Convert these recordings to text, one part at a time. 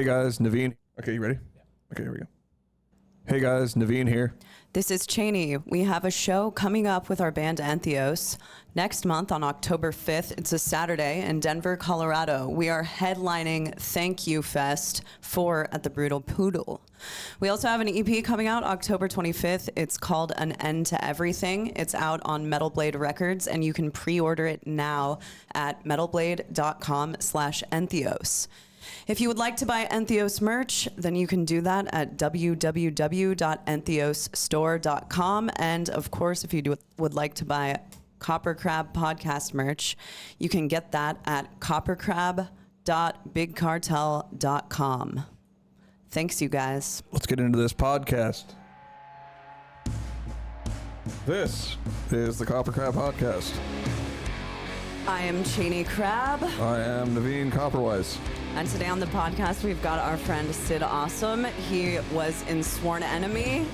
Hey guys, Naveen. Okay, you ready? Yeah. Okay, here we go. Hey guys, Naveen here. This is Cheney. We have a show coming up with our band ENTHEOS next month on October 5th. It's a Saturday in Denver, Colorado. We are headlining Thank You Fest 4 at the Brutal Poodle. We also have an EP coming out October 25th. It's called An End to Everything. It's out on Metal Blade Records, and you can pre-order it now at metalblade.com/ENTHEOS. If you would like to buy ENTHEOS merch, then you can do that at www.entheosstore.com. And of course, if you would like to buy KoperCrabb Podcast merch, you can get that at KoperCrabb.bigcartel.com. Thanks, you guys. Let's get into this podcast. This is the KoperCrabb Podcast. I am Cheney Crab. I am Naveen Copperwise. And today on the podcast, we've got our friend Sid Awesome. He was in Sworn Enemy,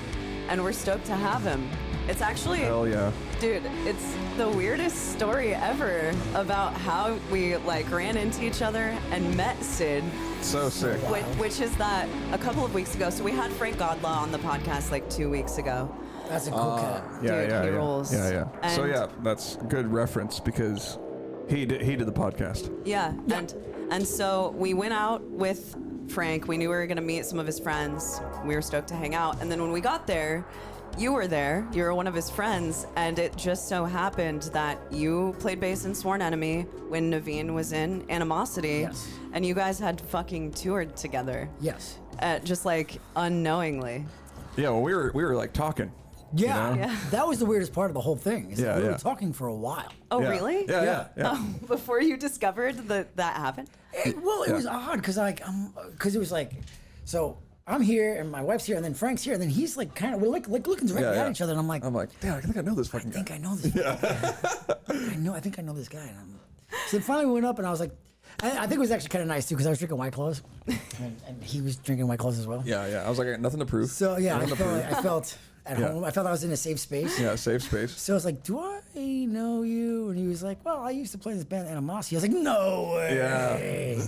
and we're stoked to have him. It's actually... Hell yeah. Dude, it's the weirdest story ever about how we, ran into each other and met Sid. So sick. Which is that a couple of weeks ago. So we had Frank Godlaw on the podcast, 2 weeks ago. That's a cool cat. Dude, he rules. Yeah. So yeah, that's good reference because he did the podcast. Yeah. And so we went out with Frank. We knew we were going to meet some of his friends. We were stoked to hang out. And then when we got there, you were there. You were one of his friends. And it just so happened that you played bass in Sworn Enemy when Naveen was in Animosity. Yes. And you guys had fucking toured together. Yes. Just unknowingly. Yeah, well, we were talking. Yeah. You know? Yeah. That was the weirdest part of the whole thing. Is that we were talking for a while. Oh, Yeah. really? Yeah. Oh, before you discovered that happened? It was odd because it was so I'm here and my wife's here and then Frank's here and then he's we're looking directly at each other and I'm like, damn, I think I know this fucking guy. I think I know this guy. I think I know this guy. So finally we went up and I was like, I think it was actually kind of nice too because I was drinking White Claws and he was drinking White Claws as well. Yeah. I was like, I got nothing to prove. So yeah, I felt at home. I felt I was in a safe space. Yeah, safe space. So I was like, do I know you? And he was like, well, I used to play this band Animosity. I was like, no way. Yeah. And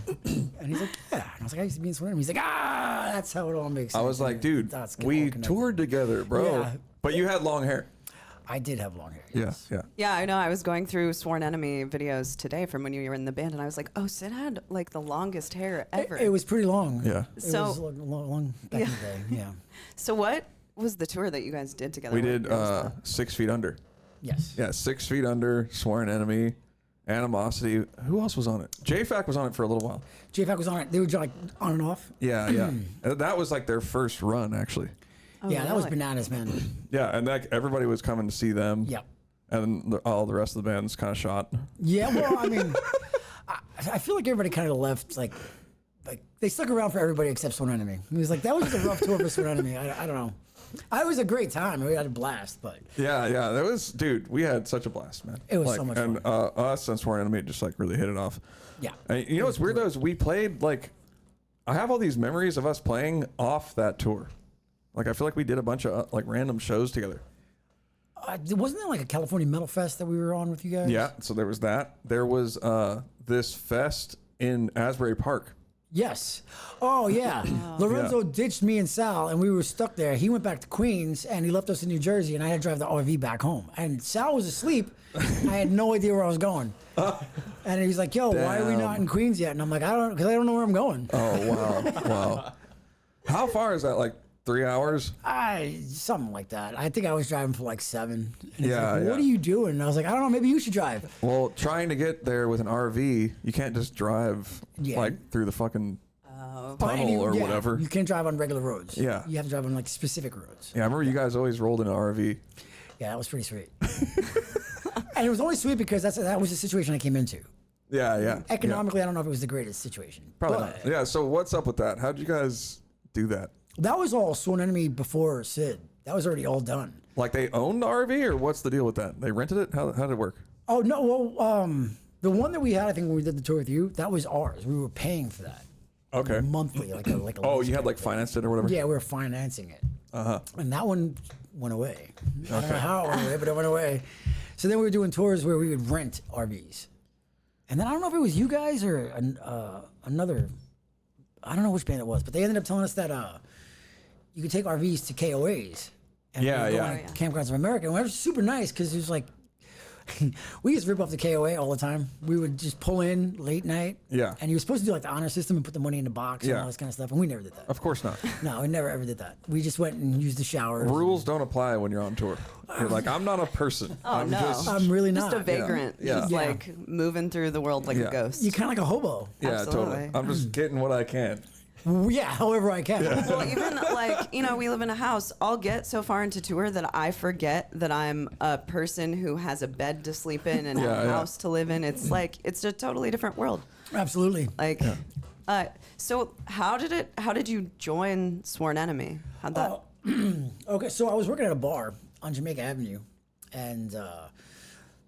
he's like, yeah. And I was like, I used to be in Sworn Enemy. He's like, that's how it all makes sense. I was like, dude, we toured together, bro. Yeah. But you had long hair. I did have long hair. Yes. Yeah. Yeah, I know. I was going through Sworn Enemy videos today from when you were in the band, and I was like, oh, Sid had the longest hair ever. It was pretty long. Yeah. It was long back in the day. Yeah. So what was the tour that you guys did together? We did 6 Feet Under. Yes. Yeah, 6 Feet Under, Sworn Enemy, Animosity. Who else was on it? JFAC was on it for a little while. JFAC was on it. They were on and off. Yeah. That was their first run, actually. Oh, yeah, that was really? bananas, man. Yeah, and everybody was coming to see them. Yep. And all the rest of the band's kind of shot. Yeah, well, I mean, I feel like everybody kind of left, they stuck around for everybody except Sworn Enemy. It was that was just a rough tour for Sworn Enemy. I don't know. It was a great time. We had a blast, but... Yeah, that was... Dude, we had such a blast, man. It was so much fun. And us and Sworn Enemy just, really hit it off. Yeah. And you know what's weird, though, is we played, I have all these memories of us playing off that tour. I feel like we did a bunch of, random shows together. Wasn't there, a California Metal Fest that we were on with you guys? Yeah, so there was that. There was this fest in Asbury Park. Yes. Oh, yeah. Lorenzo ditched me and Sal, and we were stuck there. He went back to Queens, and he left us in New Jersey, and I had to drive the RV back home. And Sal was asleep. I had no idea where I was going. And he was like, yo, why are we not in Queens yet? And I'm like, because I don't know where I'm going. Oh, wow. How far is that, 3 hours? Something like that. I think I was driving for 7. And Yeah, what are you doing? And I was like, I don't know, maybe you should drive. Well, trying to get there with an RV, you can't just drive, through the fucking tunnel or whatever. You can't drive on regular roads. Yeah. You have to drive on specific roads. Yeah, I remember you guys always rolled in an RV. Yeah, that was pretty sweet. And it was only sweet because that was the situation I came into. Yeah. Economically, I don't know if it was the greatest situation. Probably not. Yeah, so what's up with that? How'd you guys do that? That was all Sworn Enemy before Sid. That was already all done. They owned the RV, or what's the deal with that? They rented it? How did it work? Oh, no, well, the one that we had, I think when we did the tour with you, that was ours. We were paying for that. Okay. Monthly, like a Oh, you had financed it or whatever? Yeah, we were financing it. And that one went away. I don't know how it went away, but it went away. So then we were doing tours where we would rent RVs. And then I don't know if it was you guys or another I don't know which band it was, but they ended up telling us that you could take RVs to KOAs. And Yeah, we would go yeah. on Campgrounds of America. And it was super nice because it was like, we used to rip off the KOA all the time. We would just pull in late night. Yeah. And you were supposed to do like the honor system and put the money in the box and Yeah. all this kind of stuff. And we never did that. Of course not. No, we never ever did that. We just went and used the shower. Rules don't apply when you're on tour. You're like, I'm not a person. Oh, I'm no. just I'm really Just not. a vagrant, Yeah. just Yeah. like moving through the world like Yeah. a ghost. You're kind of like a hobo. yeah, Absolutely. totally. I'm just getting what I can. Yeah, however I can. Well, even like, we live in a house. I'll get so far into tour that I forget that I'm a person who has a bed to sleep in and Yeah, a yeah. house to live in. It's like, it's a totally different world. Absolutely. Like, so how did you join Sworn Enemy? How'd that? Okay, so I was working at a bar on Jamaica Avenue, and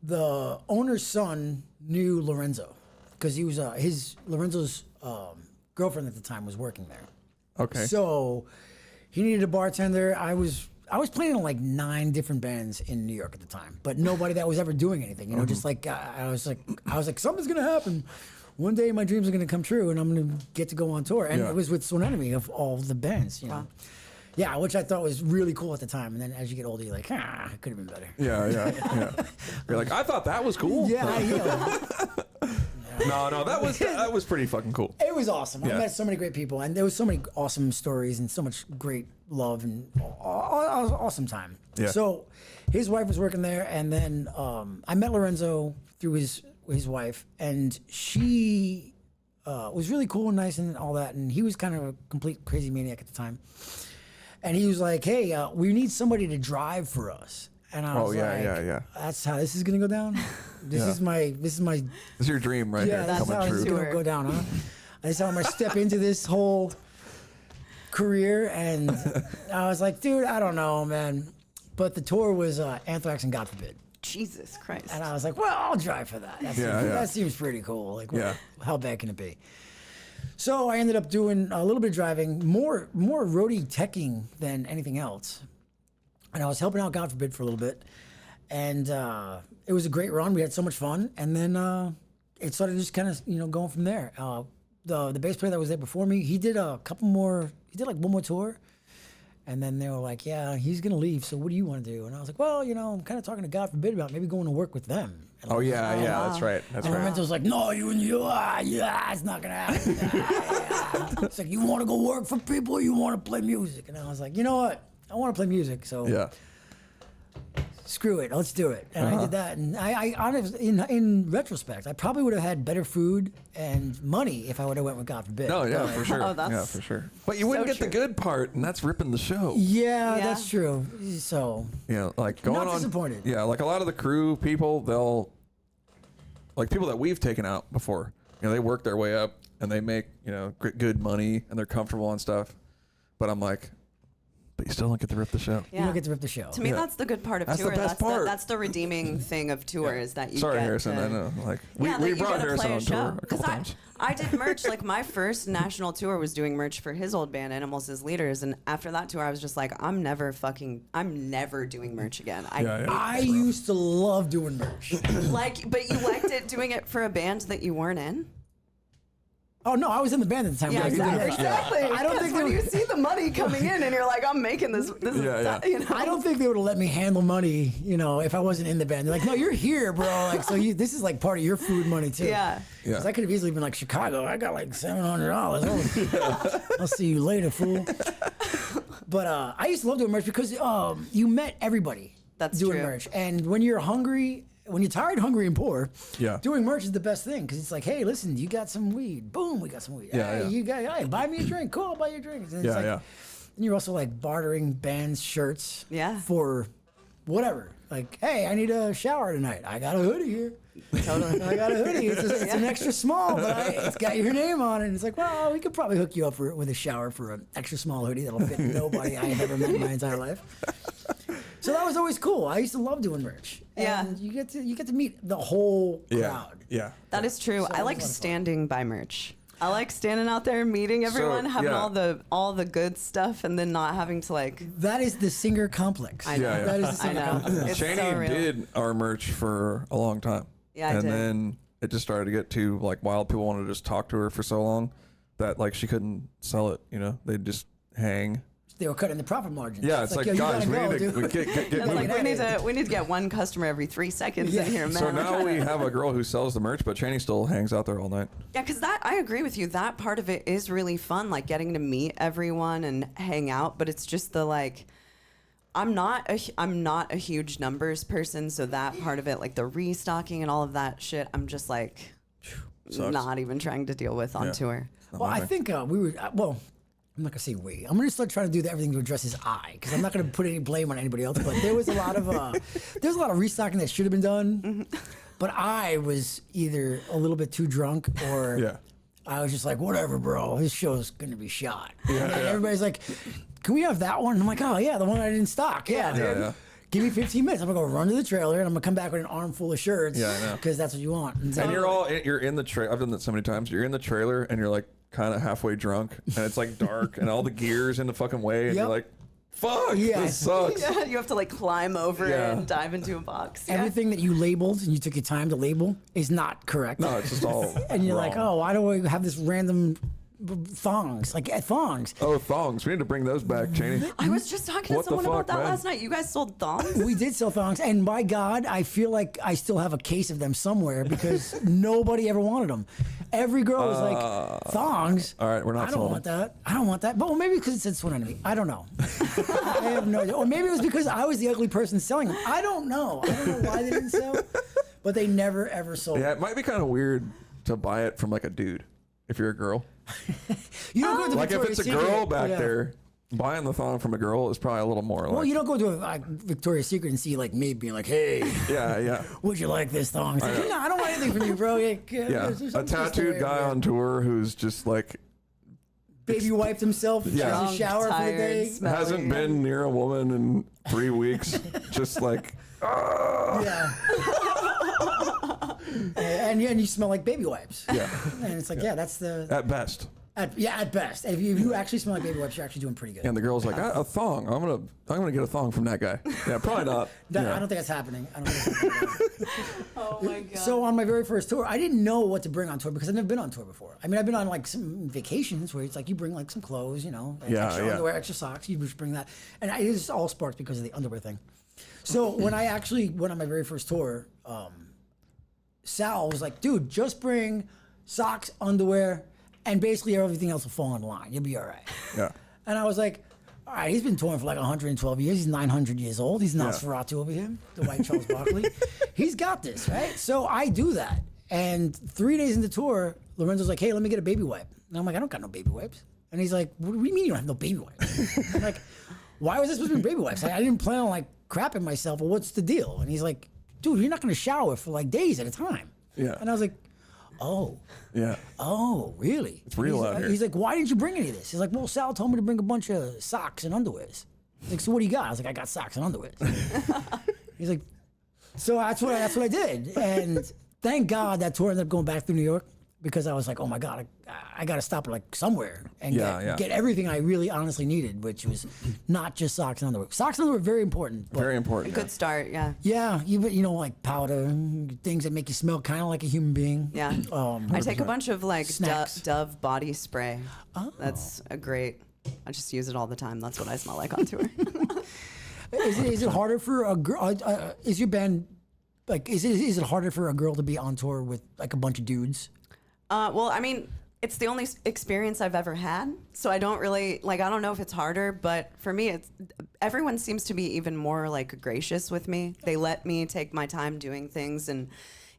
the owner's son knew Lorenzo because he was Lorenzo's girlfriend at the time was working there. Okay. So he needed a bartender. I was playing in like 9 different bands in New York at the time, but nobody that was ever doing anything. You know, just like I was like something's gonna happen. One day my dreams are gonna come true, and I'm gonna get to go on tour. And Yeah. it was with Sworn Enemy of all the bands. You know. Yeah, which I thought was really cool at the time. And then as you get older, you're like, it could have been better. Yeah. You're like, I thought that was cool. Yeah. No, that was pretty fucking cool. It was awesome. Yeah. I met so many great people, and there was so many awesome stories and so much great love and awesome time. Yeah. So his wife was working there, and then I met Lorenzo through his wife, and she was really cool and nice and all that, and he was kind of a complete crazy maniac at the time. And he was like, "Hey, we need somebody to drive for us." And I was yeah. That's how this is gonna go down. This is my. This is your dream right Yeah, here that's how coming it's true. gonna go down, huh? That's how I'm gonna step into this whole career. And I was like, dude, I don't know, man. But the tour was Anthrax and God Forbid. Jesus Christ. And I was like, well, I'll drive for that. That seems pretty cool. Like, how bad can it be? So I ended up doing a little bit of driving, more roadie teching than anything else. And I was helping out God Forbid for a little bit. And it was a great run. We had so much fun. And then it started just kind of, going from there. The bass player that was there before me, he did like one more tour. And then they were like, yeah, he's going to leave. So what do you want to do? And I was like, well, I'm kind of talking to God Forbid about maybe going to work with them. And That's right. and Lorenzo was like, no, it's not going to happen. It's like, you want to go work for people or you want to play music? And I was like, you know what? I want to play music. So screw it. Let's do it. And I did that. And I honestly, in retrospect, I probably would have had better food and money if I would have went with God Forbid. No, yeah, for sure. Oh, that's yeah, for sure. But you wouldn't get the good part, and that's ripping the show. Yeah, Yeah. that's true. So Like going Not on. disappointed. Yeah, like a lot of the crew people, like people that we've taken out before, they work their way up and they make, good money and they're comfortable and stuff. But I'm like, but you still don't get to rip the show. you don't get to rip the show. To me, that's the good part of That's the tour. best part. That's the redeeming thing of tour is that you Sorry, get Harrison. to, I know. Like we that you brought get to Harrison play a on tour show. a couple times. I did merch. Like my first national tour was doing merch for his old band, Animals as Leaders, and after that tour, I was just like, I'm never doing merch again. I used to love doing merch. But you liked it doing it for a band that you weren't in. Oh no, I was in the band at the time. Yeah, when I did the merch. exactly. I don't think when they you would, see the money coming in and you're like, I'm making this. I don't think they would have let me handle money. If I wasn't in the band. They're like, no, you're here, bro. Like, so this is like part of your food money too. Yeah. Because I could have easily been like, Chicago, I got like $700. I'll see you later, fool. But I used to love doing merch because you met everybody. That's doing true. merch, and when you're hungry. When you're tired, hungry, and poor, Yeah. doing merch is the best thing because it's like, hey, listen, you got some weed. Boom, we got some weed. Yeah, Hey, buy me a drink. Cool, I'll buy you a drink. And it's Yeah. And you're also like bartering bands' shirts for whatever. Like, hey, I need a shower tonight. I got a hoodie here. Totally. I got a hoodie. It's an extra small, but it's got your name on it. And it's like, well, we could probably hook you up with a shower for an extra small hoodie that'll fit nobody I've ever met in my entire life. So that was always cool. I used to love doing merch. Yeah. And you get to meet the whole crowd. Yeah. That is true. So I it was like a lot of fun. standing by merch. I like standing out there, meeting everyone, having all the good stuff, and then not having to like. That is the singer complex. I know. Yeah. That is the I singer know. complex. It's Cheney so real. did our merch for a long time. Yeah, I and did. then it just started to get too like wild. People wanted to just talk to her for so long that like she couldn't sell it. You know, they'd just hang. They were cutting the profit margins. Yeah, it's like yo, guys, we go, need to dude. get It's moving. like, we need to get one customer every 3 seconds in here, man. So now we have a girl who sells the merch, but Chaney still hangs out there all night. Yeah, because I agree with you. That part of it is really fun, like getting to meet everyone and hang out. But it's just the like, I'm not a huge numbers person, so that part of it, like the restocking and all of that shit, I'm just like Sucks. not even trying to deal with on tour. Well, I think we were. Well, I'm not gonna say we. I'm gonna start trying to do everything to address his I, because I'm not gonna put any blame on anybody else. But there was a lot of restocking that should have been done. But I was either a little bit too drunk or I was just like, whatever, bro. This show's gonna be shot. And everybody's like, can we have that one? And I'm like, oh yeah, the one I didn't stock. Yeah, dude. Yeah. Give me 15 minutes. I'm gonna go run to the trailer and I'm gonna come back with an armful of shirts. Yeah, I know. Because that's what you want. And you're in the trailer. I've done that so many times. You're in the trailer and you're like kind of halfway drunk and it's like dark and all the gear's in the fucking way and you're like, fuck, this sucks. Yeah, you have to like climb over it and dive into a box. Yeah. Everything that you labeled and you took your time to label is not correct. No, it's just all and you're wrong. like, oh, why do I have this random thongs? Like thongs. Oh, thongs. We need to bring those back, Chaney. I was just talking What to the someone about fuck, that man? last night. You guys sold thongs? We did sell thongs, and by God, I feel like I still have a case of them somewhere because nobody ever wanted them. Every girl was like, thongs? All right, we're not I don't selling want that. I don't want that. But well, maybe because it said Sworn Enemy. I don't know. I have no idea. Or maybe it was because I was the ugly person selling them. I don't know. I don't know why they didn't sell, but they never, ever sold. Yeah, it might be kind of weird to buy it from like a dude if you're a girl. You don't go to Like if Victoria's it's a Secret. girl back Yeah. there, buying the thong from a girl is probably a little more Well, like. you don't go to a Victoria's Secret and see like me being like, "Hey, Yeah. would you like this thong?" It's like, no, I don't want anything from you, bro. Yeah, a tattooed guy on tour who's just like baby wiped himself, has a Drunk, shower for the tired, day. smelly. hasn't been near a woman in 3 weeks, just like Yeah. and you smell like baby wipes. yeah, And it's like, yeah, that's the at best. at best. If you actually smell like baby wipes, you're actually doing pretty good. And the girl's like, a thong. I'm gonna get a thong from that guy. Yeah, probably not. I Yeah. don't think that's happening. I don't think that's happening. Oh my God. So on my very first tour, I didn't know what to bring on tour because I've never been on tour before. I mean, I've been on like some vacations where it's like you bring like some clothes, you know, extra underwear, extra socks. You just bring that, and it is all sparked because of the underwear thing. So when I actually went on my very first tour, Sal was like, "Dude, just bring socks, underwear, and basically everything else will fall in line. You'll be all right." Yeah. And I was like, all right, he's been touring for like 112 years. He's 900 years old. He's Nosferatu over here, the white Charles Barkley. He's got this, right? So I do that. And 3 days into tour, Lorenzo's like, hey, let me get a baby wipe. And I'm like, I don't got no baby wipes. And he's like, what do you mean you don't have no baby wipes? I'm like, why was I supposed to bring baby wipes? I didn't plan on like crapping myself. Well, what's the deal? And he's like, dude, you're not going to shower for like days at a time. Yeah. And I was like, oh. Yeah. Oh, really? It's real out here. He's like, why didn't you bring any of this? He's like, well, Sal told me to bring a bunch of socks and underwears. He's like, so what do you got? I was like, I got socks and underwears. He's like, so that's what I did. And thank God that tour ended up going back through New York because I was like, oh my God, I got to stop like somewhere and get everything I really honestly needed, which was not just socks and underwear. Socks and underwear are very important. But Very important. Good start, yeah. yeah, you know, like powder, things that make you smell kind of like a human being. Yeah. I take a bunch of like Snacks. Dove body spray. Oh. That's a great, I just use it all the time. That's what I smell like on tour. Is it harder for a girl? Is your band like? Is it harder for a girl to be on tour with like a bunch of dudes? Well, I mean, it's the only experience I've ever had, so I don't really like. I don't know if it's harder, but for me, everyone seems to be even more like gracious with me. They let me take my time doing things, and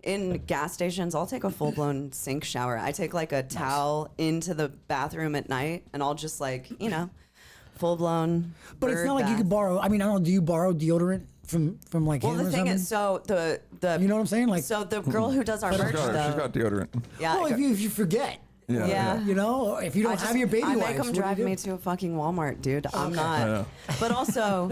in gas stations, I'll take a full blown sink shower. I take like a towel into the bathroom at night, and I'll just like full blown. But it's not like you could borrow. I mean, I don't know. Do you borrow deodorant from like Well, him the or thing something? is, so the You know what I'm saying? Like, so the girl who does our merch She's though, got deodorant. yeah, well, if you forget, yeah. you know, if you don't have your baby I wipes, make them what do drive you do? me to a fucking Walmart, dude. I'm I not. know. But also,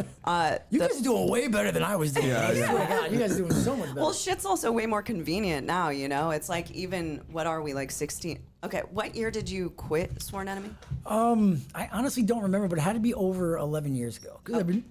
You guys are doing way better than I was doing. Yeah, I yeah. swear to God, you guys are doing so much better. well, shit's also way more convenient now. You know, it's like even what are we like 16? Okay, what year did you quit Sworn Enemy? I honestly don't remember, but it had to be over 11 years ago. 'Cause I've been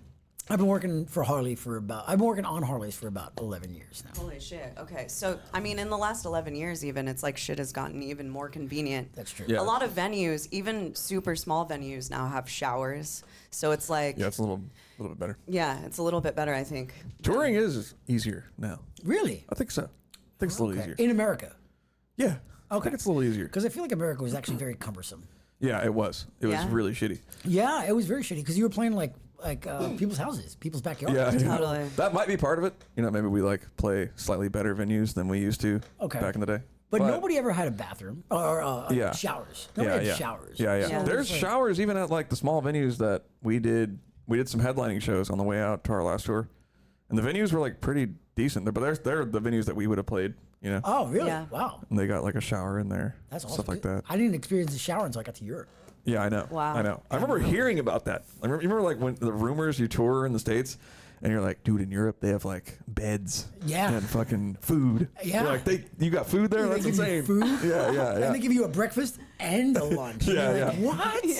I've been working for Harley I've been working on Harleys for about 11 years now. Holy shit. Okay. So, I mean, in the last 11 years, even, it's like shit has gotten even more convenient. That's true. Yeah. A lot of venues, even super small venues now have showers. So it's like, Yeah, it's a little bit better. yeah, it's a little bit better, I think. Touring is easier now. Really? I think so. I think it's a little easier. In America? Yeah. I Okay. think it's a little easier. Because I feel like America was actually very cumbersome. Yeah, it was. It was Yeah. really shitty. Yeah, it was very shitty because you were playing like people's houses, people's backyards. Yeah, Totally. that might be part of it. You know, maybe we like play slightly better venues than we used to back in the day. But nobody ever had a bathroom or Yeah. showers. Nobody had showers. Yeah. Yeah. There's showers even at like the small venues that we did. We did some headlining shows on the way out to our last tour, and the venues were like pretty decent. But they're the venues that we would have played. You know, Oh, really? Yeah. Wow. and they got like a shower in there, That's awesome. stuff like that. I didn't experience the shower until I got to Europe. Yeah, I know. Wow. I know. I remember hearing about that. You remember like when the rumors you tour in the States, and you're like, dude, in Europe they have like beds, Yeah. and fucking food. Yeah. You're like you got food there? They That's give you insane. food? Yeah. And they give you a breakfast and a lunch. And Yeah, you're like, yeah.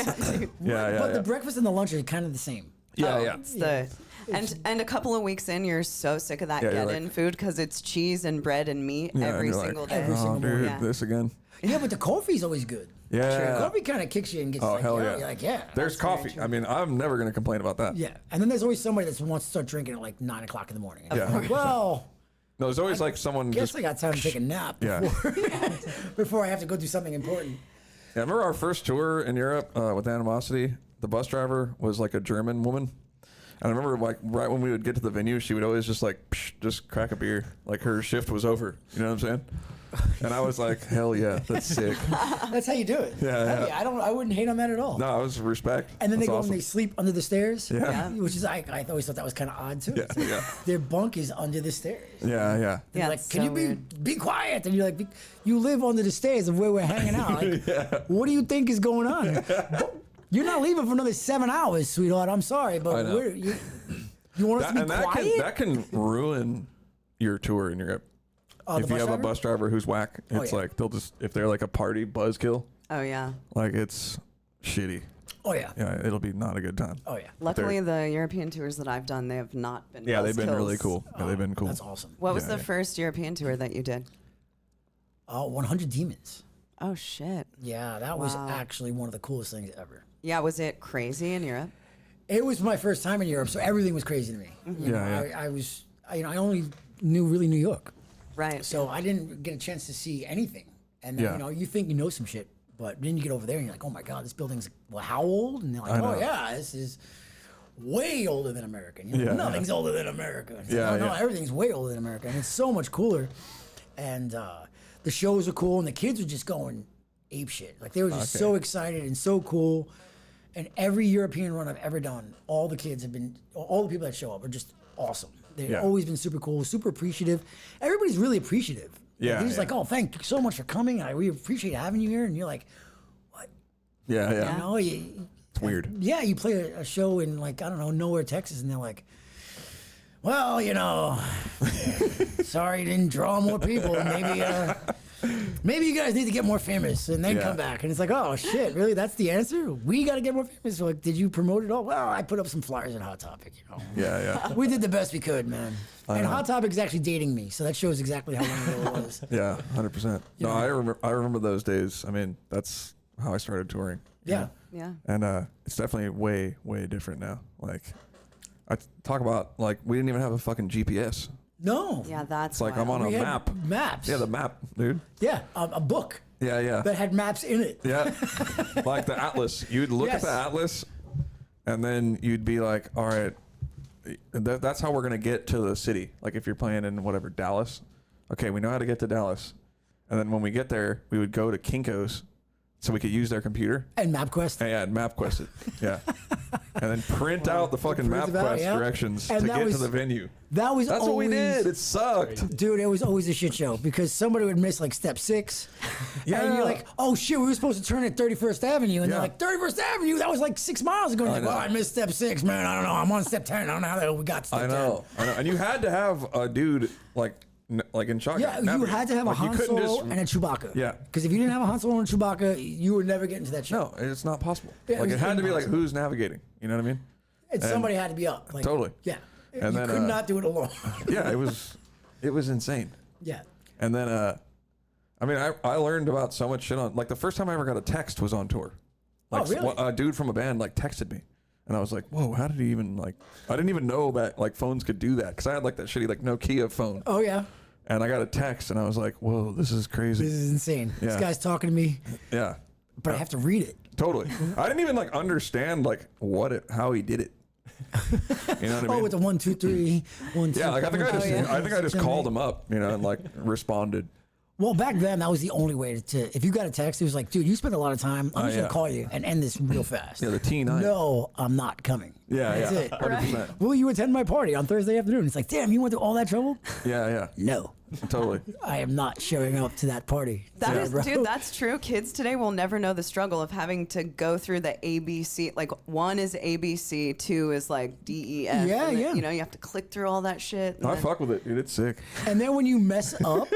what? Yeah, But the breakfast and the lunch are kind of the same. yeah. It's the, and a couple of weeks in, you're so sick of that Yeah, you're get-in like- food because it's cheese and bread and meat Yeah, every and you're single like, day. Every Oh, single dude, Yeah. this again. Yeah, but the coffee's always good. Yeah. Coffee kind of kicks you and gets you Oh like, hell yeah. yeah. You're like, yeah. There's That's very coffee. true. I mean, I'm never gonna complain about that. Yeah. And then there's always somebody that wants to start drinking at like 9 o'clock in the morning. And Yeah. I'm like, well, No, there's always like someone guess just. I got time to take a nap Yeah. before I have to go do something important. Yeah, I remember our first tour in Europe with Animosity. The bus driver was like a German woman. And I remember like right when we would get to the venue, she would always just like just crack a beer. Like her shift was over. You know what I'm saying? And I was like, hell yeah, that's sick. That's how you do it. Yeah, Hey, I wouldn't hate on that at all. No, it was respect. And then they That's go awesome. and they sleep under the stairs. Yeah. Which is I always thought that was kind of odd too. Yeah, yeah. Their bunk is under the stairs. Yeah. They're Yeah, like, it's can so you weird. be quiet? And you're like, you live under the stairs of where we're hanging out. Like, what do you think is going on? You're not leaving for another 7 hours, sweetheart. I'm sorry, I but know. you want us to be quiet? that can ruin your tour in Europe. Oh, the If you bus have a driver? bus driver who's whack, it's yeah. like they'll just if they're like a party buzzkill, Oh, yeah. like it's shitty. Oh yeah. Yeah, it'll be not a good time. Oh yeah. Luckily, the European tours that I've done, they have not been Yeah, they've been buzzkills. really cool. Yeah, they've been cool. That's awesome. What was Yeah, the first European tour that you did? 100 Demons. Oh, shit. Yeah, that was Wow. actually one of the coolest things ever. Yeah, was it crazy in Europe? It was my first time in Europe, so everything was crazy to me. You know, Yeah. I only knew really New York, Right. so I didn't get a chance to see anything. And then, Yeah. you think you know some shit, but then you get over there and you're like, oh my god, this building's how old? And they're like, I oh know. yeah, this is way older than America. And you're like, Yeah, nothing's older than America. It's Yeah, like, no, yeah. everything's way older than America, and it's so much cooler. And the shows are cool, and the kids were just going ape shit. Like they were just Okay. so excited and so cool. And every European run I've ever done, all the kids have been, all the people that show up are just awesome. They've Yeah. always been super cool, super appreciative. Everybody's really appreciative. Yeah, They're just yeah. like, oh, thank you so much for coming. We appreciate having you here. And you're like, Yeah, you know, It's weird. yeah, you play a show in like, I don't know, nowhere, Texas. And they're like, well, sorry, didn't draw more people. Maybe you guys need to get more famous and then Yeah. come back. And it's like, oh shit, really? That's the answer? We got to get more famous. So like, did you promote it all? Well, I put up some flyers at Hot Topic. Yeah. We did the best we could, man. And Hot Topic is actually dating me, so that shows exactly how long ago it was. Yeah, 100%. No, I remember those days. I mean, that's how I started touring. you Yeah. know? Yeah. And it's definitely way, way different now. Like, I talk about, like, we didn't even have a fucking GPS. No. Yeah, that's It's like I'm wild. on a We had map. Maps. Yeah, the map, dude. Yeah, a book Yeah. that had maps in it. Yeah. Like the atlas. You'd look Yes. at the atlas and then you'd be like, all right, that's how we're going to get to the city. Like if you're playing in whatever, Dallas. Okay, we know how to get to Dallas. And then when we get there, we would go to Kinko's so we could use their computer. And MapQuest. And yeah, MapQuest it. Yeah. And then print out the fucking print it out, MapQuest yeah. directions And to that get to was- the venue. That was That's always, what we did. It sucked. Dude, it was always a shit show because somebody would miss like step 6. Yeah. And you're like, oh shit, we were supposed to turn at 31st Avenue. And they're Yeah. like, 31st Avenue? That was like 6 miles ago. And you're I like, well, know. I missed step 6, man. I don't know. I'm on step 10. I don't know how the hell we got to step 10. I know. And you had to have a dude like in shotgun. Yeah, you navigate. had to have a Like, you Han couldn't Solo just- and a Chewbacca. Yeah. Because if you didn't have a Han Solo and a Chewbacca, you were never getting to that show. No, it's not possible. Yeah, it Like was it had to be like impossible. who's navigating. You know what I mean? And somebody had to be up. Like, Totally. Yeah. And you then, could not do it alone. Yeah, it was insane. Yeah. And then, I mean, I learned about so much shit on, like the first time I ever got a text was on tour. Like, oh, really? A dude from a band like texted me. And I was like, whoa, how did he even like, I didn't even know that like phones could do that. Cause I had like that shitty like Nokia phone. Oh, yeah. And I got a text and I was like, whoa, this is crazy. This is insane. Yeah. This guy's talking to me. Yeah. But I have to read it. Totally. I didn't even like understand like how he did it. You know what I mean? Oh, with the 1, 2, 3, 1, 2. Yeah, like I think I just Seven, called eight. him up, you know, and like responded. Well, back then, that was the only way to if you got a text, it was like, dude, you spent a lot of time. I'm just going to call you and end this real fast. Yeah, the T9. No, I'm not coming. Yeah, That's yeah. it. 100%. Will you attend my party on Thursday afternoon? It's like, damn, you went through all that trouble? Yeah. No. Totally. I am not showing up to that party. That Yeah, is, bro. dude, that's true. Kids today will never know the struggle of having to go through the ABC. Like, 1 is ABC, 2 is like DEF. Yeah, and then, yeah. You know, you have to click through all that shit. and I then- fuck with it, dude. It's sick. And then when you mess up,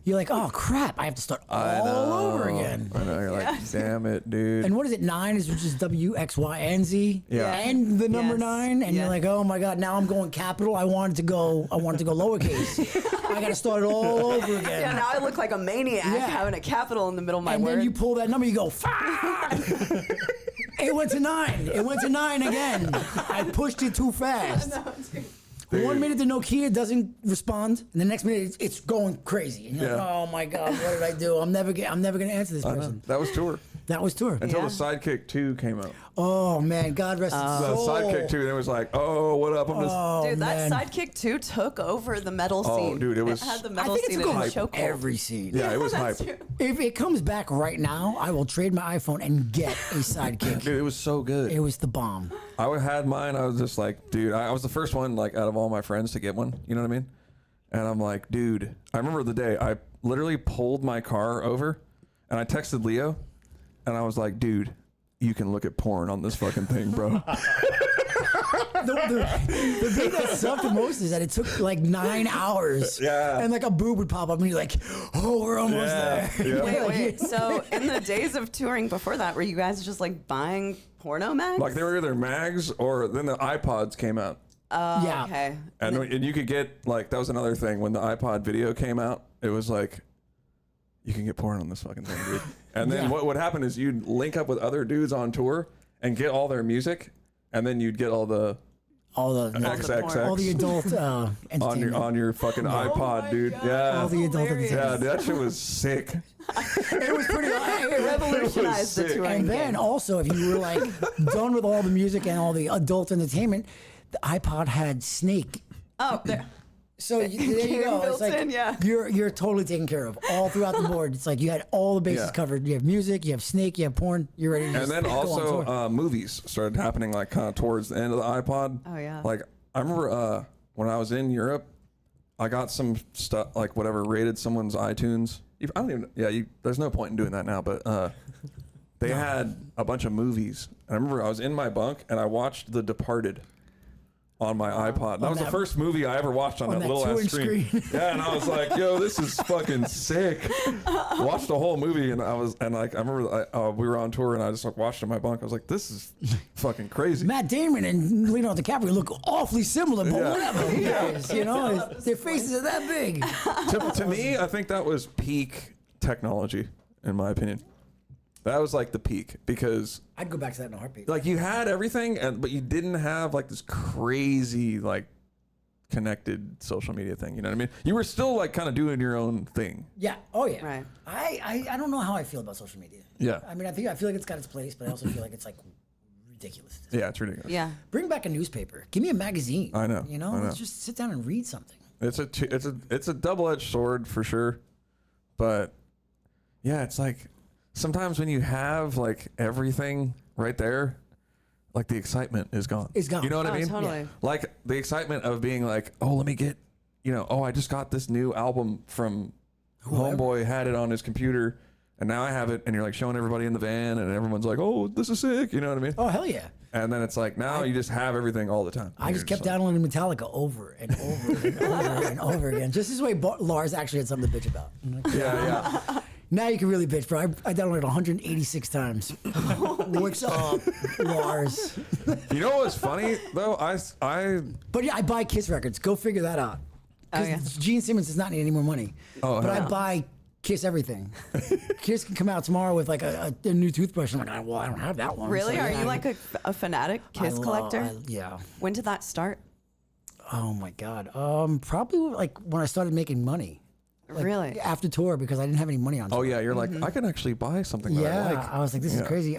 you're like, oh, crap, I have to start all over again. I know. You're like, damn it, dude. And what is it, 9 is just W, X, Y, and Z? Yeah. And the number Yes. 9, and Yeah. you're like, oh my God, now I'm going capital. I wanted to go lowercase. I got to start it all over again. Yeah, now I look like a maniac Yeah. having a capital in the middle of my And word. then you pull that number, you go, fuck! It went to 9. It went to 9 again. I pushed it too fast. 1 minute the Nokia doesn't respond, and the next minute it's going crazy. And you're like, Yeah. oh my God, what did I do? I'm never gonna answer this person. That was tour. That was tour. Until Yeah. the Sidekick 2 came out. Oh man, God rest his The soul. Sidekick 2, it was like, oh, what up? I'm just. Oh, Dude, that man. Sidekick 2 took over the metal scene. dude, it was- had the I metal think it's scene going in to chokehold. every scene. Yeah, it was hype. That's true. If it comes back right now, I will trade my iPhone and get a Sidekick. Dude, it was so good. It was the bomb. I had mine. I was just like, dude, I was the first one, like, out of all my friends to get one. You know what I mean? And I'm like, dude, I remember the day I literally pulled my car over and I texted Leo and I was like, dude, you can look at porn on this fucking thing, bro. The thing that sucked the most is that it took like 9 hours. Yeah. And like a boob would pop up and you're like, oh, we're almost there. Yeah. Wait. So in the days of touring before that, were you guys just like buying porno mags? Like, they were either mags or then the iPods came out. Yeah. Okay. And you could get, like, that was another thing. When the iPod video came out, it was like, you can get porn on this fucking thing, dude. And then Yeah. what would happen is you'd link up with other dudes on tour and get all their music, and then you'd get all the All the XXX all the adult on entertainment. your fucking iPod, my dude. God. Yeah. All the adult Hilarious. Yeah, entertainment. dude, that shit was sick. It was pretty. It revolutionized the sick. touring And then game. also, if you were like done with all the music and all the adult entertainment, the iPod had Snake. Oh, there. So there you go. Built It's like in, yeah. you're totally taken care of all throughout the board. It's like you had all the bases Yeah. covered. You have music, you have Snake, you have porn. You're ready to And just then go on also tour. movies started happening, like, kind of towards the end of the iPod. Oh, yeah. Like, I remember when I was in Europe, I got some stuff, like, whatever, rated someone's iTunes. I don't even, there's no point in doing that now, but they had a bunch of movies. And I remember I was in my bunk and I watched The Departed on my iPod. That was the that- first movie I ever watched on that that little ass 2-inch screen. screen. Yeah, and I was like, yo, this is fucking sick. Watched the whole movie and I remember we were on tour and I just like watched it in my bunk. I was like, this is fucking crazy. Matt Damon and Leonardo DiCaprio look awfully similar, but Yeah. whatever. Who cares? You know, their faces are that big. to me, I think that was peak technology, in my opinion. That was like the peak because I'd go back to that in a heartbeat. like you had everything, but you didn't have like this crazy like connected social media thing. You know what I mean? You were still like kind of doing your own thing. Yeah. Oh yeah. Right. I don't know how I feel about social media. Yeah. I mean, I feel like it's got its place, but I also feel like it's like ridiculous. Yeah, it's ridiculous. Yeah. Bring back a newspaper. Give me a magazine. I know, You know, I know. let's just sit down and read something. It's a double-edged sword for sure, but yeah, it's like sometimes when you have like everything right there, like the excitement is gone. It's gone. You know what I Oh, mean? totally. Yeah. Like the excitement of being like, oh, let me get, I just got this new album from Homeboy, had it on his computer, and now I have it, and you're like showing everybody in the van, and everyone's like, oh, this is sick. You know what I mean? Oh hell yeah. And then it's like now you just have everything all the time. I And just you're kept like, downloading Metallica over and over and over and over again. Just this way, Lars actually had something to bitch about. I'm like, Yeah, yeah. now you can really bitch, bro. I downloaded 186 times. What's up, Lars? You know what's funny though? But yeah, I buy Kiss records. Go figure that out. Because Gene Simmons does not need any more money. Oh, but hell I no. buy Kiss everything. Kiss can come out tomorrow with like a new toothbrush. I'm like, well, I don't have that one. Really? So, Are yeah. you like a fanatic Kiss collector? Yeah. When did that start? Oh my God. Probably like when I started making money. Like, Really? After tour, because I didn't have any money on tour. Oh yeah, you're like, I can actually buy something that Yeah, I like. I was like, this is crazy.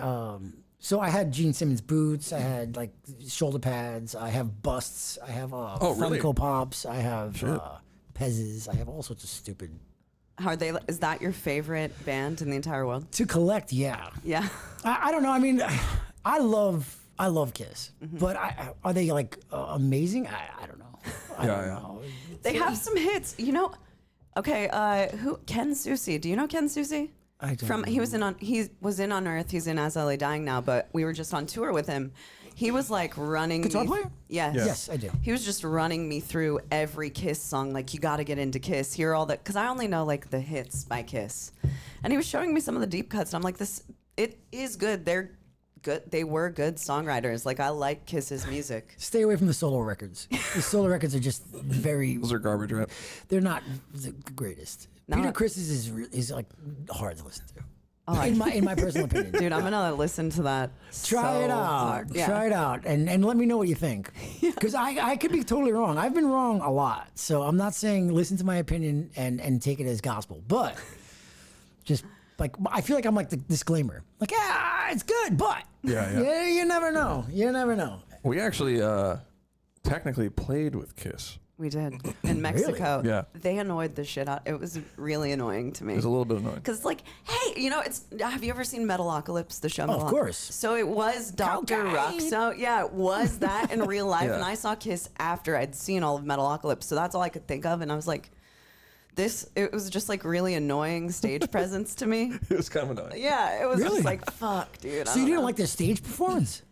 So I had Gene Simmons boots. I had like shoulder pads. I have busts. I have really? Funko Pops. I have Pezzes. I have all sorts of stupid. Are they? Is that your favorite band in the entire world? To collect, yeah. Yeah. I don't know. I mean, I love Kiss, but are they like amazing? I don't know. I don't know. They have some hits. You know, okay, who Ken Susi. Do you know Ken Susi? I don't He was in On Earth. He's in As LA Dying now, but we were just on tour with him. He was like running Guitar me. player? Yes. Yes, I do. He was just running me through every Kiss song. Like, you got to get into Kiss. Hear all the, because I only know like the hits by Kiss. And he was showing me some of the deep cuts, and I'm like, it is good. They're good. They were good songwriters. Like, I like Kiss's music. Stay away from the solo records. The solo records are just very. Those are garbage, right? They're not the greatest. Peter Chris's is like hard to listen to. In my personal opinion. Dude, I'm going to listen to that. Try it out. Hard. Yeah. Try it out and let me know what you think. Because I could be totally wrong. I've been wrong a lot. So I'm not saying listen to my opinion and take it as gospel. But just like, I feel like I'm like the disclaimer. Like, it's good, but Yeah. you never know. You never know. We actually technically played with Kiss. We did. In Mexico. Really? Yeah. They annoyed the shit out. It was really annoying to me. It was a little bit annoying. Because, like, hey, have you ever seen Metalocalypse, the show? Of course. So it was Dr. Ruxo. Yeah, it was that in real life. Yeah. And I saw Kiss after I'd seen all of Metalocalypse. So that's all I could think of. And I was like, it was just like really annoying stage presence to me. It was kind of annoying. Yeah, it was Really? just like, fuck, dude. So you didn't like their stage performance?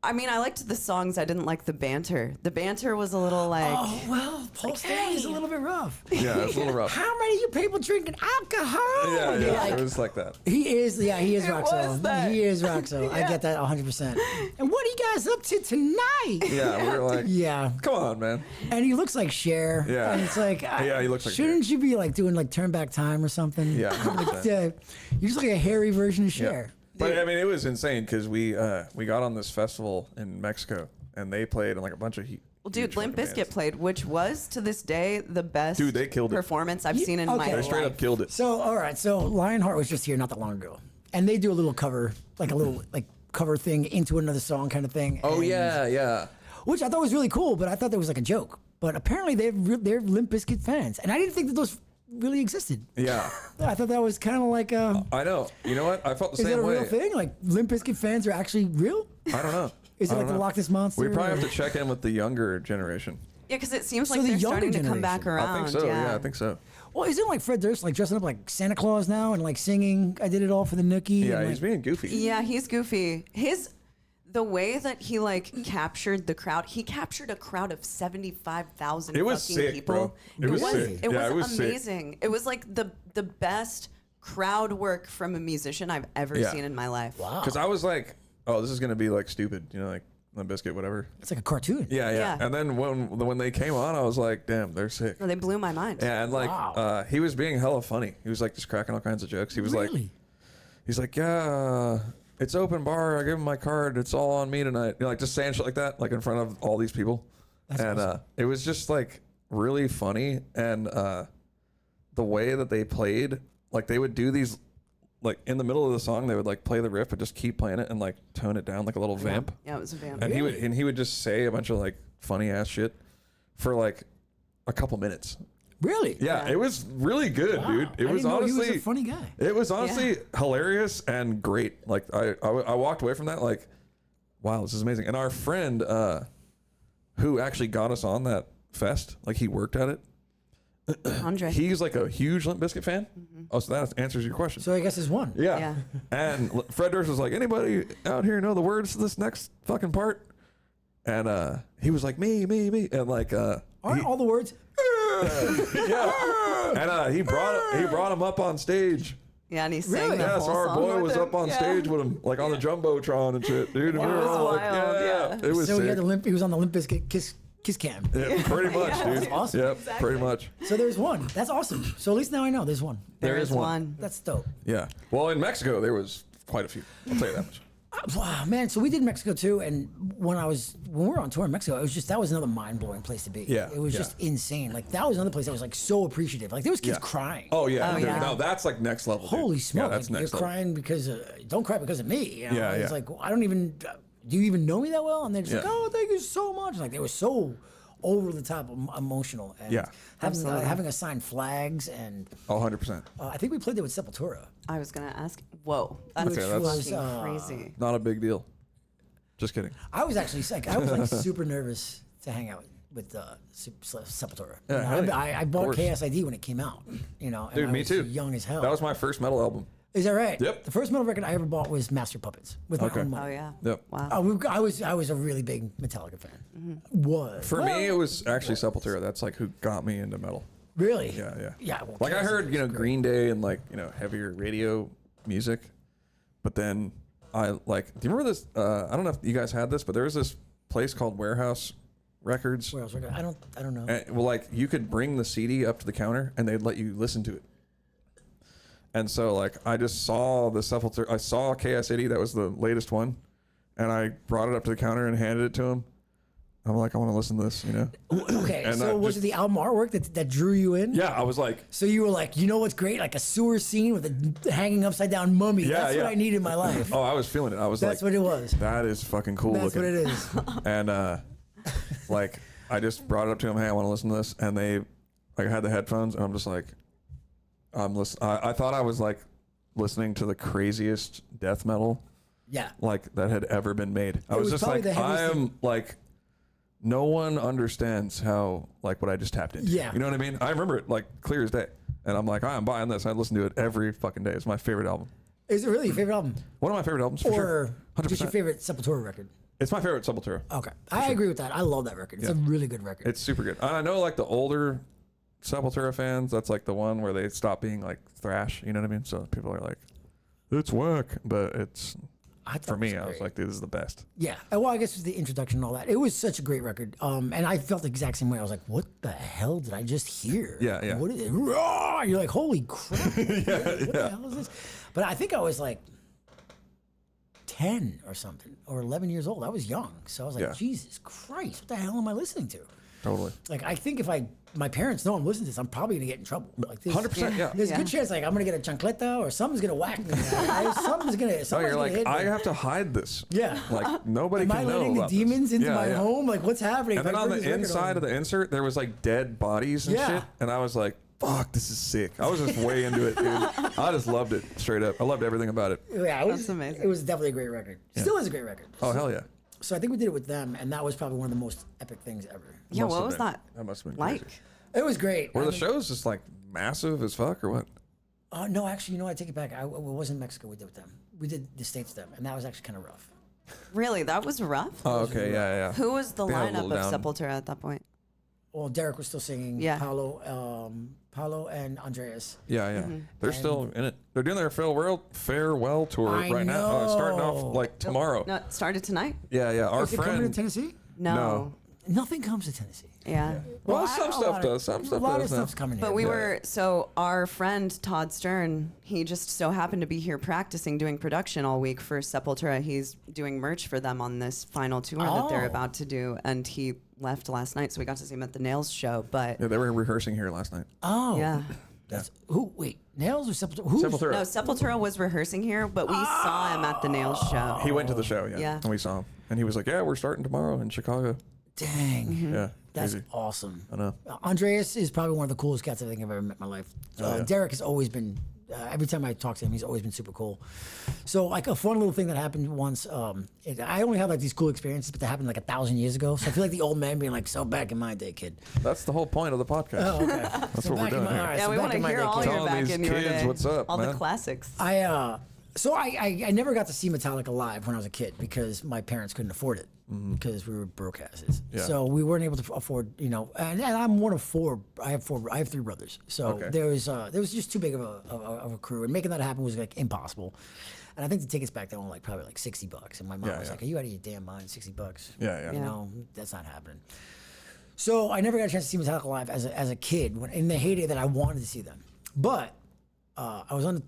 I mean, I liked the songs. I didn't like the banter. The banter was a little like. Oh, well, Paul Stanley is a little bit rough. Yeah, it's a little rough. How many of you people drinking alcohol? Yeah, And you're yeah, like, it was like that. he is Roxo. was that. He is Roxo. I get that 100%. And what are you guys up to tonight? Yeah, we were like, Yeah. come on, man. And he looks like Cher. Yeah. And it's like, Yeah, he looks like shouldn't you be like doing like Turn Back Time or something? Yeah, 100%. You're just like a hairy version of Yeah. Cher. But I mean, it was insane because we got on this festival in Mexico and they played in like a bunch of Well, dude, huge Limp fucking Bizkit bands. played, which was to this day the best Dude, they killed it. performance I've seen in my okay. They life. straight up killed it. So, all right. So Lionheart was just here not that long ago. And they do a little cover, like a little like cover thing into another song kind of thing. Oh, And- yeah. Which I thought was really cool, but I thought that was like a joke. But apparently they're Limp Bizkit fans. And I didn't think that those really existed. Yeah. I thought that was kind of like, I know. You know what? I felt the is same that a way. real thing? Like Limp Bizkit fans are actually real? I don't know. Is it I like don't the know. Loch Ness Monster? We probably or- have to check in with the younger generation. Yeah, because it seems So like the they're younger starting to come back generation. around. I think so. Yeah, I think so. Well, isn't like Fred Durst like dressing up like Santa Claus now and like singing I Did It All for the Nookie? Yeah, and, he's like, being goofy. Yeah, he's goofy. The way that he like captured the crowd, he captured a crowd of 75,000 It was fucking sick, people. bro. It was sick. It Yeah, was it was sick. amazing. It was like the best crowd work from a musician I've ever Yeah. seen in my life. Wow. Because I was like, oh, this is going to be like stupid, like Limp Bizkit, whatever. It's like a cartoon. Yeah. Yeah. And then when they came on, I was like, damn, they're sick. No, they blew my mind. Yeah, and like Wow. he was being hella funny. He was like just cracking all kinds of jokes. He was Really? he's like, yeah, it's open bar. I give him my card. It's all on me tonight. Like just saying shit like that, like in front of all these people. That's and awesome. it was just like really funny. And the way that they played, like they would do these, like in the middle of the song, they would like play the riff but just keep playing it and like tone it down like a little vamp. Yeah, it was a vamp. And he would just say a bunch of like funny ass shit for like a couple minutes. Really? Yeah, Yeah. it was really good, Wow. dude. It I was didn't know honestly he was a funny guy. It was honestly hilarious and great. Like I walked away from that like, wow, this is amazing. And our friend who actually got us on that fest, like he worked at it. Andre. He's like a huge Limp Bizkit fan. Oh, so that answers your question. So I guess it's one. Yeah. Yeah. And Fred Durst was like, anybody out here know the words to this next fucking part? And he was like, me. And like Aren't all the words? yeah. And he brought him up on stage Yeah, and he sang Really? the Yeah, whole so our song boy with was him. up on stage with him, like on the jumbotron and shit, dude. And we were was all like, wild, yeah. it was So sick. he was on the Limp Bizkit kiss cam. Yeah, pretty much, dude. That's awesome. Yep, pretty much. So there's one. That's awesome. So at least now I know there's one. There is one. That's dope. Yeah. Well, in Mexico, there was quite a few. I'll tell you that much. Wow, man. So we did Mexico too, and when we were on tour in Mexico, that was another mind blowing place to be. Yeah, it was yeah. just insane. Like that was another place that was like so appreciative. Like there was kids Yeah. crying. Oh yeah, dude. yeah. No, that's like next level. Dude. Holy smoke! Yeah, that's like, next you're level. crying because don't cry because of me. You know? Yeah, It's yeah. like I don't even. Do you even know me that well? And they're just like, Yeah. oh, thank you so much. Like they were so over the top emotional. And Yeah. having assigned flags and Oh, 100%. I think we played there with Sepultura. I was gonna ask. Whoa, that's Which that's- was fucking crazy. Not a big deal. Just kidding. I was actually like, super nervous to hang out with Sepultura. Yeah, You know, hell yeah. I bought Of course. KSID when it came out. You know, and Dude, I me was too. young as hell. That was my first metal album. Is that right? Yep. The first metal record I ever bought was Master Puppets with my Okay. own money. Oh yeah. Yep. Wow. I was a really big Metallica fan. Was For me, it was actually Sepultura. That's like who got me into metal. really? Yeah, yeah. Yeah. Well, Like I KSID heard, was you know, great. Green Day and like, you know, heavier radio music. But then I like, do you remember this? I don't know if you guys had this, but there was this place called Warehouse Records. Where else? I don't know. And, well, like you could bring the CD up to the counter and they'd let you listen to it. And so like I just saw the Sepultura. I saw KSID. That was the latest one, and I brought it up to the counter and handed it to him. I'm like, I want to listen to this, you know? Okay, and so was just- it the album artwork that drew you in? Yeah, I was like, So you were like, you know what's great? Like a sewer scene with a hanging upside down mummy. Yeah, That's yeah. what I need in my life. oh, I was feeling it. I was That's like, what it was. that is fucking cool That's looking. what it is. And like I just brought it up to him. Hey, I want to listen to this. And they like had the headphones, and I'm just like, I thought I was like listening to the craziest death metal Yeah. like that had ever been made. I It was was just probably like, the I heaviest am like, no one understands how like what I just tapped into. Yeah. You know what I mean? I remember it like clear as day. And I'm like, I'm buying this. I listen to it every fucking day. It's my favorite album. Is it really your favorite album? One of my favorite albums for sure. Or 100%. just your favorite Sepultura record? It's my favorite Sepultura. Okay. I agree with that. I love that record. It's a really good record. It's super good. I know like the older Sepultura fans, that's like the one where they stop being like thrash. You know what I mean? So people are like, it's whack, but it's I thought for it me. was I was great. like, this is the best. Yeah. Well, I guess it was the introduction and all that. It was such a great record. And I felt the exact same way. I was like, what the hell did I just hear? Yeah, yeah. What is it? Roar! You're like, holy crap. What the hell is this? But I think I was like 10 or something, or 11 years old. I was young. So I was like, Yeah. Jesus Christ, what the hell am I listening to? Totally. Like, I think if my parents know I'm listening to this, I'm probably gonna get in trouble. Like, 100%. Yeah. There's a Yeah. good chance, like, I'm gonna get a chancleta or something's gonna whack me. Something's Oh, gonna you're like, hit me. I have to hide this. Yeah. Like nobody Am can I know letting the about demons this. into Yeah, my yeah. home? Like, what's happening? And then on the inside of the insert, there was like dead bodies and Yeah. shit. And I was like, fuck, this is sick. I was just way into it, dude. I just loved it straight up. I loved everything about it. yeah, it was That's amazing. It was definitely a great record. Still is a great record. Oh, hell yeah. So I think we did it with them, and that was probably one of the most epic things ever. Yeah, Must what have was been. that? That must have been Like, crazy. It was great. Were I the mean- shows just like massive as fuck or what? No, actually, you know what? I take it back. It wasn't Mexico we did with them. We did the States with them, and that was actually kind of rough. really, that was rough. Oh, okay. Yeah, yeah. Who was the They had a lineup little of down. Sepultura at that point? Well, Derek was still singing. Yeah. Paulo and Andreas. Yeah, yeah. They're still in it. They're doing their farewell tour I right now. Starting know. off like tomorrow. No, it started tonight. Yeah, yeah. Our Is it coming to friend. Tennessee? No. No. Nothing comes to Tennessee. Yeah. Well, I some don't stuff wanna- does. Some stuff A lot does of now. stuff's coming But here. we Yeah. were, so our friend Todd Stern, he just so happened to be here practicing doing production all week for Sepultura. He's doing merch for them on this final tour that they're Oh. about to do. And he left last night, so we got to see him at the Nails show. But Yeah, they were rehearsing here last night. Oh. yeah. That's who? Wait, Nails or Sepultura? Who's, Sepultura. No, Sepultura was rehearsing here, but we saw him at the Nails show. He went to the show, yeah. Yeah. And we saw him. And he was like, yeah, we're starting tomorrow in Chicago. Dang. Yeah. That's crazy. awesome. I know. Andreas is probably one of the coolest cats I think I've ever met in my life. yeah. Derek has always been, every time I talk to him, he's always been super cool. So, like, a fun little thing that happened once, I only have, like, these cool experiences, but they happened, like, 1,000 years ago. So I feel like the old man being like, so back in my day, kid. That's the whole point of the podcast. Oh, okay. That's so what we're back in doing my, here. all right, Yeah, so we back want to in my hear day, all kid. your Telling back these in your kids day. what's up, all the man. classics. So I never got to see Metallica live when I was a kid because my parents couldn't afford it because we were broke asses. Yeah. So we weren't able to afford, and I'm one of four. I have 3 brothers. So there was just too big of a crew, and making that happen was like impossible. And I think the tickets back then were probably like $60, and my mom was like, "Are you out of your damn mind? $60? Yeah. That's not happening." So I never got a chance to see Metallica live as a kid in the heyday that I wanted to see them. But I was on.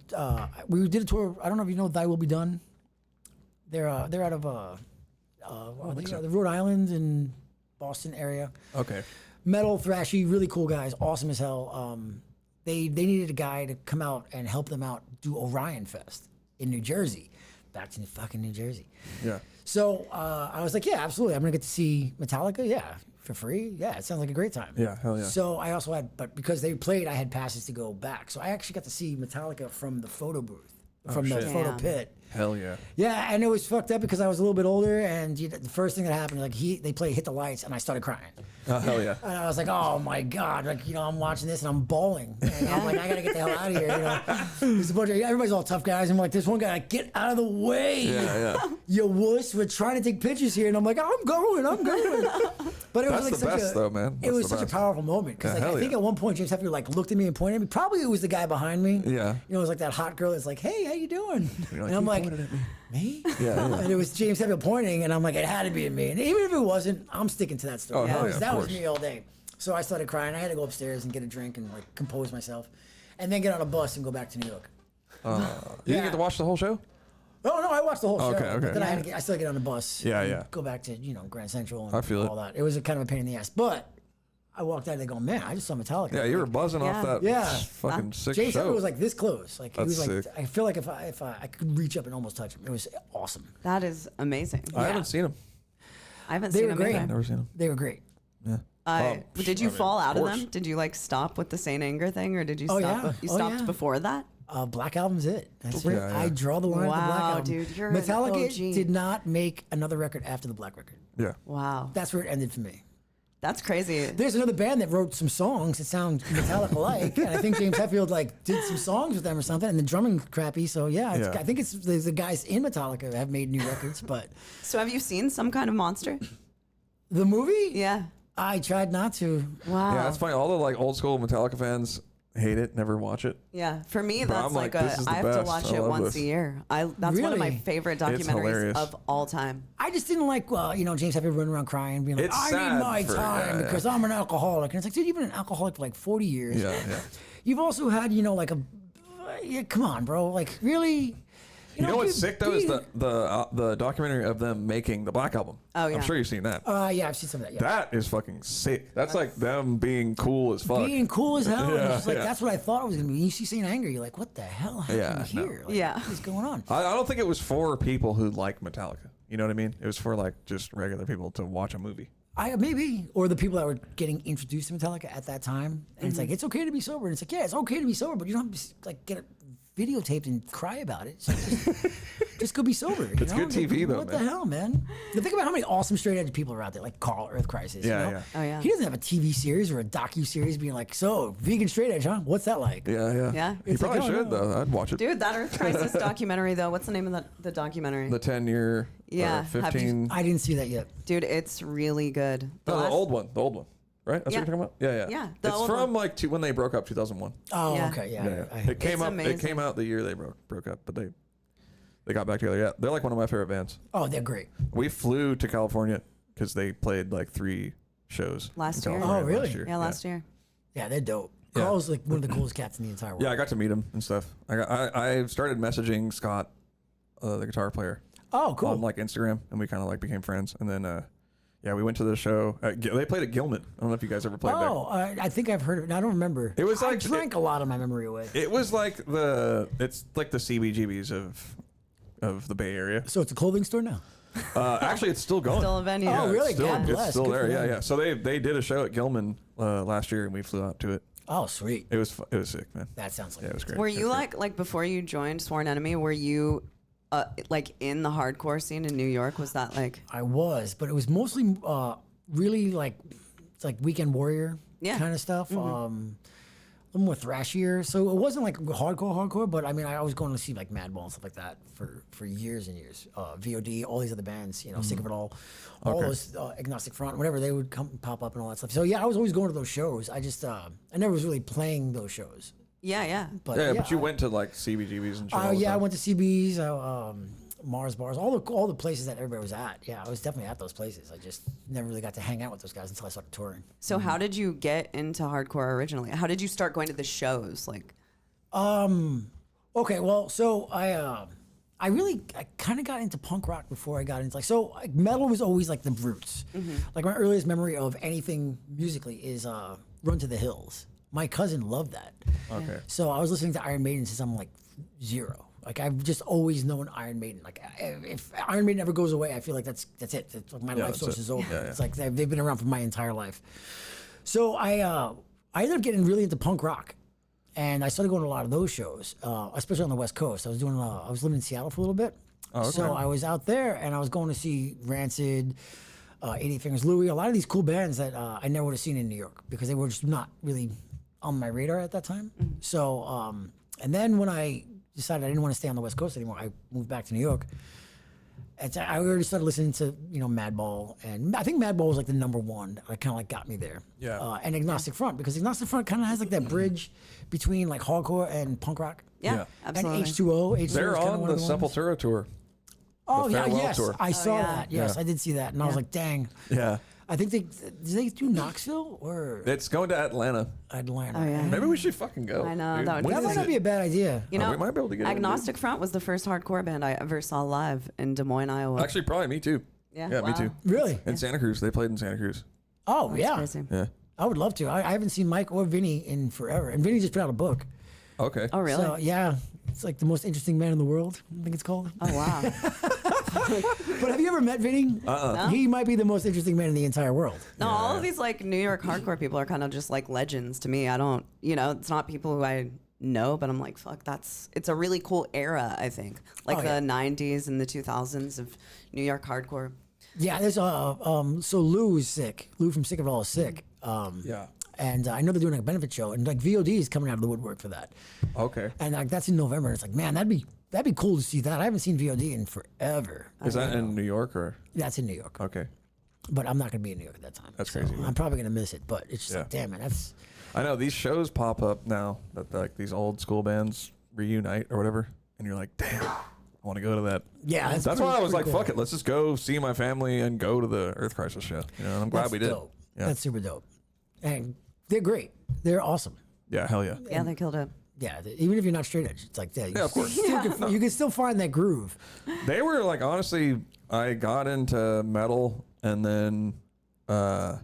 We did a tour. I don't know if you know Thy Will Be Done. They're out of the Rhode Island and Boston area. Okay. Metal, thrashy, really cool guys, awesome as hell. They needed a guy to come out and help them out do Orion Fest in New Jersey, back to fucking New Jersey. Yeah. So I was like, yeah, absolutely. I'm gonna get to see Metallica. Yeah, for free. Yeah, it sounds like a great time. Yeah, hell yeah. So I also had, but because they played, I had passes to go back. So I actually got to see Metallica from the photo booth, from the photo pit. Hell yeah. Yeah, and it was fucked up because I was a little bit older, and the first thing that happened, like they played Hit the Lights, and I started crying. Oh, hell yeah. And I was like, oh my God, like, I'm watching this and I'm bawling. And I'm like, I gotta get the hell out of here, There's a bunch of, everybody's all tough guys. I'm like, this one guy, like, get out of the way. Yeah. You wuss, we're trying to take pictures here. And I'm like, I'm going. But it was like the such best, though, man. It was That's the such a best. powerful moment. Because Yeah, I think at one point, James Hetfield like looked at me and pointed at me. Probably it was the guy behind me. Yeah. It was like that hot girl that's like, hey, how you doing? You're And I'm "He like, pointed at me." me? Yeah. And it was James Hetfield pointing, and I'm like, it had to be at me. And even if it wasn't, I'm sticking to that story. Oh, hell yeah, of that was course. me all day. So I started crying. I had to go upstairs and get a drink and like compose myself, and then get on a bus and go back to New York. You didn't get to watch the whole show? Oh no, I watched the whole show. Okay. But then I still had to get on the bus. Yeah, and yeah. Go back to Grand Central and I feel all that. It was a kind of a pain in the ass, but I walked out there going, man, I just saw Metallica. Yeah, you were buzzing off that fucking sick James show. Hetfield was like this close. Like he That's was like, sick. I feel like if I could reach up and almost touch him, it was awesome. That is amazing. I haven't seen him. I haven't They seen were them great. either. Never seen him. They were great. Yeah. Did you fall out of course. them? Did you like stop with the Saint Anger thing, or did you Oh, stop? yeah. You Oh, stopped yeah. before that? Black Album's it. That's it. Yeah, yeah. I draw the line at the Black Wow, Album. dude, you're an Metallica OG. did not make another record after the Black record. Yeah. Wow, That's where it ended for me. that's crazy. There's another band that wrote some songs that sound Metallica-like, and I think James Hetfield like did some songs with them or something, and the drumming crappy. So yeah, I think it's the guys in Metallica have made new records, but So have you seen Some Kind of Monster? the movie, Yeah. I tried not to. Wow. Yeah, that's funny. All the like old school Metallica fans hate it, never watch it. Yeah, for me, But that's I'm like, like this is the I have to best. watch I it love once this. a year. That's one of my Really? favorite It's documentaries hilarious. of all time. I just didn't like, James Hetfield running around crying, being like, It's I sad need my for- time yeah, because I'm an alcoholic. And it's like, dude, you've been an alcoholic for like 40 years. Yeah, yeah. You've also had, like come on, bro. Like, really? You know what's dude, sick though is be- the documentary of them making the Black Album. Oh, yeah. I'm sure you've seen that. Yeah, I've seen some of that. Yeah. That is fucking sick. That's like them being cool as fuck. Being cool as hell. And it's just like, yeah. that's what I thought it was going to be. You see Saint Anger, you're like, what the hell happened Yeah, no. here? Like, Yeah. What is going on? I don't think it was for people who like Metallica. You know what I mean? It was for like just regular people to watch a movie. Maybe. Or the people that were getting introduced to Metallica at that time. And it's like, it's okay to be sober. And it's like, yeah, it's okay to be sober, but you don't have to like get it videotaped and cry about it. So just go be sober. It's good TV, though, What man. the hell, man? You think about how many awesome straight edge people are out there, like Carl Earth Crisis. Yeah, you know? yeah. Oh, yeah. He doesn't have a TV series or a docu-series being like, so, vegan straight edge, huh? What's that like? Yeah, yeah. Yeah. You It's like, probably oh, should no. though. I'd watch it. Dude, that Earth Crisis documentary, though, what's the name of the documentary? The 10-year. Yeah, have you- 15. I didn't see that yet. Dude, it's really good. The last- old one. The old one. Right? That's Yeah. what you're talking about? Yeah, yeah. Yeah, the It's old from one. like when they broke up, 2001. Oh, Yeah. okay, yeah. Yeah, I- it came It's up. amazing. It came out the year they broke up, but they got back together. Yeah, they're like one of my favorite bands. oh, they're great. We flew to California because they played like 3 shows Last in year. California Oh, really? Last year. Yeah, last year. Yeah, they're dope. Yeah. Carl's like one of the coolest cats in the entire world. Yeah, I got to meet him and stuff. I started messaging Scott, the guitar player, Oh, cool. on like Instagram, and we kind of like became friends. And then, yeah, we went to the show. They played at Gilman. I don't know if you guys ever played there. I think I've heard of it. I don't remember. It was I like- drank a lot of my memory away. It was like it's like the CBGBs of the Bay Area. So it's a clothing store now. Actually, it's still going. Still a venue. Oh, really? It's still, God it's bless. still Good there. for Yeah, them. yeah. So they did a show at Gilman last year, and we flew out to it. Oh, sweet. It was sick, man. That sounds like Yeah, it was great. Were It you was great. like before you joined Sworn Enemy? Were you like in the hardcore scene in New York? Was that like? I was, but it was mostly really like it's like Weekend Warrior Yeah. kind of stuff. little more thrashier. So it wasn't like hardcore, but I mean, I was going to see like Madball and stuff like that for years and years. VOD, all these other bands, you know, Sick of It All those Agnostic Front, whatever, they would come pop up and all that stuff. So yeah, I was always going to those shows. I just I never was really playing those shows. Yeah. But you went to like CBGBs and shit. all the Yeah, I time. went to CBs, Mars bars, all the places that everybody was at. Yeah, I was definitely at those places. I just never really got to hang out with those guys until I started touring. So how did you get into hardcore originally? How did you start going to the shows? Like, Okay, well, so I kind of got into punk rock before I got into like metal was always like the roots. Like my earliest memory of anything musically is Run to the Hills. My cousin loved that. Okay. So I was listening to Iron Maiden since I'm like 0. Like I've just always known Iron Maiden. Like if Iron Maiden ever goes away, I feel like that's it. It's like my life source is over. Yeah, It's like they've been around for my entire life. So I ended up getting really into punk rock, and I started going to a lot of those shows, especially on the West Coast. I was living in Seattle for a little bit. Oh, okay. So I was out there, and I was going to see Rancid, 88 Fingers Louie, a lot of these cool bands that I never would have seen in New York because they were just not really on my radar at that time. So, and then when I decided I didn't want to stay on the West Coast anymore, I moved back to New York. And I already started listening to, you know, Madball, and I think Madball was like the number one that kind of like got me there. Yeah. And Agnostic Front, because Agnostic Front kind of has like that bridge between like hardcore and punk rock. yeah, absolutely. And H2O. They're is kinda on one the of ones. Sepultura tour. Oh the yeah, farewell yes, tour. I saw yeah. that. Yes, Yeah. I did see that, and I was like, dang. Yeah. I think did they do Knoxville or It's going to Atlanta. Atlanta? Oh, yeah. Maybe we should fucking go. I know, dude. that would When be That might is not it? be a bad idea. You know, we might be able to get in, dude. Agnostic Front was the first hardcore band I ever saw live in Des Moines, Iowa. Actually, probably me too. Yeah, me wow. too. Really? In Santa Cruz, they played in Santa Cruz. Oh yeah. Crazy. Yeah. I would love to. I haven't seen Mike or Vinny in forever, and Vinny just put out a book. Okay. Oh, really? So yeah, it's like the most interesting man in the world. I think it's called. Oh, wow. But have you ever met Vinny? No. He might be the most interesting man in the entire world. No, all of these like New York hardcore people are kind of just like legends to me. I don't, you know, it's not people who I know, but I'm like, fuck, it's a really cool era, I think. Like Oh, the yeah. 90s and the 2000s of New York hardcore. Yeah, there's so Lou is sick. Lou from Sick of It All is sick. Yeah. And I know they're doing like a benefit show, and like VOD is coming out of the woodwork for that. Okay. And like that's in November. And it's like, man, that'd be cool to see that. I haven't seen VOD in forever. Is that in New York or? That's in New York, Okay. but I'm not gonna be in New York at that time. That's So crazy, man. I'm probably gonna miss it, but it's just Yeah. like, damn man, that's I know these shows pop up now that like these old school bands reunite or whatever, and you're like, damn, I want to go to that. yeah. That's pretty- why I was like, pretty cool. fuck it, let's just go see my family and go to the Earth Crisis show. You know, and I'm glad That's we did. dope. Yeah. That's super dope, and they're great. They're awesome. Yeah, hell yeah. Yeah, they killed it. Yeah, even if you're not straight edge, it's like that. Yeah, of course. You can still find that groove. They were like, honestly, I got into metal and then I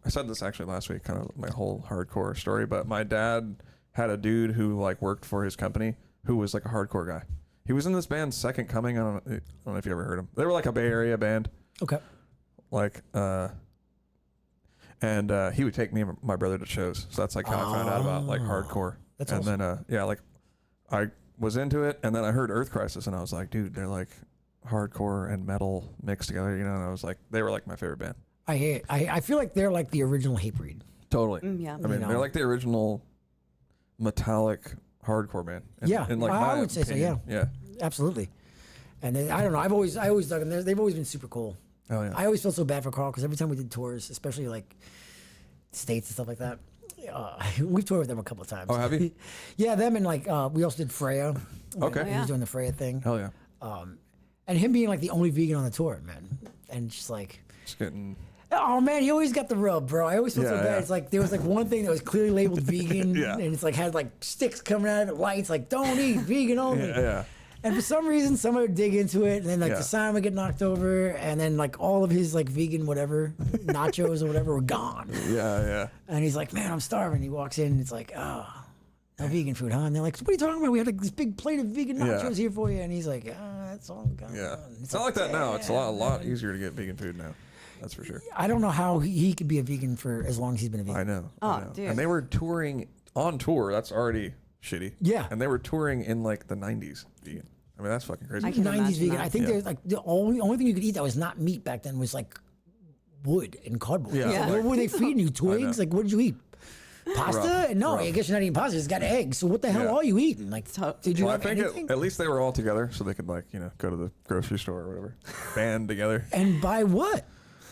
said this actually last week, kind of my whole hardcore story, but my dad had a dude who like worked for his company who was like a hardcore guy. He was in this band Second Coming. I don't know if you ever heard him. They were like a Bay Area band. Okay. Like and he would take me and my brother to shows. So that's like how I found out about like hardcore. That's and awesome. then yeah, like I was into it, and then I heard Earth Crisis, and I was like, dude, they're like hardcore and metal mixed together, you know. And I was like, they were like my favorite band. I hear it. I feel like they're like the original Hatebreed. Totally. Yeah. I mean, know. they're like the original metallic hardcore band. In like I my would say so. opinion. Yeah, absolutely. And then, I don't know. I always dug them. They've always been super cool. Oh yeah. I always felt so bad for Carl because every time we did tours, especially like states and stuff like that, we've toured with them a couple of times. Oh, have you? Yeah, them and like we also did Freya. Okay. He Yeah. was doing the Freya thing. Hell yeah. And him being like the only vegan on the tour, man. And just like, Just getting. oh man, he always got the rub, bro. I always felt so Yeah, bad. yeah. It's like there was like one thing that was clearly labeled vegan, Yeah. and it's like had like sticks coming out of it, lights like don't eat, vegan only. Yeah. And for some reason, someone would dig into it, and then like Yeah. the sign would get knocked over, and then like all of his like vegan whatever nachos or whatever were gone. Yeah. Yeah. And he's like, "Man, I'm starving." He walks in, and it's like, "Oh, no vegan food, huh?" And they're like, "What are you talking about? We had like this big plate of vegan Yeah. nachos here for you." And he's like, "That's all gone." Yeah. And It's not like that now. It's a lot easier to get vegan food now. That's for sure. I don't know how he could be a vegan for as long as he's been a vegan. I know. Oh, I know. dude. And they were touring on tour. That's already shitty. Yeah. And they were touring in like the 90s vegan. I mean, that's fucking crazy. I can 90s imagine vegan. that. I think Yeah. there's like the only thing you could eat that was not meat back then was like wood and cardboard. Yeah. Yeah. What were they feeding you? Twigs? know. Like what did you eat? Pasta? No, I guess you're not eating pasta. It's got eggs. So what the hell are you eating? Like, did you Well, I have think anything? at least they were all together, so they could go to the grocery store or whatever, band together. And buy what?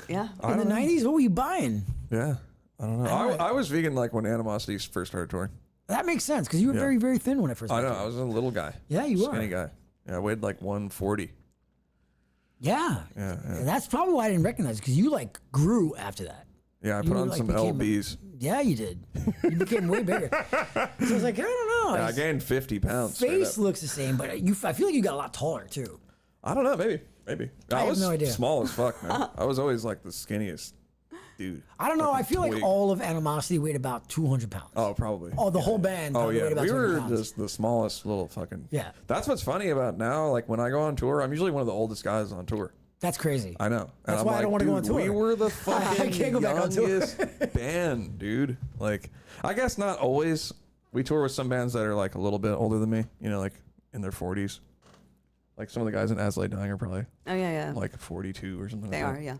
Yeah. In the 90s, what were you buying? Yeah, I don't know. I was vegan like when Animosity first started touring. That makes sense because you were very, very thin when I first met I know. you. I was a little guy. Yeah, you were. Skinny guy. Yeah, I weighed like 140. Yeah. And that's probably why I didn't recognize because you like grew after that. Yeah, I put on some LBs. Yeah, you did. You became way bigger. So I was like, I don't know. Yeah, I gained 50 pounds. Face looks the same, but I feel like you got a lot taller too. I don't know. Maybe. I was have no idea. small as fuck, man. I was always like the skinniest dude. I don't know. I feel like twig. all of Animosity weighed about 200 pounds. Oh, probably. Oh, the whole band. Oh probably yeah, weighed about we 200 were pounds. just the smallest little fucking. Yeah. That's what's funny about now. Like when I go on tour, I'm usually one of the oldest guys on tour. That's crazy. I know. That's I'm why I don't wanna go on "Dude, tour." We were the fucking can't go back on tour. youngest band, dude. Like, I guess not always. We tour with some bands that are like a little bit older than me. Like in their 40s. Like some of the guys in As Lay Dying are probably Oh yeah. like 42 or something. They like are. that. Yeah.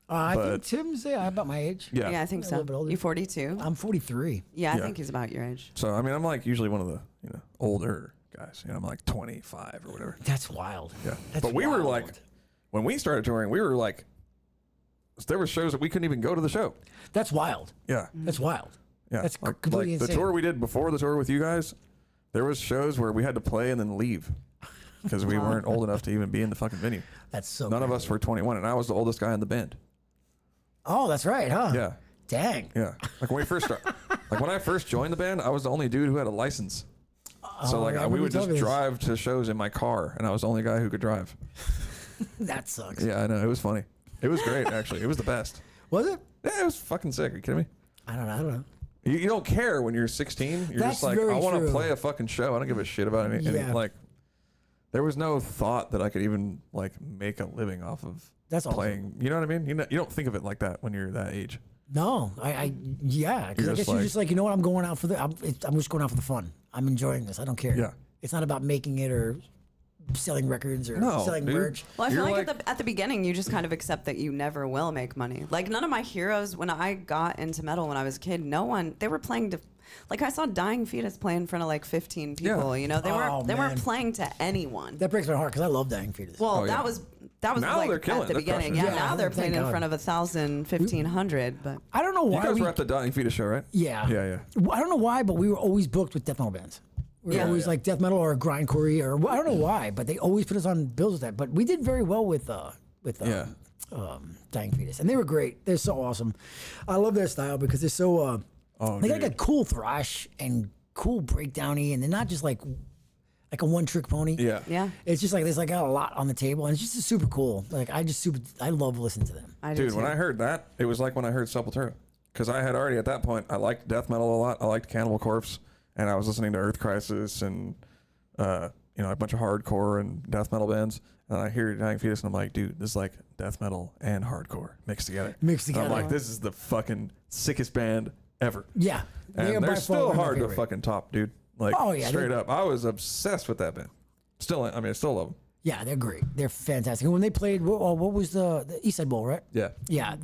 I But- think Tim's about my age. Yeah. Yeah, I think A so. little bit older. You 42? I'm 43. Yeah, I Yeah. think he's about your age. So I mean, I'm like usually one of the older guys. I'm like 25 or whatever. That's wild. Yeah. That's But we were like, wild. when we started touring, we were like, there were shows that we couldn't even go to the show. That's wild. Yeah. That's wild. Yeah. That's like completely the insane. tour we did before the tour with you guys, there was shows where we had to play and then leave because we weren't old enough to even be in the fucking venue. That's so None of crazy. us were 21, and I was the oldest guy in the band. Oh, that's right, huh? Yeah. Dang. Yeah. Like when we first like when I first joined the band, I was the only dude who had a license. So like yeah, I we remember would you just told me this. drive to shows in my car, and I was the only guy who could drive. That sucks. Yeah, I know. It was funny. It was great, actually. It was the best. Was it? Yeah, it was fucking sick. Are you kidding me? I don't know. You don't care when you're 16. You're That's just like, very I want to true. play a fucking show. I don't give a shit about any Yeah. like. There was no thought that I could even like make a living off of That's awesome. playing. You know what I mean? You don't think of it like that when you're that age. No, yeah, because You're I guess just you're like- just like, you know what, I'm going out for I'm just going out for the fun. I'm enjoying this. I don't care. Yeah. It's not about making it or selling records or No, selling dude. merch. Well, I feel You're like at the beginning, you just kind of accept that you never will make money. Like none of my heroes, when I got into metal when I was a kid, they were playing to, like I saw Dying Fetus play in front of like 15 people. Yeah. They Oh, weren't man. playing to anyone. That breaks my heart because I love Dying Fetus. Well, Oh, yeah. that was Now like they're killing at the it. They're beginning. crushing Yeah, it. Yeah, now they're thank playing in God. front of 1,000, 1,500. But I don't know You why guys were at the Dying Fetus show, right? Yeah. Yeah. I don't know why, but we were always booked with death metal bands. We were Yeah. always like death metal or grindcore or I don't know why, but they always put us on bills with that. But we did very well with Yeah. Dying Fetus, and they were great. They're so awesome. I love their style because they're so. Oh, they got dude. like a cool thrash and cool breakdowny, and they're not just like a one-trick pony. Yeah. yeah, It's just like there's like got a lot on the table, and it's just super cool. Like I love listening to them. I do Dude, too. when I heard that, it was like when I heard Sepultura. Because I had already, at that point, I liked death metal a lot. I liked Cannibal Corpse. And I was listening to Earth Crisis and, a bunch of hardcore and death metal bands. And I hear Dying Fetus, and I'm like, dude, this is like death metal and hardcore mixed together. Mixed And I'm together. like, this is the fucking sickest band ever. Yeah, And are by they're far still one of my hard to favorite. fucking top, dude. Like, Oh, yeah, straight they- up. I was obsessed with that band. I still love them. Yeah, they're great. They're fantastic. And when they played, what was the East Side Bowl, right? Yeah. Yeah.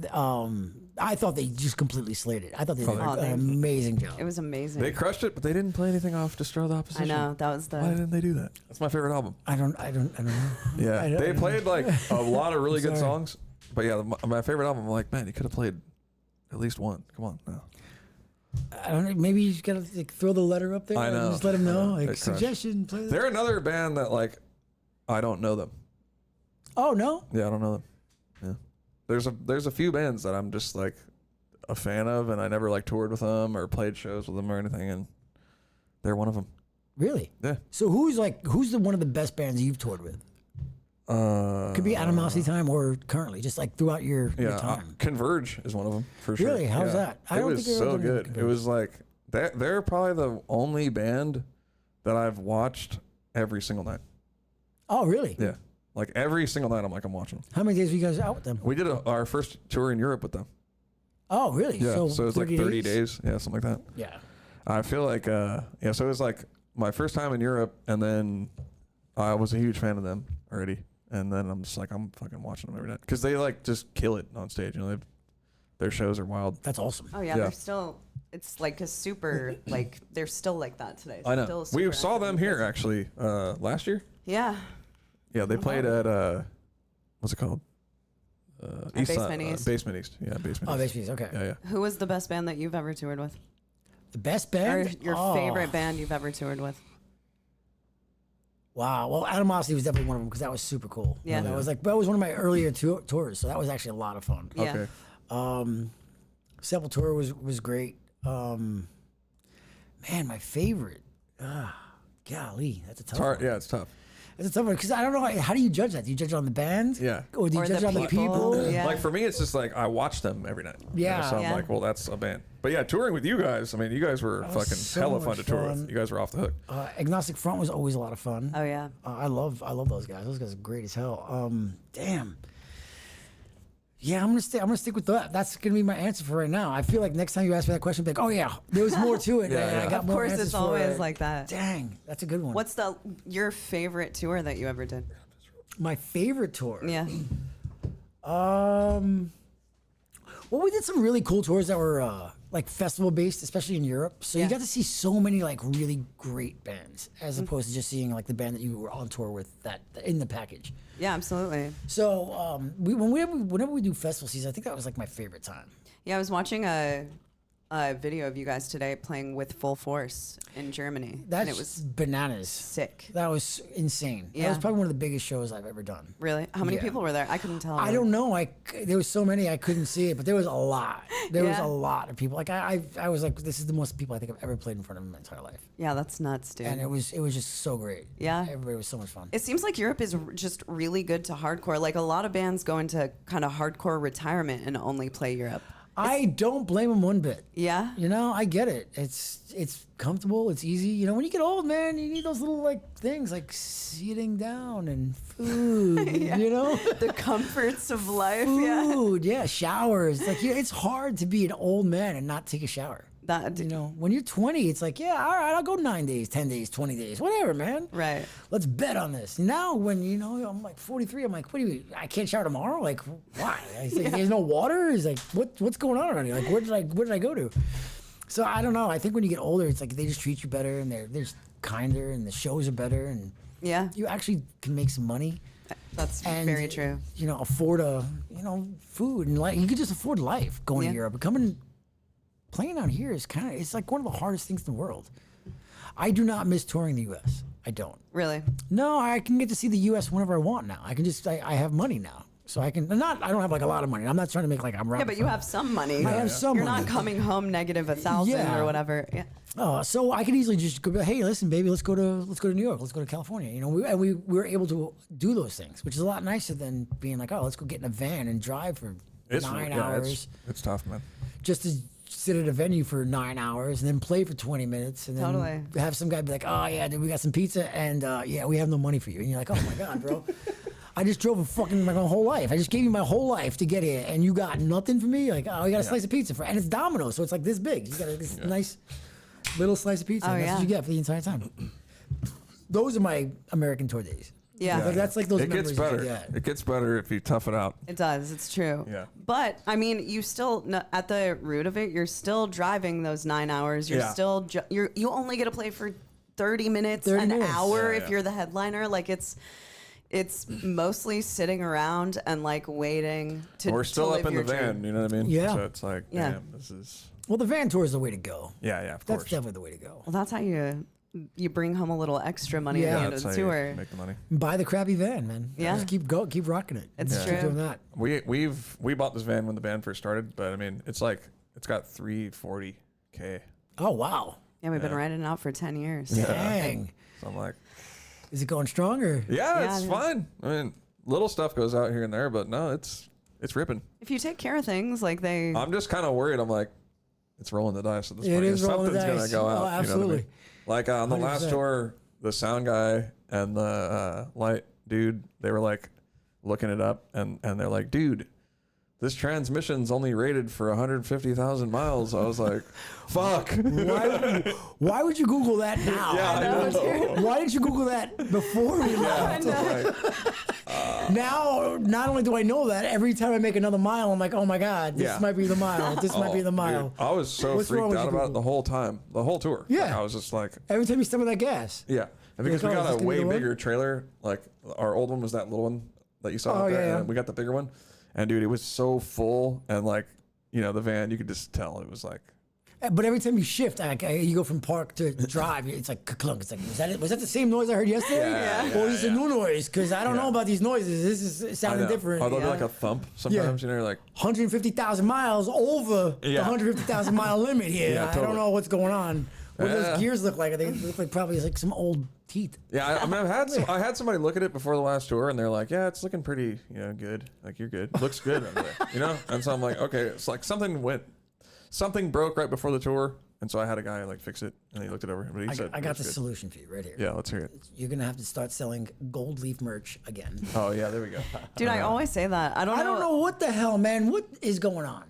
I thought they just completely slayed it. I thought they did Oh, an amazing job. it was amazing. They crushed it, but they didn't play anything off Destroy the I Opposition. know that was Why the. didn't they do that? That's my favorite album. I don't know. Yeah, I don't- they played like a lot of really good Sorry. songs, but yeah, my favorite album. I'm like, man, you could have played at least one. Come on, no. I don't know. Maybe you just gotta like, throw the letter up there. I and know. just let them know. They Like crush. suggestion. Play They're another band that like, I don't know them. Oh no. Yeah, I don't know them. Yeah, there's a few bands that I'm just like a fan of, and I never like toured with them or played shows with them or anything, and they're one of them. Really? Yeah. So who's the one of the best bands you've toured with? Could be Animosity time or currently, just like throughout your time. Converge is one of them for sure. Really? How's Yeah. that? I It don't was think I've ever so done good. It Converge. was like they're probably the only band that I've watched every single night. Oh really? Yeah, like every single night I'm watching them. How many days were you guys out with them? We did our first tour in Europe with them. Oh really? Yeah, so it's like 30 days. Yeah, something like that. Yeah. I feel like so it was like my first time in Europe, and then I was a huge fan of them already, and then I'm just like I'm fucking watching them every night because they like just kill it on stage. Their shows are wild. That's awesome. Oh yeah, Yeah. they're still. it's like a super, like, they're still like that today. I know. Still We super saw active them in here business. actually last year. Yeah. Yeah, they played at what's it called? Basement East. Basement East. Yeah, Basement Oh, East. basically, okay. Yeah. Who was the best band that you've ever toured with? The best Or band? your Oh, favorite band you've ever toured with? Wow. Well, Animosity was definitely one of them because that was super cool. Yeah. That was one of my earlier tours, so that was actually a lot of fun. Yeah. Okay. Sepultura was great. Man, my favorite. Golly, that's a tough It's hard. one. Yeah, it's tough. It's a tough one because I don't know. How do you judge that? Do you judge it on the band? Yeah. Or do you Or judge the it on the people. people? Yeah. Like for me, it's just like I watch them every night. Yeah. So I'm Yeah. like, well, that's a band. But yeah, touring with you guys. I mean, you guys were was fucking so hella fun much to tour fun. with. You guys were off the hook. Agnostic Front was always a lot of fun. Oh, yeah. I love those guys. Those guys are great as hell. Damn. Yeah, I'm gonna stick with that. That's gonna be my answer for right now. I feel like next time you ask me that question, I'll be like, oh yeah, there was more to it. Yeah, and yeah. I got Of more course, answers it's for always it. like that. Dang, that's a good one. What's your favorite tour that you ever did? my favorite tour? Yeah. Well, we did some really cool tours that were like festival based, especially in Europe. So Yeah. you got to see so many like really great bands, as opposed to just seeing like the band that you were on tour with that in the package. Yeah, absolutely. So whenever we do festival season, I think that was like my favorite time. Yeah, I was watching a video of you guys today playing with Full Force in Germany. That's and it was bananas. sick. That was insane. That Yeah. was probably one of the biggest shows I've ever done. Really? How many Yeah. people were there? I couldn't tell. I don't know. There was so many I couldn't see it, but there was a lot. There was Yeah. a lot of people. Like I was like, this is the most people I think I've ever played in front of in my entire life. Yeah, that's nuts, dude. And it was just so great. Yeah. Everybody was so much fun. It seems like Europe is just really good to hardcore. Like a lot of bands go into kind of hardcore retirement and only play Europe. I don't blame them one bit. Yeah? You know, I get it. It's comfortable. It's easy. You know, when you get old, man, you need those little like things like sitting down and food. You know, The comforts of life. Yeah. food. Yeah, showers. Like it's hard to be an old man and not take a shower. That, You know, when you're 20, it's like, yeah, all right, I'll go 9 days, 10 days, 20 days, whatever, man. Right. Let's bet on this. Now, when, you know, I'm like 43, I'm like, what do you, I can't shower tomorrow? Like, why? I say, there's no water? It's like, what's going on around here? Like, where did I go to? So I don't know. I think when you get older, it's like they just treat you better and they're just kinder and the shows are better and Yeah. you actually can make some money. That's And, very true. You know, afford food and like you could just afford life going Yeah. to Europe. Playing out here is it's like one of the hardest things in the world. I do not miss touring the U.S. I don't. Really. No, I can get to see the U.S. whenever I want now. I can just, I have money now. So I don't have like a lot of money. I'm not trying to make like I'm Yeah, robbing. but you have some money. I have some You're money. not coming home negative 1,000 Yeah. or whatever. Yeah. So I could easily just go, hey, listen, baby, let's go to New York. Let's go to California. You know, we were able to do those things, which is a lot nicer than being like, oh, let's go get in a van and drive for 9 hours. It's tough, man. Just to sit at a venue for 9 hours and then play for 20 minutes and then Totally. have some guy be like, oh yeah, dude, we got some pizza and yeah, we have no money for you. And you're like, oh my God, bro. I just drove my whole life. I just gave you my whole life to get here and you got nothing for me? Like, oh, you got a slice of pizza and it's Domino's, so it's like this big. You got this nice little slice of pizza. Oh, and that's yeah. what you get for the entire time. Those are my American tour days. Yeah. Like, that's like those It gets memories you better. get. It gets better if you tough it out. It does. It's true. Yeah. But I mean, you still at the root of it, you're still driving those 9 hours. You're Yeah. still you only get to play for 30 minutes, 30 an minutes. hour Yeah, if yeah. you're the headliner. Like it's mostly sitting around and like waiting to. We're still to up live in the your dream. van, you know what I mean? Yeah. So it's like, Yeah. damn, this is. Well, the van tour is the way to go. Yeah, of That's course. definitely the way to go. Well, that's how you bring home a little extra money Yeah. at the end That's of how the you tour. make the money. Buy the crappy van, man. Yeah. Just keep rocking it. It's Keep true. doing that. We bought this van when the band first started, but I mean, it's got 340K. Oh wow. Yeah, we've been Yeah. riding it out for 10 years. Dang. So I'm like, Is it going stronger? yeah, it's Yeah. fine. I mean, little stuff goes out here and there, but no, it's ripping. If you take care of things, like they. I'm just kind of worried. I'm like, it's rolling the dice at this It point. is rolling the Something's dice. gonna go Oh, out. You know what I absolutely. mean? Like on the last 100%. tour, the sound guy and the light dude, they were like looking it up, and they're like, dude, this transmission's only rated for 150,000 miles. I was like, fuck. Why would you Google that now? Yeah, I know. Why didn't you Google that before we left? Yeah, Now, not only do I know that, every time I make another mile, I'm like, oh my God, this might be the mile. This might be the mile. Dude, I was so freaked out about it the whole time, the whole tour. Yeah. Like, I was just like. Every time you step on that gas. Yeah. And because we like, got a way one? bigger trailer, like our old one was that little one that you saw out there, and we got the bigger one. And dude, it was so full, and like, the van, you could just tell it was like. But every time you shift, like, you go from park to drive, it's like clunk. It's like, was that the same noise I heard yesterday? Or is it a new noise? Because I don't know about these noises. This is sounding different. Oh, there'll be like a thump sometimes, you're like 150,000 miles over the 150,000 mile limit here. Yeah, totally. I don't know what's going on. What do those gears look like? They look like probably like some old teeth. Yeah, I mean, I had somebody look at it before the last tour, and they're like, "Yeah, it's looking pretty, good. Like you're good. Looks good under there, And so I'm like, okay, it's like something broke right before the tour, and so I had a guy like fix it, and he looked it over. But he said, I got the solution for you right here. Yeah, let's hear it. You're gonna have to start selling gold leaf merch again. Oh yeah, there we go. Dude, I always say that. I don't know what the hell, man. What is going on?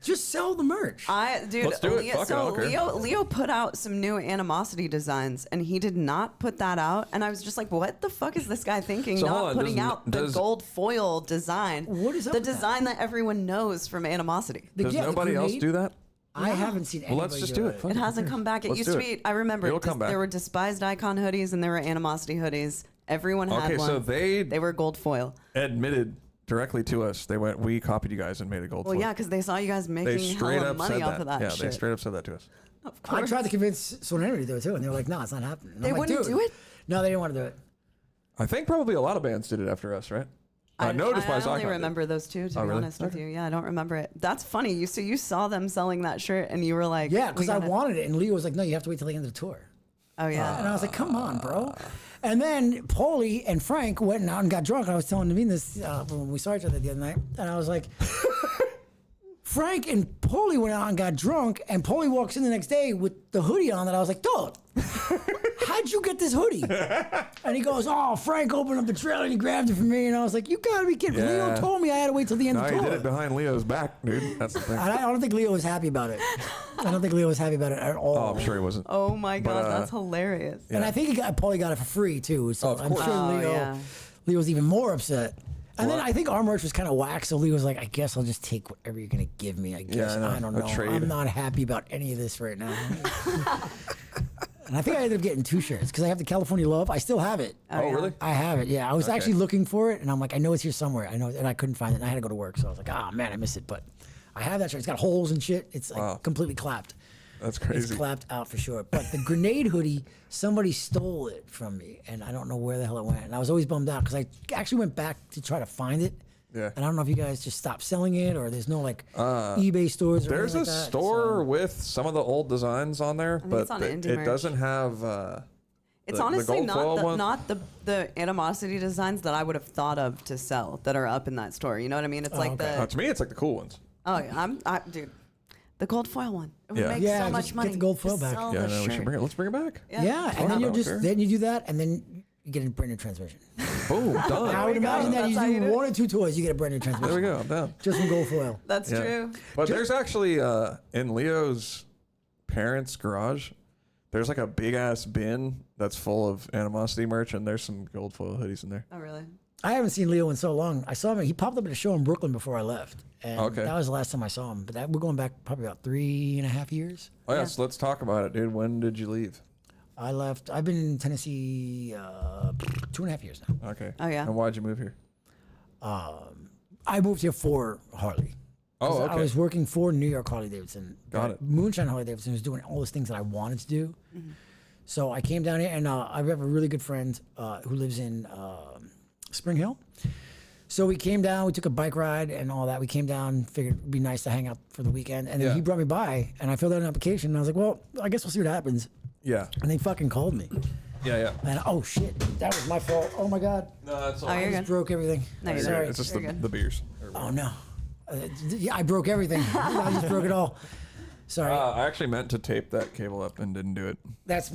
Just sell the merch. Let's do it. Fuck it, I don't care. Leo put out some new animosity designs, and he did not put that out. And I was just like, what the fuck is this guy thinking? So not putting out the gold foil design. What is up the with design that everyone knows from animosity? Does nobody else do that? I haven't seen anybody. Well, let's just do it. It hasn't come back. It used to be. I remember. It'll come back. There were despised icon hoodies and there were animosity hoodies. Everyone had one. So they were gold foil. Admitted directly to us. They went, we copied you guys and made a gold foil. Well, yeah, because they saw you guys making hella money off of that shit. Yeah, they straight up said that to us. Of course. I tried to convince Sonoranity to do it too, and they were like, "No, it's not happening." And they wouldn't do it. No, they didn't want to do it. I think probably a lot of bands did it after us, right? I Despised only Icon remember those two, to be really? honest with you. Yeah, I don't remember it. That's funny. You saw them selling that shirt, and you were like, "Yeah," because I wanted it, and Leo was like, "No, you have to wait till the end of the tour." Oh yeah. And I was like, "Come on, bro." And then Paulie and Frank went out and got drunk. And I was telling Naveen this when we saw each other the other night, and I was like, Frank and Paulie went out and got drunk, and Paulie walks in the next day with the hoodie on that I was like, "Dog, how'd you get this hoodie?" And he goes, "Oh, Frank opened up the trailer and he grabbed it from me." And I was like, "You gotta be kidding. Yeah. Leo told me I had to wait till the end of the he tour." did it behind Leo's back, dude. That's the thing. I don't think Leo was happy about it. I don't think Leo was happy about it at all. Oh, I'm sure he wasn't. Oh my god, that's hilarious. And I think Paulie got it for free too. So of I'm course. sure Leo was even more upset. And then I think our merch was kind of whack, so Leo was like, "I guess I'll just take whatever you're gonna give me. I guess I I don't know. I'm not happy about any of this right now." And I think I ended up getting 2 shirts because I have the California Love. I still have it. Oh, really? I have it. Yeah, I was actually looking for it, and I'm like, I know it's here somewhere. I know, and I couldn't find it. And I had to go to work, so I was like, "Oh man, I missed it." But I have that shirt. It's got holes and shit. It's like completely clapped. That's crazy. It's clapped out for sure. But the grenade hoodie, somebody stole it from me, and I don't know where the hell it went. And I was always bummed out because I actually went back to try to find it. Yeah. And I don't know if you guys just stopped selling it or there's no like eBay stores or There's a anything like that, store with some of the old designs on there, but it's on Indie it Merch. doesn't have. It's honestly not the animosity designs that I would have thought of to sell that are up in that store. You know what I mean? It's like to me, it's like the cool ones. Oh yeah, dude, the gold foil one. It would make Yeah, so much just money. get the gold foil Just back. sell Yeah, the no, we should shirt. bring it. Let's bring it back. Yeah, and then you do that, and then you get a brand new transmission. Boom, done. I would imagine that That's how you you do do it. 1 or 2 toys, you get a brand new transmission. There we go. I'm down. Just from gold foil. That's Yeah. true. But there's actually in Leo's parents' garage, there's like a big ass bin that's full of animosity merch, and there's some gold foil hoodies in there. Oh really? I haven't seen Leo in so long. I saw him. He popped up at a show in Brooklyn before I left. And that was the last time I saw him. But we're going back probably about 3.5 years. Oh yeah, so let's talk about it, dude. When did you leave? I left. I've been in Tennessee 2.5 years now. Okay. Oh, yeah. And why'd you move here? I moved here for Harley. Oh, okay. I was working for New York Harley Davidson. Got it. Moonshine Harley Davidson was doing all those things that I wanted to do. So I came down here, and I have a really good friend who lives in Spring Hill. So we came down, we took a bike ride and all that. We came down, figured it'd be nice to hang out for the weekend. And then he brought me by, and I filled out an application, and I was like, well, I guess we'll see what happens. Yeah. And they fucking called me. Yeah. And oh, shit, that was my fault. Oh, my God. No, that's all. Oh, you're I just good. broke everything. No, you're Sorry. good. It's just You're good. the beers. Oh, no. Yeah, I broke everything. I just broke it all. Sorry. I actually meant to tape that cable up and didn't do it.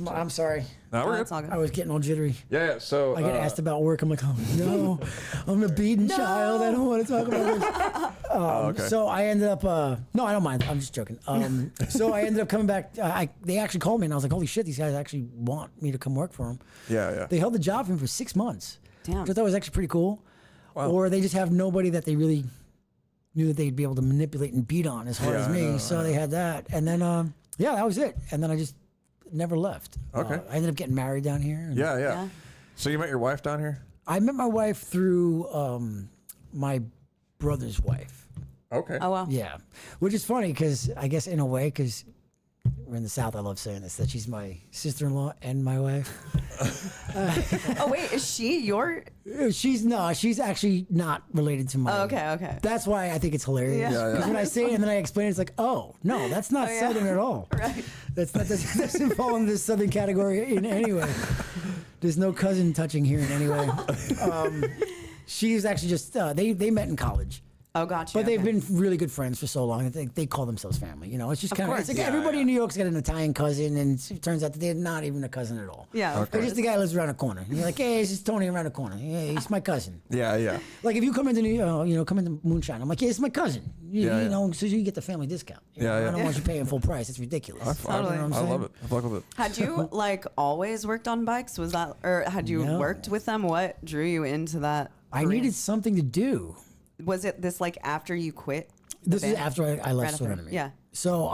I'm sorry. No, we're That's good. all good. I was getting all jittery. Yeah. So I get asked about work. I'm like, oh, no. I'm a beaten child. I don't want to talk about this. okay. So I ended up, no, I don't mind. I'm just joking. So I ended up coming back. They actually called me, and I was like, holy shit, these guys actually want me to come work for them. Yeah. They held the job for me for 6 months. Damn. Which I thought was actually pretty cool. Wow. or they just have nobody that they really knew that they'd be able to manipulate and beat on as hard as me. So they had that, and then that was it. And then I just never left. Okay. I ended up getting married down here. And Yeah. So you met your wife down here? I met my wife through my brother's wife. Okay. Oh wow. Yeah, which is funny because I guess in a way, because we're in the South, I love saying this, that she's my sister-in-law and my wife. Oh wait, is she your? She's actually not related to my. Oh, okay. That's why I think it's hilarious. Yeah. Because when I say it and then I explain it, it's like, oh no, that's not Southern at all. Right. That doesn't fall in this Southern category in any way. There's no cousin touching here in any way. She's actually just they met in college. Oh, gotcha. But they've been really good friends for so long. They call themselves family. You know, it's just kind of, it's like everybody in New York's got an Italian cousin, and it turns out that they're not even a cousin at all. Yeah. Okay. They're just the guy who lives around the corner. And you're like, hey, this is Tony around the corner. Yeah, he's my cousin. Yeah. Like if you come into come into Moonshine, I'm like, yeah, it's my cousin. You know, so you get the family discount. You know, I don't want you paying full price. It's ridiculous. Totally. You know I love it. I fuck with it. Had you always worked on bikes? Was that, or had you worked with them? What drew you into that? I needed something to do. Was it this after you quit? This is after I left Right after. Serenity. Yeah. So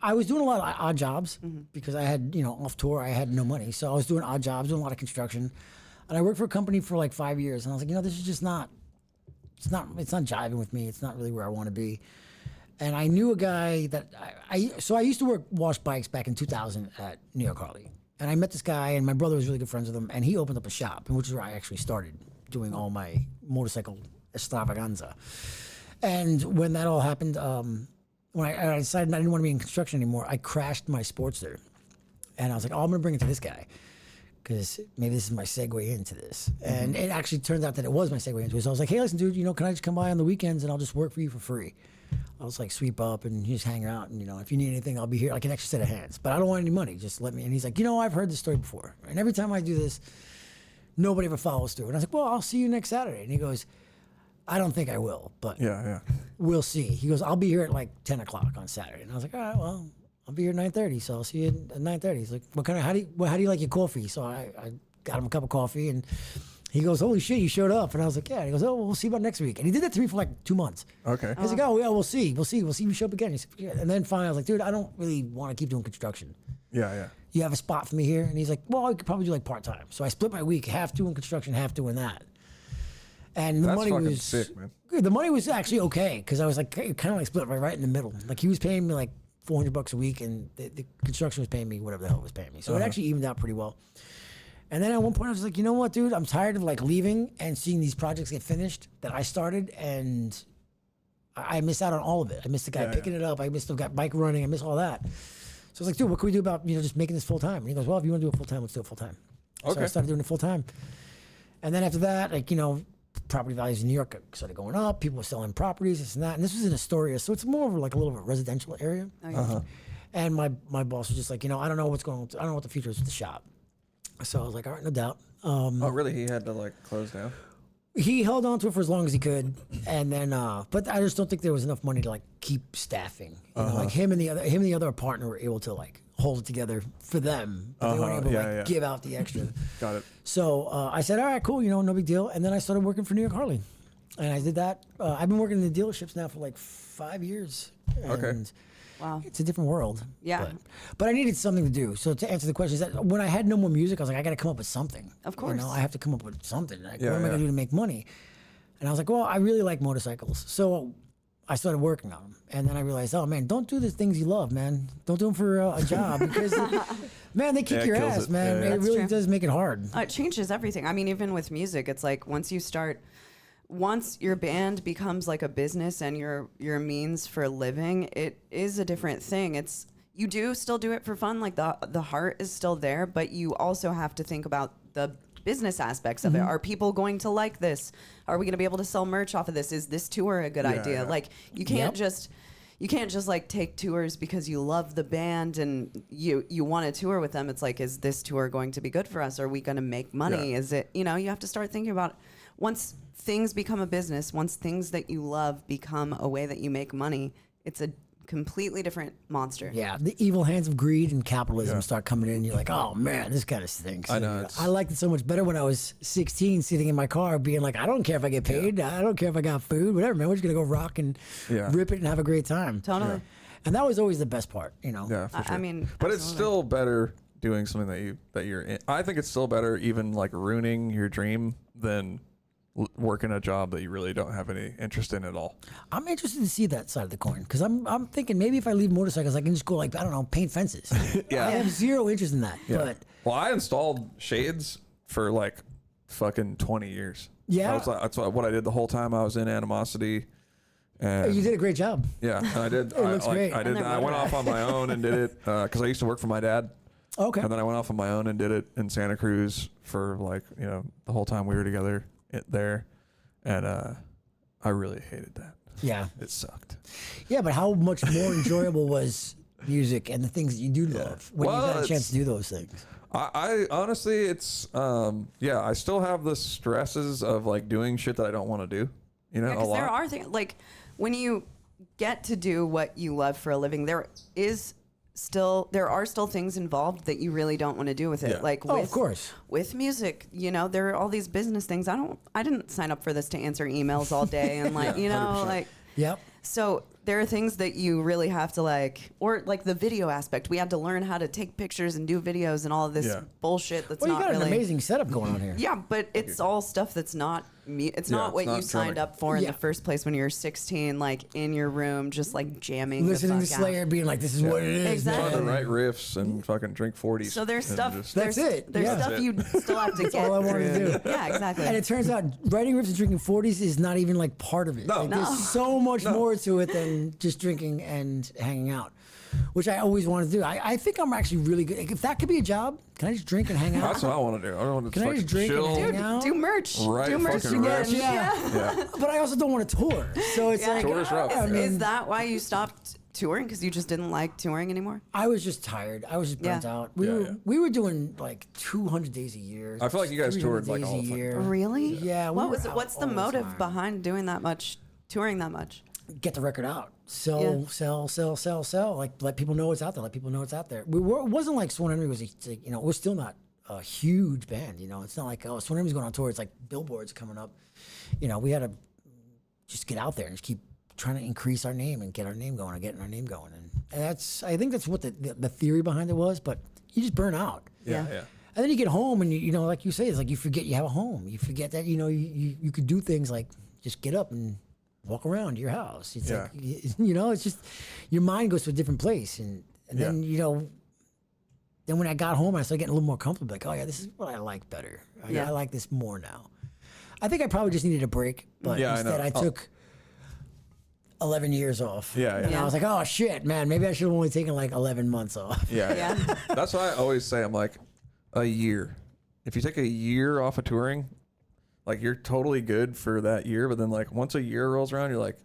I was doing a lot of odd jobs because I had, off tour, I had no money. So I was doing odd jobs, doing a lot of construction. And I worked for a company for like 5 years. And I was like, this is just it's not jiving with me. It's not really where I want to be. And I knew a guy that I used to wash bikes back in 2000 at New York Harley. And I met this guy, and my brother was really good friends with him. And he opened up a shop, which is where I actually started doing all my motorcycle extravaganza. And when that all happened, when I decided I didn't want to be in construction anymore, I crashed my Sportster. And I was like, I'm going to bring it to this guy because maybe this is my segue into this. And it actually turned out that it was my segue into it. So I was like, hey, listen, dude, can I just come by on the weekends and I'll just work for you for free? I'll just sweep up and you just hang out. And, if you need anything, I'll be here like an extra set of hands. But I don't want any money. Just let me. And he's like, I've heard this story before. And every time I do this, nobody ever follows through. And I was like, well, I'll see you next Saturday. And he goes, I don't think I will, but we'll see. He goes, I'll be here at 10 o'clock on Saturday. And I was like, all right, well, I'll be here at 9:30, so I'll see you at 9:30. He's like, how do you like your coffee? So I got him a cup of coffee, and he goes, holy shit, you showed up. And I was like, yeah. And he goes, oh, we'll see about next week. And he did that to me for 2 months. Okay. He's like, oh, yeah, we'll see if you show up again. He said, yeah. And then finally I was like, dude, I don't really want to keep doing construction. Yeah. You have a spot for me here? And he's like, well, I could probably do part-time. So I split my week, half doing construction, half doing that. And the money was sick, man. The money was actually okay because I was kind of split right in the middle. He was paying me $400 a week, and the construction was paying me whatever the hell it was paying me. So it actually evened out pretty well. And then at one point I was like, you know what, dude? I'm tired of leaving and seeing these projects get finished that I started, and I missed out on all of it. I missed the guy picking it up. I missed the guy bike running. I missed all that. So I was like, dude, what can we do about just making this full time? And he goes, well, if you want to do it full time, let's do it full time. Okay. So I started doing it full time. And then after that, property values in New York started going up. People were selling properties, this and that. And this was in Astoria, so it's more of a little bit residential area. Oh, yeah. And my boss was just like, I don't know what's going on. I don't know what the future is with the shop. So I was like, all right, no doubt. Oh, really? He had to close down? He held on to it for as long as he could, and then, but I just don't think there was enough money to keep staffing. Him and the other partner were able to hold it together for them. But they weren't able to give out the extra. Got it. So I said, all right, cool, no big deal. And then I started working for New York Harley, and I did that. I've been working in the dealerships now for 5 years. And wow, it's a different world. Yeah. But I needed something to do. So to answer the question, is that when I had no more music, I was like, I got to come up with something. Of course. I have to come up with something. What am I going to do to make money? And I was like, well, I really like motorcycles. So I started working on them. And then I realized, oh, man, don't do the things you love, man. Don't do them for a job because, man, they kick your ass, man. It really does make it hard. It changes everything. I mean, even with music, it's once your band becomes a business and your means for living, it is a different thing. You do still do it for fun. The heart is still there, but you also have to think about the business aspects of it. Are people going to like this? Are we going to be able to sell merch off of this? Is this tour a good idea? Yeah. You can't just take tours because you love the band and you want to tour with them. It's is this tour going to be good for us? Are we going to make money? Yeah. Is it, you have to start thinking about once things become a business, once things that you love become a way that you make money, it's a completely different monster. Yeah, the evil hands of greed and capitalism start coming in. You're like, oh man, this kind of stinks. I know. I liked it so much better when I was 16, sitting in my car, being like, I don't care if I get paid. I don't care if I got food. Whatever, man. We're just gonna go rock and rip it and have a great time. Totally. And that was always the best part, Yeah, for sure. I mean, but it's still better doing something that you're in. I think it's still better, even like ruining your dream, than working a job that you really don't have any interest in at all. I'm interested to see that side of the coin because I'm thinking maybe if I leave motorcycles, I can just go like, I don't know, paint fences. I have zero interest in that. Yeah. But Well, I installed shades for like fucking 20 years. Yeah. That's what I did the whole time I was in Animosity. And you did a great job. yeah, I did. It looks great. I did. I went off on my own and did it because I used to work for my dad. Okay. And then I went off on my own and did it in Santa Cruz for like, the whole time we were together there. And I really hated that. Yeah. It sucked. Yeah, but how much more enjoyable was music and the things that you do love when you got a chance to do those things? I honestly, it's, I still have the stresses of like doing shit that I don't want to do, a because lot. there are things like when you get to do what you love for a living, there are still things involved that you really don't want to do with it. Yeah. Like Of course. with music, there are all these business things. I didn't sign up for this to answer emails all day and like, 100%. like, Yep. so there are things that you really have to like, or like the video aspect. We had to learn how to take pictures and do videos and all of this bullshit that's Well, you not got really an amazing setup going on here. Yeah, but it's all stuff that's not it's not it's what not you signed drumming. up for in the first place when you were 16, like in your room, just like jamming. Listening the to fuck Slayer out. being like, this is what it is. Exactly. Trying to write riffs and fucking drink 40s. So there's and stuff. just- There's, That's it, There's yeah. stuff That's you still have to get all I wanted through. to do. Yeah, exactly. And it turns out writing riffs and drinking 40s is not even like part of it. No. Like, No. There's so much more to it than just drinking and hanging out, which I always wanted to do. I think I'm actually really good. If that could be a job, can I just drink and hang out? That's what I want to do. I don't want to Can I fucking just drink and chill. hang out? do merch. Right, do merch fucking again. merch. Yeah. But I also don't want to tour. So it's like, Tour's rough. I mean, Is that why you stopped touring? Because you just didn't like touring anymore? I was just tired. I was just burnt Yeah. out. Yeah. We were doing like 200 days a year. I feel like you guys 300 toured, like, days all a the time. year. Really? Yeah. we What were was it? out What's the all motive time. behind doing that much, touring that much? Get the record out. Sell. Like let people know it's out there. Let people know it's out there. It wasn't like Sworn Enemy was, we're still not a huge band. It's not like, Sworn Enemy's going on tour. It's like billboards coming up. We had to just get out there and just keep trying to increase our name and get our name going and getting our name going. And I think that's what the theory behind it was. But you just burn out. Yeah. And then you get home and like you say, it's like you forget you have a home. You forget that you could do things like just get up and walk around your house. It's like it's just your mind goes to a different place, and then then when I got home, I started getting a little more comfortable. Like, oh yeah, this is what I like better. I like this more now. I think I probably just needed a break, but Yeah, I instead know. I took 11 years off. Yeah. And I was like, oh shit, man, maybe I should have only taken like 11 months off. Yeah. That's why I always say, I'm like, a year. If you take a year off of touring, like you're totally good for that year, but then like once a year rolls around, you're like,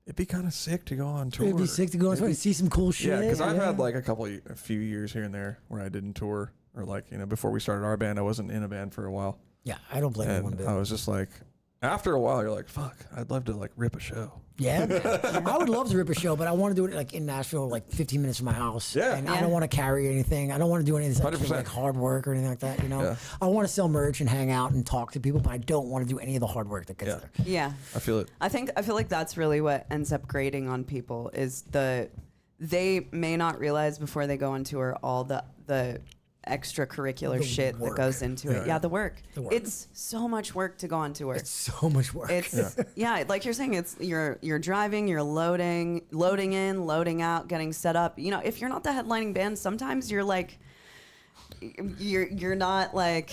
it'd be kind of sick to go on tour. It'd be sick to go and see some cool shit. Yeah, because I've had like a few years here and there where I didn't tour, or like before we started our band, I wasn't in a band for a while, Yeah, I don't blame anyone a and bit. I was just like, after a while, you're like, fuck, I'd love to like rip a show. Yeah, man. I would love to rip a show, but I want to do it like in Nashville, like 15 minutes from my house. Yeah. And I don't want to carry anything. I don't want to do any of this extra, 100%. like hard work or anything like that. Yeah. I want to sell merch and hang out and talk to people, but I don't want to do any of the hard work that gets there. Yeah. I feel it. I feel like that's really what ends up grating on people is they may not realize before they go on tour all the extracurricular shit work. that goes into it. Yeah. Yeah, the work. work. It's so much work to go on tour. It's so much work. It's like you're saying, it's you're driving, you're loading in, loading out, getting set up. If you're not the headlining band, sometimes you're like you're not like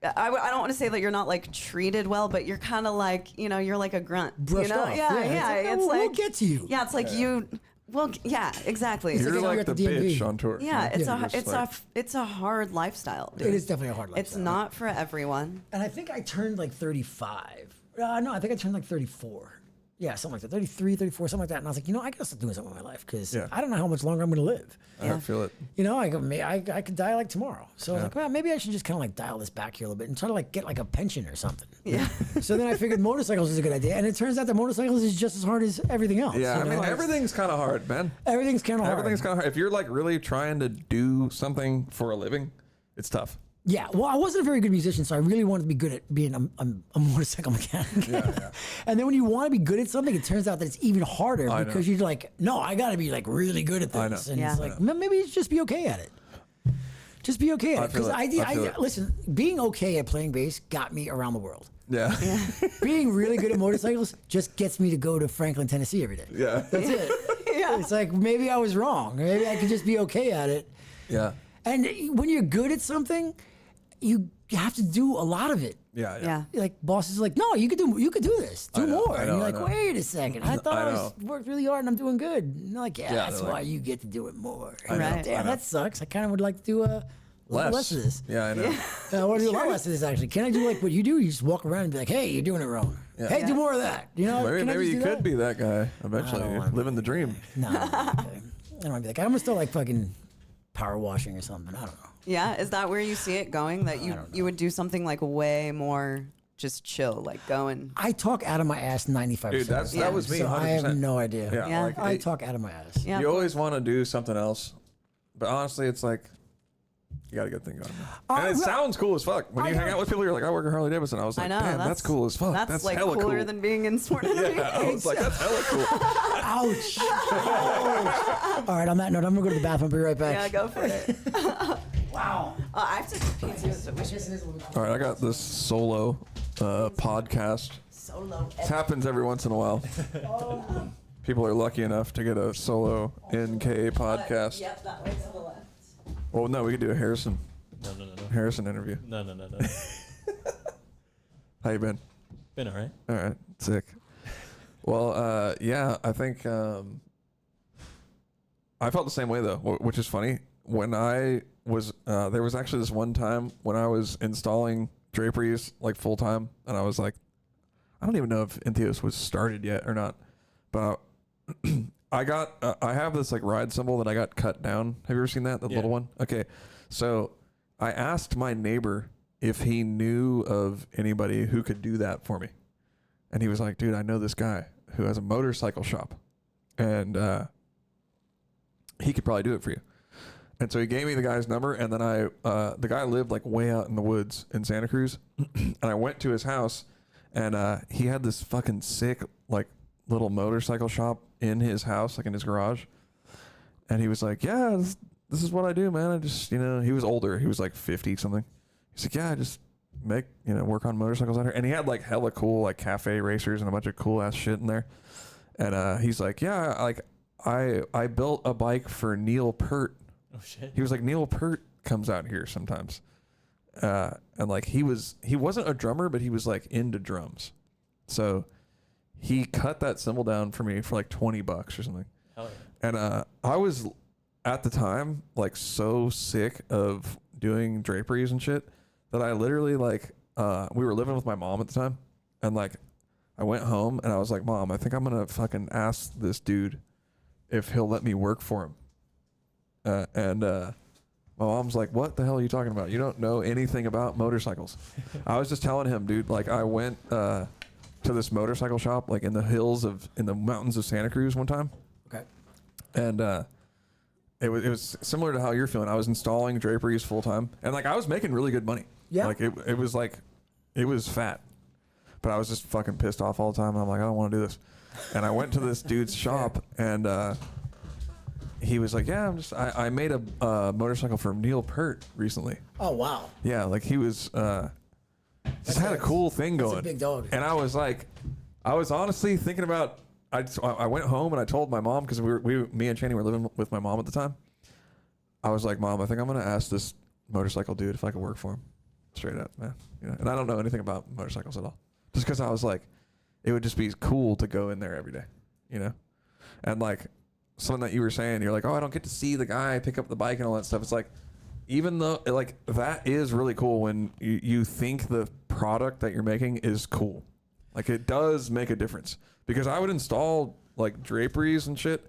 I don't want to say that you're not like treated well, but you're kind of like you're like a grunt. Brushed off. Yeah. It's like, we'll get to you. Yeah, it's like you. Well, yeah, exactly. You're like like you're the at the DMV. bitch on tour. Yeah, You're it's a hard lifestyle. Dude. It is definitely a hard lifestyle. It's not for everyone. And I think I turned like 35. No, I think I turned like 34. Yeah, something like that. 33, 34, something like that. And I was like, I gotta start doing something with my life because Yeah. I don't know how much longer I'm gonna live. I feel it. I could die like tomorrow. So I was like, well, maybe I should just kind of like dial this back here a little bit and try to like get like a pension or something. Yeah. So then I figured motorcycles is a good idea, and it turns out that motorcycles is just as hard as everything else. Yeah, you I mean, know? everything's kind of hard, man. Everything's kind of hard. Everything's kind of hard. If you're like really trying to do something for a living, it's tough. Yeah, well, I wasn't a very good musician, so I really wanted to be good at being a motorcycle mechanic. Yeah. And then when you want to be good at something, it turns out that it's even harder I because know. you're like, no, I got to be like really good at I this. know. And Yeah. it's like, maybe you just be okay at it. Just be okay at it. feel Because it. I feel it. listen, being okay at playing bass got me around the world. Yeah. Being really good at motorcycles just gets me to go to Franklin, Tennessee every day. Yeah. That's it. Yeah. It's like, maybe I was wrong. Maybe I could just be okay at it. Yeah. And when you're good at something, you have to do a lot of it. Yeah. Yeah. Like bosses are like, no, you could do this, do I know, more. I And know, you're I like, know. wait a second, I thought I know. worked really hard and I'm doing good. And they're like, yeah, Yeah, that's they're why like- you get to do it more. I know, Right. Damn, I know. that sucks. I kind of would like to do a little less of this. Yeah, I know. I want to do a lot less of this actually. Can I do like what you do? You just walk around and be like, hey, you're doing it wrong. Yeah. Hey, Yeah. do more of that. You know, Maybe, can I maybe just you do could that? be that guy eventually. I don't You're wanna be living the dream. No, I don't want to be that guy. I'm gonna still like fucking power washing or something. I don't know. Yeah, is that where you see it going? That you would do something like way more just chill, like going. I talk out of my ass 95%. Dude, of the that time, was me, So I have 100%. no idea. Yeah. Yeah. Like, I talk out of my ass. Yeah. You always want to do something else, but honestly, it's like you got a good thing going. And it well, sounds cool as fuck. When I you hang know. out with people, you're like, I work at Harley Davidson. I was like, I know. damn, that's cool as fuck. That's like hella cooler cool. than being in sport. Yeah, I was like, that's hella cool. Ouch. Ouch. All right, on that note, I'm going to go to the bathroom. I'll be right back. Yeah, go for it. Wow. I have to pee too, so we should All right, I got this solo podcast. solo. This happens every once in a while. People are lucky enough to get a solo NKA podcast. Yep, that way to the left. Well, no, we could do a Harrison No. interview. No. How you been? Been all right. All right, sick. Well, yeah, I think I felt the same way though, which is funny. When I was there was actually this one time when I was installing draperies like full time, and I was like, I don't even know if ENTHEOS was started yet or not, but I have this like ride cymbal that I got cut down. Have you ever seen that? The Yeah. little one? Okay. So I asked my neighbor if he knew of anybody who could do that for me. And he was like, dude, I know this guy who has a motorcycle shop, and he could probably do it for you. And so he gave me the guy's number, and then the guy lived like way out in the woods in Santa Cruz, and I went to his house, and he had this fucking sick like little motorcycle shop in his house, like in his garage. And he was like, yeah, this is what I do, man. I just, he was older. He was like 50 something. He's like, yeah, I just work on motorcycles out here. And he had like hella cool like cafe racers and a bunch of cool ass shit in there. And he's like, yeah, like I built a bike for Neil Peart. Oh shit. He was like, Neil Peart comes out here sometimes. And like he wasn't a drummer, but he was like into drums. So he cut that cymbal down for me for like $20 or something. Hell yeah. And I was at the time like so sick of doing draperies and shit that I literally like we were living with my mom at the time, and like I went home and I was like, Mom, I think I'm gonna fucking ask this dude if he'll let me work for him. And my mom's like, what the hell are you talking about? You don't know anything about motorcycles. I was just telling him, dude, like I went to this motorcycle shop like in the mountains of Santa Cruz one time. Okay. And it was similar to how you're feeling. I was installing draperies full time, and like I was making really good money. Yeah. Like it was like it was fat, but I was just fucking pissed off all the time. And I'm like, I don't want to do this. And I went to this dude's shop, and he was like, yeah, I made a motorcycle for Neil Peart recently. Oh, wow. Yeah, like he was just had a cool thing That's going. a big dog. And I was like, I was honestly thinking about. I went home and I told my mom, because me and Channing were living with my mom at the time. I was like, Mom, I think I'm gonna ask this motorcycle dude if I could work for him. Straight up, man. And I don't know anything about motorcycles at all. Just because I was like, it would just be cool to go in there every day, And like something that you were saying, you're like, oh, I don't get to see the guy pick up the bike and all that stuff. It's like, even though like that is really cool when you think the product that you're making is cool. Like it does make a difference because I would install like draperies and shit,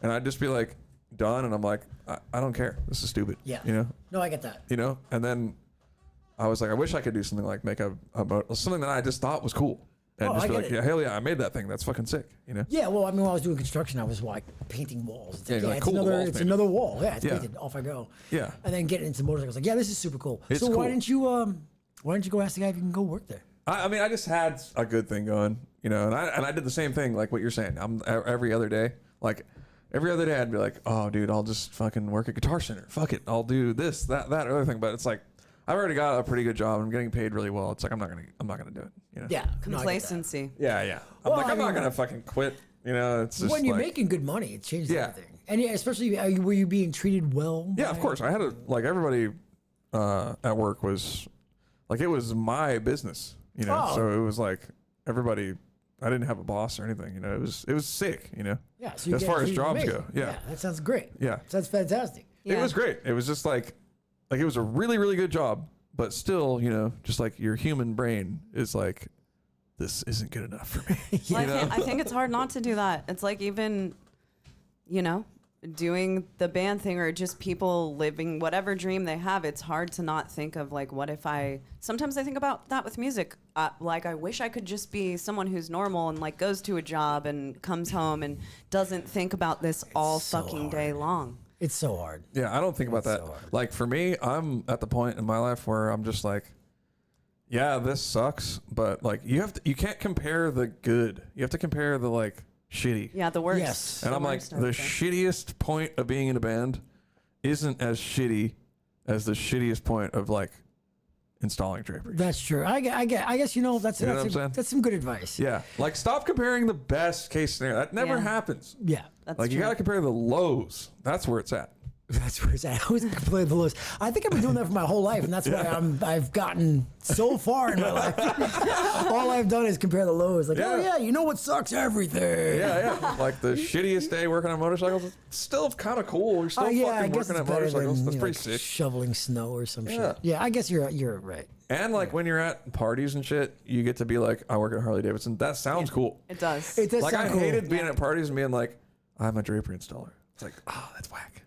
and I'd just be like done, and I'm like, I don't care. This is stupid. Yeah. You know. No, I get that. You know, and then I was like, I wish I could do something like make something that I just thought was cool. And just be like, yeah, hell yeah, I made that thing. That's fucking sick, you know? Yeah, well, I mean, when I was doing construction, I was like painting walls. It's, Yeah, like, you're like, it's cool, the another, wall's it's painted. another wall. Yeah, it's Yeah. painted. Off I go. Yeah. And then getting into motorcycles, like, yeah, this is super cool. It's so cool. why didn't you go ask the guy if you can go work there? I mean, I just had a good thing going, you know, and I did the same thing, like what you're saying. I'm every other day, I'd be like, oh, dude, I'll just fucking work at Guitar Center. Fuck it, I'll do this, that, other thing. But it's like, I've already got a pretty good job. I'm getting paid really well. It's like I'm not gonna do it. You know? Yeah. no, I get that. Complacency. Yeah. Well, I'm I not mean, gonna fucking quit. You know, it's just when you're like, making good money, it changes Yeah. everything. And yeah, especially, were you being treated well? Yeah, of course. I had everybody at work was like, it was my business, you know. Oh. So it was like everybody. I didn't have a boss or anything, you know. It was sick, you know. Yeah. So you as get far as treated jobs amazing. go, yeah. That sounds great. Yeah. Sounds fantastic. It was great. It was just like it was a really, really good job, but still, you know, just like your human brain is like, this isn't good enough for me. Well, I think it's hard not to do that. It's like even, you know, doing the band thing or just people living whatever dream they have. It's hard to not think of like, what if sometimes I think about that with music. Like I wish I could just be someone who's normal and like goes to a job and comes home and doesn't think about this all so fucking day long. It's so hard. Yeah, I don't think about that. so hard. Like for me, I'm at the point in my life where I'm just like, yeah, this sucks, but like you can't compare the good. You have to compare the like shitty. Yeah, the worst. Yes. And The I'm like, worst, I the would say. shittiest point of being in a band isn't as shitty as the shittiest point of like installing drapery. That's true. I guess you know that's You know what I'm saying? that's some good advice. Yeah, like stop comparing the best case scenario. That never Yeah. happens. Yeah. That's Like you true. got to compare the lows. That's where it's at. That's where it's at. I always complain the lowest. I think I've been doing that for my whole life, and that's why I've gotten so far in my life. All I've done is compare the lows. Like, oh Yeah. yeah, you know what sucks? Everything. Yeah. Like the shittiest day working on motorcycles, it's still kind of cool. You're still Yeah, I fucking guess working it's at better motorcycles. than That's you know, pretty like sick. shoveling snow or some Yeah. shit. Yeah, I guess you're right. And like when you're at parties and shit, you get to be like, I work at Harley Davidson. That sounds cool. It does. It does Like sound I cool. hated being at parties and being like, I'm a drapery installer. It's like, oh, that's whack.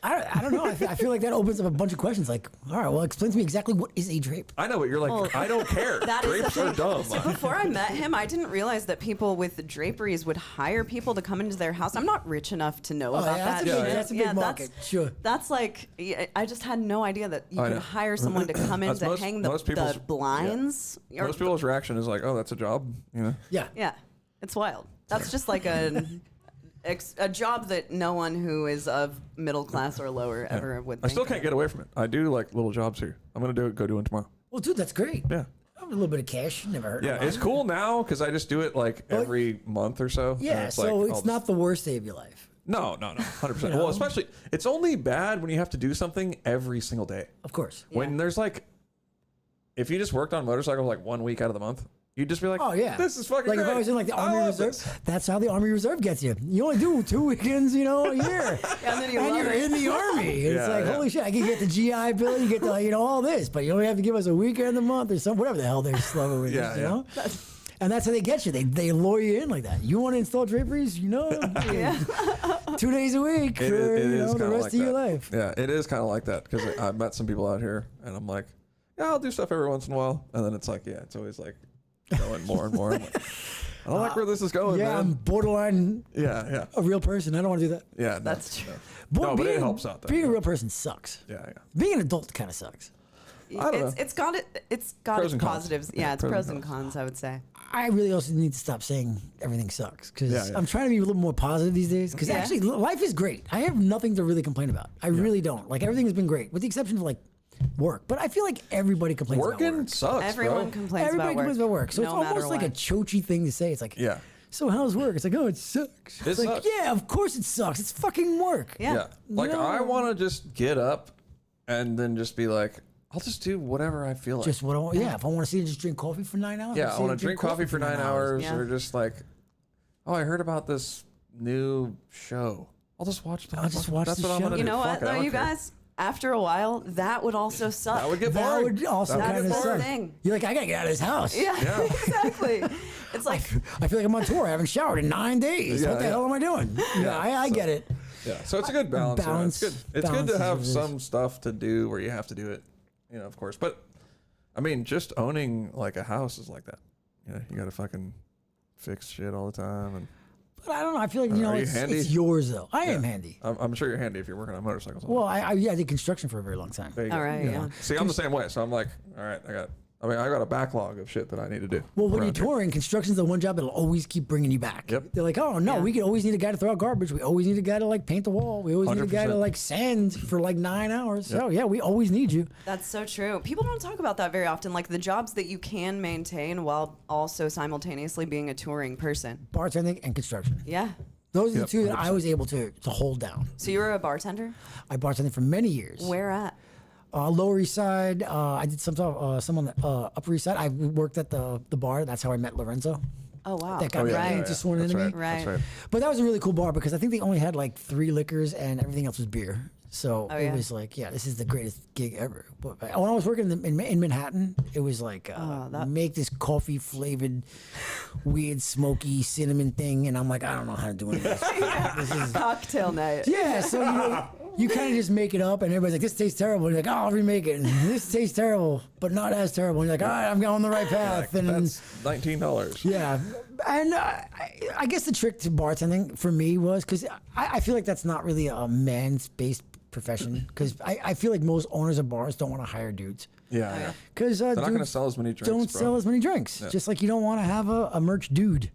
I don't know. I feel like that opens up a bunch of questions. Like, all right, well, explain to me exactly what is a drape. I know, but you're like, Well, I don't care. That is Drapes the are thing. dumb. So before I met him, I didn't realize that people with draperies would hire people to come into their house. I'm not rich enough to know about yeah, that that's a shit. big- that's a big market, sure. That's like, I just had no idea that you I could know. hire someone to come in That's to most- hang most the people's- blinds. Or- Most people's reaction is like, oh, that's a job. You know? Yeah. Yeah, it's wild. That's just like a job that no one who is of middle class or lower ever would I think still of. can't get away from it. I do like little jobs here. I'm gonna go do one tomorrow. Well, dude, that's great. Yeah. I have a little bit of cash. Never heard. Yeah, it's cool now because I just do it like every month or so. and Yeah, it's so like, it's I'll not the worst day of your life. No, 100%. You know? Well, especially it's only bad when you have to do something every single day. Of course. When there's like, if you just worked on motorcycles like 1 week out of the month, you'd just be like, Oh yeah, this is fucking like great. if I was in like the Army love Reserve, this." that's how the Army Reserve gets you. You only do 2 weekends, a year, And then you and love you're it. in the Army. It's Yeah, like yeah. holy shit! I can get the GI Bill, you get the all this, but you only have to give us a weekend a month or something, whatever the hell they're slow with. Yeah, you yeah. know. And that's how they get you. They lure you in like that. You want to install draperies? 2 days a week It for is the kinda rest like of your that. life. Yeah, it is kind of like that because I've met some people out here and I'm like, yeah, I'll do stuff every once in a while. And then it's like, yeah, it's always like going more and more. I'm like, I don't like where this is going, Yeah, I'm man. borderline Yeah. a real person. I don't want to do that. Yeah, no, That's true. No, but it being- helps out, though. Being a real person sucks. Yeah. Being an adult kind of sucks. I don't know. It's got its Pros and cons. positives. Yeah, it's pros and cons, I would say. I really also need to stop saying everything sucks because Yeah, yeah. I'm trying to be a little more positive these days. Because Yeah. actually, life is great. I have nothing to really complain about. I really don't. Like everything has been great, with the exception of like work. But I feel like everybody complains about Working work. sucks, Everyone bro. complains Everybody about work. complains about work, so no it's matter almost like a what. choachy thing to say. It's like, Yeah. so how's work? It's like, oh, it sucks. It It's like, sucks. yeah, of course it sucks. It's fucking work. Yeah. Like, No. I want to just get up and then just be like, I'll just do whatever I feel like. Just what I want. Yeah, if I want to see just drink coffee for 9 hours. Yeah, I'll I sit want and to drink coffee for 9 hours, Yeah. or just like, oh, I heard about this new show. I'll just watch that. I'll just watch That's the what I'm show. gonna You do. know Fuck what, it, I though, don't you care. guys? after a while, that would also suck. That would get That boring. would also That kind is of the suck. thing. You're like, I gotta get out of this house. Yeah, Yeah. exactly. It's like, I feel like I'm on tour. I haven't showered in 9 days. Yeah, What the yeah. hell am I doing? Yeah, I get it. Yeah, so it's a good balance. Balance- It's good. It's balance good to is have what it is. some stuff to do where you have to do it, of course. But I mean, just owning like a house is like that. You got to fucking fix shit all the time, and But I don't know. I feel like, Are you it's handy? yours, though. I am handy. I'm sure you're handy if you're working on motorcycles. Well, I did construction for a very long time. There you all go. right, yeah. See, I'm the same way. So I'm like, all right, I got a backlog of shit that I need to do. Well, when you're around here. touring, construction's the one job that'll always keep bringing you back. Yep. They're like, oh, no, Yeah. we could always need a guy to throw out garbage. We always need a guy to, like, paint the wall. We always need a guy to, 100%. like, sand for, like, 9 hours. So, yeah, we always need you. that's so true. People don't talk about that very often. Like the jobs that you can maintain while also simultaneously being a touring person. Bartending and construction. Yeah. Those are Yep, the two that I 100%. was able to hold down. So you were a bartender? I bartended for many years. Where at? Lower East Side. I did some on the Upper East Side. I worked at the bar. That's how I met Lorenzo. Oh, wow. That got me right. into sworn That's into right. me. Right. That's right. But that was a really cool bar because I think they only had like 3 liquors and everything else was beer. So Oh, it yeah. was like, yeah, this is the greatest gig ever. But when I was working in Manhattan, it was like, make this coffee flavored, weird, smoky cinnamon thing. And I'm like, I don't know how to do any of this. This is- Cocktail night. yeah, so you kind of just make it up, and everybody's like, "This tastes terrible." And you're like, "Oh, I'll remake it." And this tastes terrible, but not as terrible. And you're like, "All right, I'm going the right path." And That's $19. yeah, and I guess the trick to bartending for me was because I feel like that's not really a man's based profession because I feel like most owners of bars don't want to hire dudes. Yeah, yeah. Because They're not going to sell as many drinks. don't bro. sell as many drinks. Just like you don't want to have a merch dude.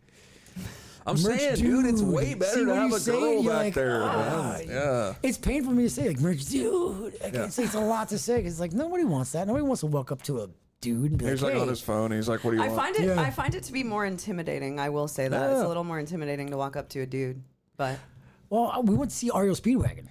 I'm merch saying, dude, it's dude. way better See, to when have you a say it, girl you're back like, there. ah, Man. Yeah. It's painful for me to say, like, merch dude. It's a lot to say. It's like, nobody wants that. Nobody wants to walk up to a dude and be He's like, like hey. on his phone. He's like, "What do you I want?" find it. Yeah. I find it to be more intimidating. I will say that it's Yeah. a little more intimidating to walk up to a dude. But Well, we went to see Ariel Speedwagon.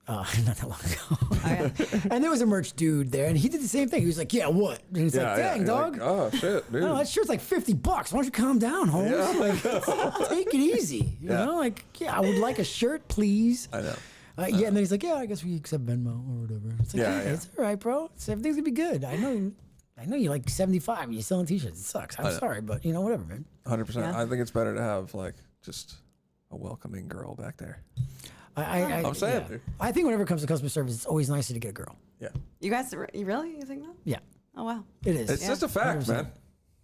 Not that long ago. And there was a merch dude there, and he did the same thing. He was like, "Yeah, what?" And he's like, "Dang, You're dog. like, oh shit, dude. No, that shirt's like $50. Why don't you calm down, Holmes? Yeah. Like, take it easy. You Yeah. know, like, yeah, I would like a shirt, please. I know. Yeah, and then he's like, "Yeah, I guess we accept Venmo or whatever." It's like, Yeah, yeah, yeah. it's all right, bro. Everything's gonna be good. I know you're like 75 and you're selling t-shirts. It sucks. I'm know. sorry, but whatever, man. 100%. Yeah. I think it's better to have like just a welcoming girl back there. I'm saying, dude. I think whenever it comes to customer service, it's always nicer to get a girl. Yeah. you guys, you really you think that? Yeah, Oh wow. it is. It's just a fact, 100%. man.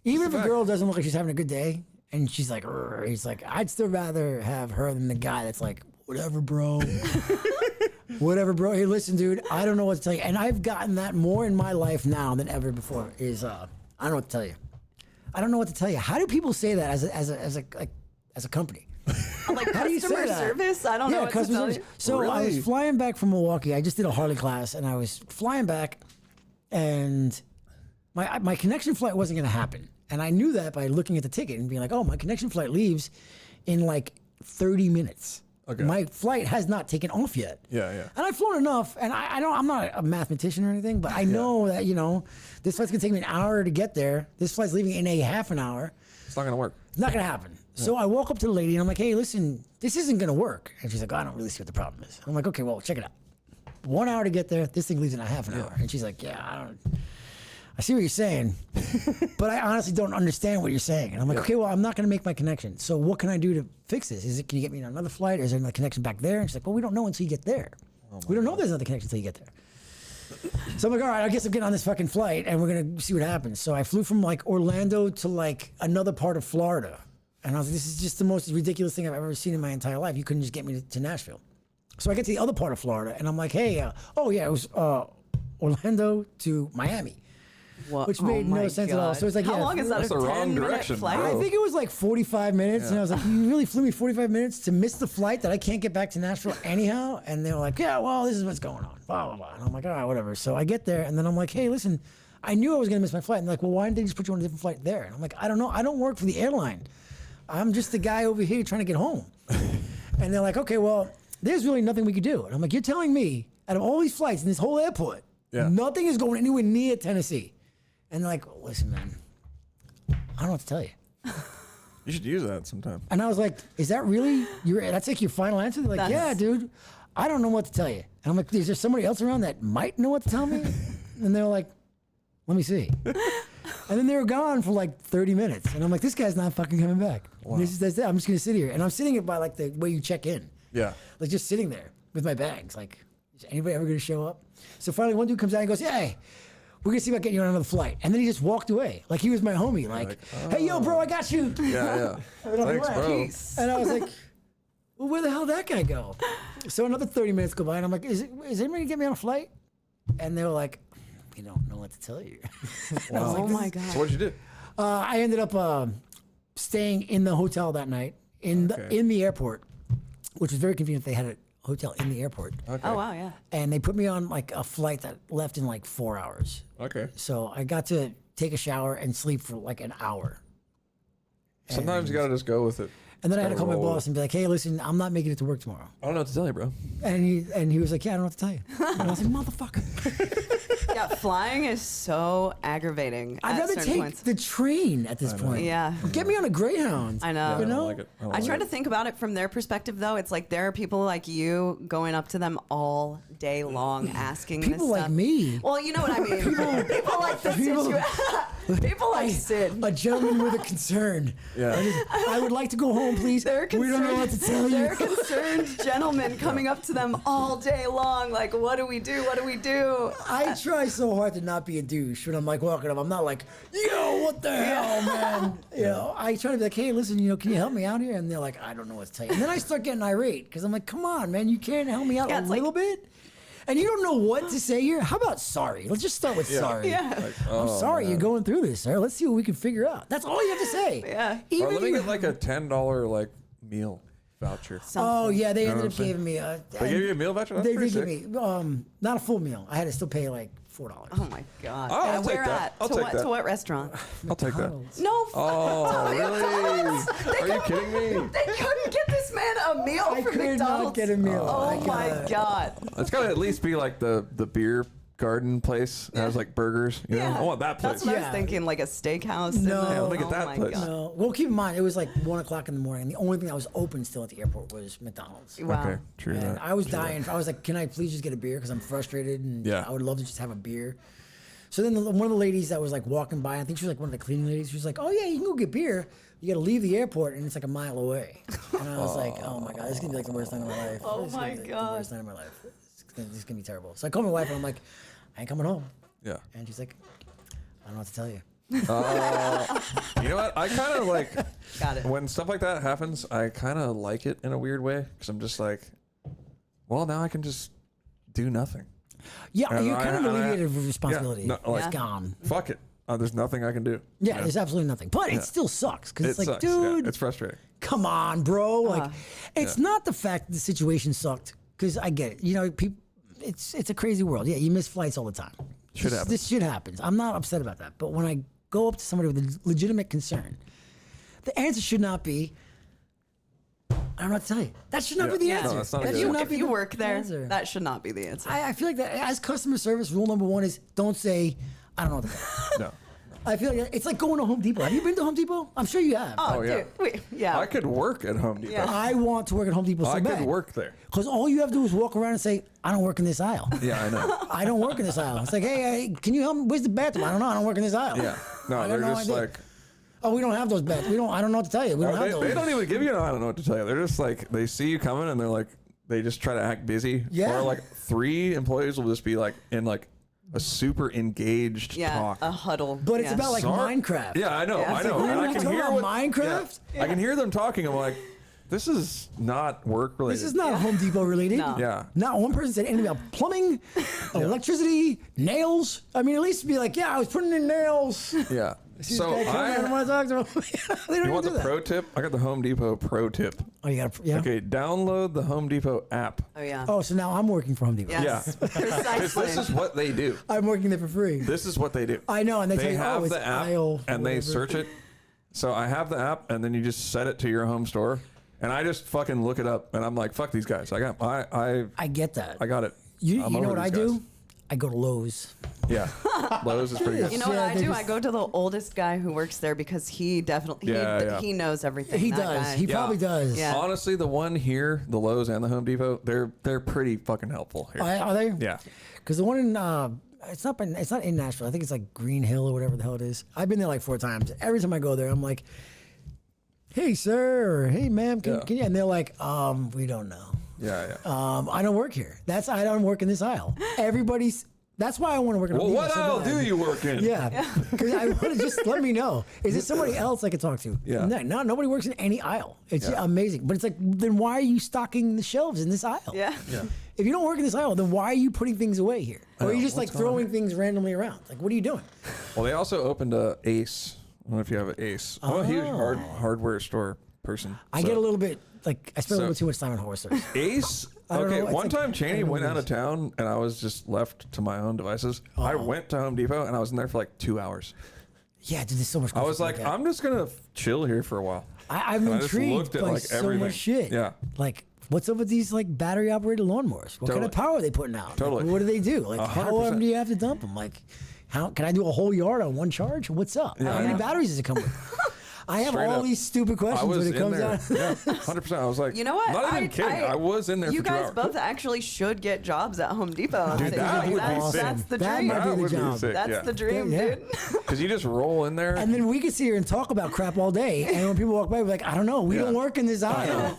Even if a a fact. girl doesn't look like she's having a good day and she's like, "Rrr," he's like, I'd still rather have her than the guy that's like, whatever, bro. Whatever, bro. Hey, listen, dude, I don't know what to tell you. And I've gotten that more in my life now than ever before is, I don't know what to tell you. I don't know what to tell you. How do people say that as a company? Like How do you say customer that? service? I don't know what to tell you. So I was Really? flying back from Milwaukee. I just did a Harley class, and I was flying back, and my connection flight wasn't going to happen. And I knew that by looking at the ticket and being like, "Oh, my connection flight leaves in like 30 minutes. Okay. My flight has not taken off yet." Yeah, yeah. And I've flown enough, and I'm not a mathematician or anything, but I know that this flight's gonna take me an hour to get there. This flight's leaving in a half an hour. It's not gonna work. It's not gonna happen. So I walk up to the lady and I'm like, "Hey, listen, this isn't gonna work." And she's like, "I don't really see what the problem is." I'm like, "Okay, well, check it out. 1 hour to get there. This thing leaves in a half an hour." And she's like, "Yeah, I see what you're saying, but I honestly don't understand what you're saying." And I'm like, "Okay, well, I'm not gonna make my connection. So what can I do to fix this? Can you get me another flight? Or is there another connection back there?" And she's like, "Well, we don't know until you get there. We don't know there's another connection until you get there." So I'm like, "All right, I guess I'm getting on this fucking flight and we're gonna see what happens." So I flew from like Orlando to like another part of Florida. And I was like, "This is just the most ridiculous thing I've ever seen in my entire life. You couldn't just get me to Nashville." So I get to the other part of Florida and I'm like, "Hey, it was Orlando to Miami." What? Which made no my sense at all. God. So it's like, how yeah, long is that? that's A the wrong 10-minute direction, flight? bro. I think it was like 45 minutes. And I was like, "You really flew me 45 minutes to miss the flight that I can't get back to Nashville anyhow?" And they were like, "Yeah, well, this is what's going on. Blah, blah, blah." And I'm like, "All right, whatever." So I get there and then I'm like, "Hey, listen, I knew I was going to miss my flight." And they're like, "Well, why didn't they just put you on a different flight there?" And I'm like, "I don't know. I don't work for the airline. I'm just the guy over here trying to get home." And they're like, "Okay, well, there's really nothing we could do." And I'm like, "You're telling me out of all these flights in this whole airport, Yeah. nothing is going anywhere near Tennessee?" And they're like, "Listen, man, I don't know what to tell you." You should use that sometime. And I was like, "Is that really that's like your final answer?" They're like, "Yeah, That's- dude. I don't know what to tell you. And I'm like, is there somebody else around that might know what to tell me? And they were like, let me see. And then they were gone for like 30 minutes. And I'm like, this guy's not fucking coming back. Wow. I'm just going to sit here. And I'm sitting it by like the way you check in. Yeah. Like just sitting there with my bags. Like, is anybody ever going to show up? So finally one dude comes out and goes, hey, we're going to see about getting you on another flight. And then he just walked away. Like he was my homie. Like, hey, yo, bro, I got you. Yeah. Thanks, bro. Peace. And I was like, well, where the hell did that guy go? So another 30 minutes go by, and I'm like, is anybody going to get me on a flight? And they were like, we don't know what to tell you. Wow. Oh my God. So what'd you do? I ended up staying in the hotel that night in the airport, which was very convenient. They had a hotel in the airport. Okay. Oh wow, yeah. And they put me on like a flight that left in like 4 hours. Okay. So I got to take a shower and sleep for like an hour. Sometimes you gotta just go with it. And then I had to Gotta call my roll boss and be like, hey, listen, I'm not making it to work tomorrow. I don't know what to tell you, bro. And he was like, yeah, I don't know what to tell you. And I was like, motherfucker. Yeah, flying is so aggravating. I'd at rather certain take points. the train at this point. Yeah. Get me on a Greyhound. I know. Yeah, You I know? don't like it. I try to think about it from their perspective, though. It's like there are people like you going up to them all day long asking People this like stuff. me. Well, you know what I mean. People like the people like Sid. A gentleman with a concern. Yeah. I would like to go home, please. They're We don't know what to tell They're you. concerned gentlemen coming up to them all day long, like, what do we do? What do we do? I try so hard to not be a douche when I'm like walking up. I'm not like, yo, what the hell, man? You know, I try to be like, hey, listen, can you help me out here? And they're like, I don't know what to tell you. And then I start getting irate because I'm like, come on, man, you can't help me out Yeah, a it's little bit? And you don't know what to say here? How about sorry? Let's just start with sorry. Yeah. Like, I'm sorry you're going through this, sir. Let's see what we can figure out. That's all you have to say. Yeah. Or Even let me you- get like a $10 like meal voucher. Oh yeah, they ended what up I'm saying? giving me a. They gave you a meal voucher? That's They pretty did give sick. me not a full meal. I had to still pay like $4. Oh my God. Oh, I'll take where that. at? I'll to take what? that. To what restaurant? I'll take that. No. Oh, really? Are you kidding me? They couldn't get this man a meal I from could McDonald's. not get a meal. Oh I my got- God. It's gotta at least be like the beer garden place that has like burgers. You know? I want that place. That's what I Yeah. was thinking, like a steakhouse. in No. the- Yeah, let me get oh that my place. God. No. Well, keep in mind, it was like 1 o'clock in the morning. And the only thing that was open still at the airport was McDonald's. Wow. Okay, true And that. I was dying. I was like, can I please just get a beer? Because I'm frustrated and Yeah. I would love to just have a beer. So then one of the ladies that was like walking by, I think she was like one of the cleaning ladies, she was like, oh yeah, you can go get beer. You got to leave the airport and it's like a mile away. And I was like, oh my God, this is going to be like the worst night of my life. Oh This is gonna my be, like, God. the worst night of my life. This is going to be terrible. So I called my wife and I'm like, I ain't coming home. Yeah. And she's like, I don't know what to tell you. You know what? I kind of like Got it. when stuff like that happens. I kind of like it in a weird way because I'm just like, well, now I can just do nothing. Yeah, And you're kind of I- alleviated of responsibility. no, like- It's gone. Fuck it. There's nothing I can do. Yeah, You know? there's absolutely nothing. But it still sucks because It it's like, sucks. Yeah, dude, it's frustrating. come on, bro. Like, it's Yeah. not the fact that the situation sucked because I get it. You know, people, it's a crazy world. Yeah, you miss flights all the time. Shit happens. This shit happens. I'm not upset about that. But when I go up to somebody with a legitimate concern, the answer should not be, I don't know what to tell you. That should not Yeah. be the No, answer. that's not a that good should answer. not If be you the work there, answer. that should not be the answer. I feel like that as customer service, rule number one is don't say, I don't know what to tell you. No. I feel like it's like going to Home Depot. Have you been to Home Depot? I'm sure you have. Oh, yeah. dude. Wait, yeah. I could work at Home Depot. Yeah. I want to work at Home Depot so I bad. could work there. Because all you have to do is walk around and say, I don't work in this aisle. Yeah, I know. I don't work in this aisle. It's like, hey, can you help me? Where's the bathroom? I don't know. I don't work in this aisle. Yeah. No, I got they're no just idea. like, Oh, we don't have those beds. I don't know what to tell you. We don't have they those. don't even give you, I don't know what to tell you. They're just like, they see you coming and they're like, they just try to act busy. Yeah. Or like 3 employees will just be like in like a super engaged yeah, talk. a huddle. But it's Yeah. about like Sorry. Minecraft. Yeah, I know. Yeah. I It's know. like, And really? I can Talking hear about what, Minecraft? Yeah. I can hear them talking. I'm like, this is not work related. This is not Home Depot related. No. Yeah. Not one person said anything about plumbing, electricity, nails. I mean, at least be like, yeah, I was putting in nails. Yeah. So I don't want to talk to them. They don't you even want do the that. pro tip? I got the Home Depot pro tip. Oh, you got to, yeah. Okay, download the Home Depot app. Oh, yeah. Oh, so now I'm working for Home Depot. Yes. Yeah. 'Cause Precisely. this is what they do. I'm working there for free. This is what they do. I know, and they tell They you, have oh, it's the app aisle, and they whatever. search it. So I have the app and then you just set it to your home store and I just fucking look it up and I'm like, fuck these guys. I get I get that. it. You I'm know over what I these guys. do? I go to Lowe's. Yeah, Lowe's is pretty good. You know what Yeah, I they do? just- I go to the oldest guy who works there because he definitely he knows everything. He that does. guy. He probably does. Yeah. Honestly, the one here, the Lowe's and the Home Depot, they're pretty fucking helpful here. Are they? Yeah. Because the one in it's not in Nashville. I think it's like Green Hill or whatever the hell it is. I've been there like 4 times. Every time I go there, I'm like, "Hey, sir," or "Hey, ma'am," can you? And they're like, "We don't know. Yeah, yeah. I don't work here. I don't work in this aisle. Everybody's." That's why I want to work in. Well, Home what Depot so aisle bad. do you work in? Yeah, because I want to just let me know. Is there somebody else I could talk to? Yeah. No, nobody works in any aisle. It's Yeah. amazing. But it's like, then why are you stocking the shelves in this aisle? Yeah. Yeah. If you don't work in this aisle, then why are you putting things away here? Or are you know. just like What's going on throwing things randomly around? Like, what are you doing? Well, they also opened a Ace. I don't know if you have an Ace. I'm a huge hardware store person. I so- get a little bit, like, I spend a little So- too much time on horses. Ace. I don't Okay, know, it's one like- time I Cheney don't know went what out it of town and I was just left to my own devices. I went to Home Depot and I was in there for like 2 hours. Yeah, dude, there's so much. I was cool like, shit like that. I'm just gonna chill here for a while. I'm and I just intrigued looked at, by like, so everything. much shit. Yeah. Like, what's up with these like battery operated lawnmowers? What kind of Totally. power are they putting out? Totally. Like, what do they do? Like, how 100%. often do you have to dump them? Like, how can I do a whole yard on one charge? What's up? Yeah, How I many know. batteries does it come with? I have Straight all up. these stupid I questions was when it in comes there. out. Yeah, 100%. I was like, You know what? Not even kidding. I was in there You for 2 guys hours. both actually should get jobs at Home Depot. Dude, that would be that's, sick. that's the That dream. might be That the would be job. sick. That's yeah. the dream, Yeah. dude. Because you just roll in there. And then we can sit here and talk about crap all day. And when people walk by, we're like, I don't know. We Yeah. don't work in this aisle.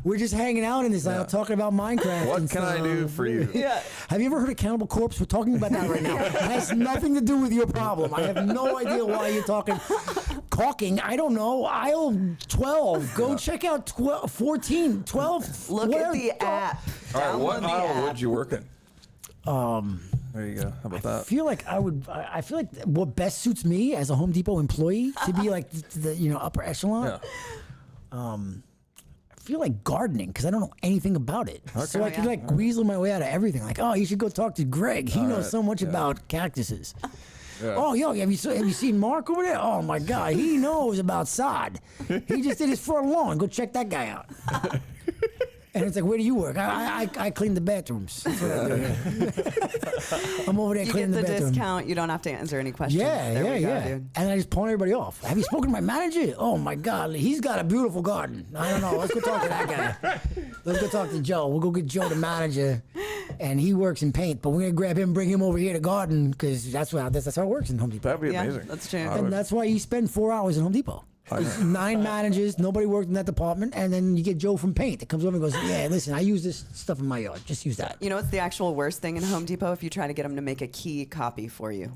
We're just hanging out in this aisle talking about Minecraft. What and can I stuff. do for you? Yeah. Have you ever heard of Cannibal Corpse? We're talking about that right now. It has nothing to do with your problem. I have no idea why you're talking. Caulking, I don't know. Aisle 12. Go check out 12, 14, 12. Look where- at the app. All right, what Download the aisle app. would you work in? There you go. How about I that? feel like I feel like what best suits me as a Home Depot employee to be like the upper echelon. Yeah. I feel like gardening because I don't know anything about it. So I Oh, could yeah. like weasel my way out of everything. Like, oh, you should go talk to Greg. He knows right, so much yeah. about cactuses. Yeah. Oh, yo, have you seen Mark over there? Oh my God, he knows about sod. He just did his front lawn. Go check that guy out. And it's like, where do you work? I clean the bathrooms. That's what I do. Yeah. I'm over there You cleaning get the bathroom. discount. You don't have to answer any questions. Yeah, There we go, yeah. dude. And I just pawn everybody off. Have you spoken to my manager? Oh my God, he's got a beautiful garden. I don't know. Let's go talk to that guy. Let's go talk to Joe. We'll go get Joe, the manager, and he works in paint. But we're gonna grab him, bring him over here to garden because that's how it works in Home Depot. That'd be Yeah, amazing. that's true. I And would- that's why you spend 4 hours in Home Depot. There's 9 managers, nobody worked in that department, and then you get Joe from paint that comes over and goes, yeah, listen, I use this stuff in my yard. Just use that. You know what's the actual worst thing in Home Depot? If you try to get them to make a key copy for you.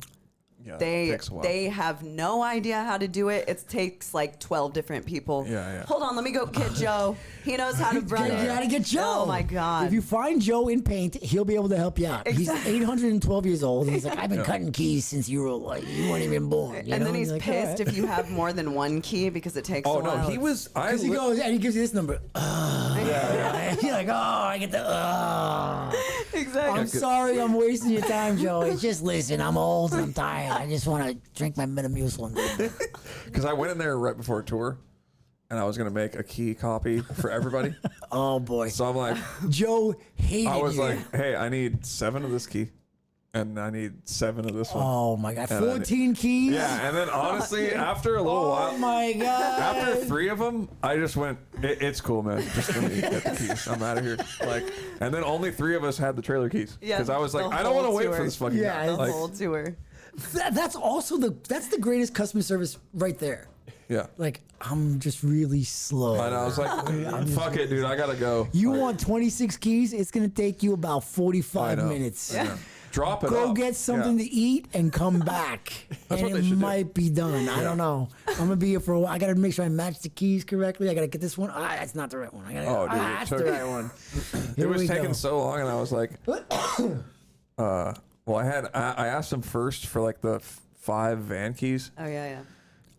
yeah, it They takes a while. they have no idea how to do it. It takes like 12 different people. Yeah, yeah. Hold on, let me go get Joe. He knows how to run You it. gotta get Joe. Oh my God. If you find Joe in paint, he'll be able to help you out. Exactly. He's 812 years old. And he's like, I've been cutting keys since you weren't even born. You and know? then he's You're like, pissed "All right." if you have more than one key because it takes Oh a no, while. he was. I 'Cause he li- goes and he gives you this number. yeah. You're like, oh, I get the. Exactly. I'm sorry, I'm wasting your time, Joe. It's just listen, I'm old and I'm tired. I just want to drink my Metamucil. Because I went in there right before a tour, and I was gonna make a key copy for everybody. Oh boy, So I'm like, Joe hated I was you. like, hey, I need 7 of this key, and I need 7 of this one. Oh my God, And I- 14 keys. Yeah, and then honestly, after a little Oh while, my God. after 3 of them, I just went, it's cool, man. Just let me get the keys. I'm out of here. Like, and then only 3 of us had the trailer keys Yeah, because I was like, the I don't want to whole wait tour. for this fucking Yeah, guy. The Like, whole tour. That's also that's the greatest customer service right there. yeah. Like, I'm just really slow. And I was like, fuck it, dude. I gotta go. You Like, want 26 keys? It's gonna take you about I 45 know. minutes. I know. Drop it. Go up. get something Yeah. to eat and come back. That's and what they it should do. might be done. I don't know. I'm gonna be here for a while. I gotta make sure I match the keys correctly. I gotta get this one. That's not the right one. I gotta, Oh, dude, it that's the took- right one. It Here was we taking go. so long, and I was like, well, I asked him first for like the 5 van keys. Oh yeah, yeah.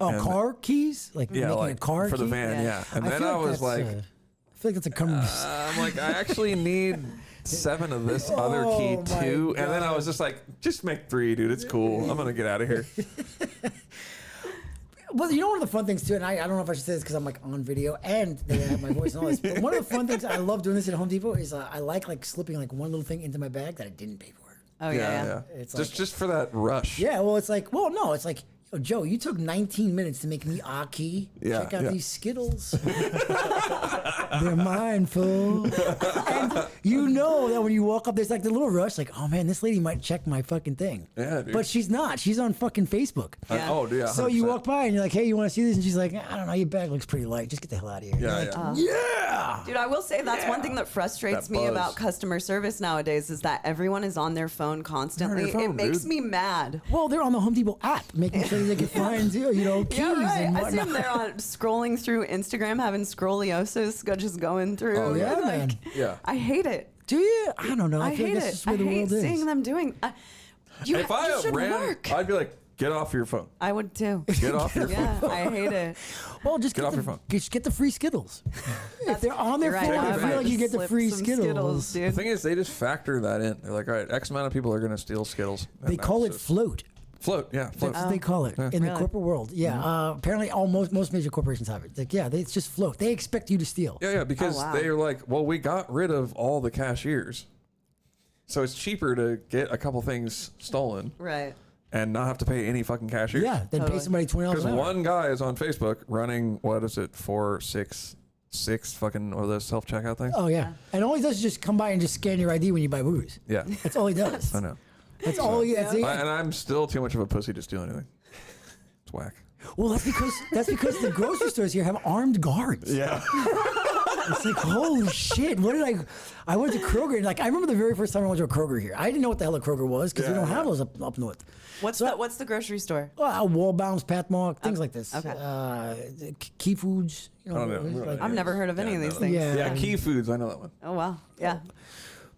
Oh, and- car keys? Like Yeah, making like a car for the key? van. Yeah. Yeah, and then feel I was that's, like, I feel like that's a common. I'm like, I actually need 7 of this other key Oh, my too. And then I God. was just like, just make 3, dude. It's cool. I'm gonna get out of here. Well, you know, one of the fun things too, and I don't know if I should say this because I'm like on video and they have my voice and all this. But one of the fun things I love doing this at Home Depot is I like slipping like one little thing into my bag that I didn't pay for. Oh yeah. It's Just for that rush. Yeah, well, it's like, well, no, it's like, yo, Joe, you took 19 minutes to make me Aki. Yeah, Check out yeah. these Skittles. They're mine, fool. And you know that when you walk up, there's like the little rush, like, oh man, this lady might check my fucking thing. Yeah, dude. But she's not. She's on fucking Facebook. Yeah. Oh, yeah. So you 100%. walk by and you're like, hey, you want to see this? And she's like, I don't know, your bag looks pretty light. Just get the hell out of here. Yeah, You're yeah. like, yeah. Dude, I will say that's one thing that frustrates That me buzz. about customer service nowadays is that everyone is on their phone constantly. They're on their phone, it makes dude. me mad. Well, they're on the Home Depot app, making sure they can find, keys Yeah, right. and I see them whatnot. there on scrolling through Instagram, having scrolliosis, just going through. Oh, yeah, like, man. Yeah. I hate it. Do you? I don't know. I feel hate like that's it. just where I the hate world is. seeing them doing. You If I should ran, work. I'd be like, get off your phone. I would too. Get off your Yeah, phone. I hate it. Well, just Get off your phone. Just get the free Skittles. If they're on their You're right. phone, I I feel might like you just get the slip free some Skittles. The dude. thing is, they just factor that in. They're like, all right, X amount of people are going to steal Skittles. And They call it that's just- float. float. Yeah, float. That's what they call it in the Really? corporate world. Yeah, apparently most major corporations have it. It's like, yeah, it's just float. They expect you to steal. Yeah, because wow. they're like, well, we got rid of all the cashiers. So it's cheaper to get a couple things stolen Right. and not have to pay any fucking cashiers. Yeah, then pay Totally. somebody $20 Because an hour. one guy is on Facebook running, what is it, 6 fucking, or those self-checkout things? Oh yeah, and all he does is just come by and just scan your ID when you buy booze. Yeah, That's all he does. I know. That's all he. That's it. And I'm still too much of a pussy to steal anything. It's whack. Well, that's because the grocery stores here have armed guards. Yeah. It's like, holy shit! What did I went to Kroger and I remember the very first time I went to a Kroger here. I didn't know what the hell a Kroger was because we Yeah, don't have yeah. those up north. What's the grocery store? Wallbounds, Pathmark, things like this. Okay. Key Foods. I don't know. like- I've never heard of any of these things. Yeah. Yeah, Key Foods, I know that one. Oh wow. Yeah.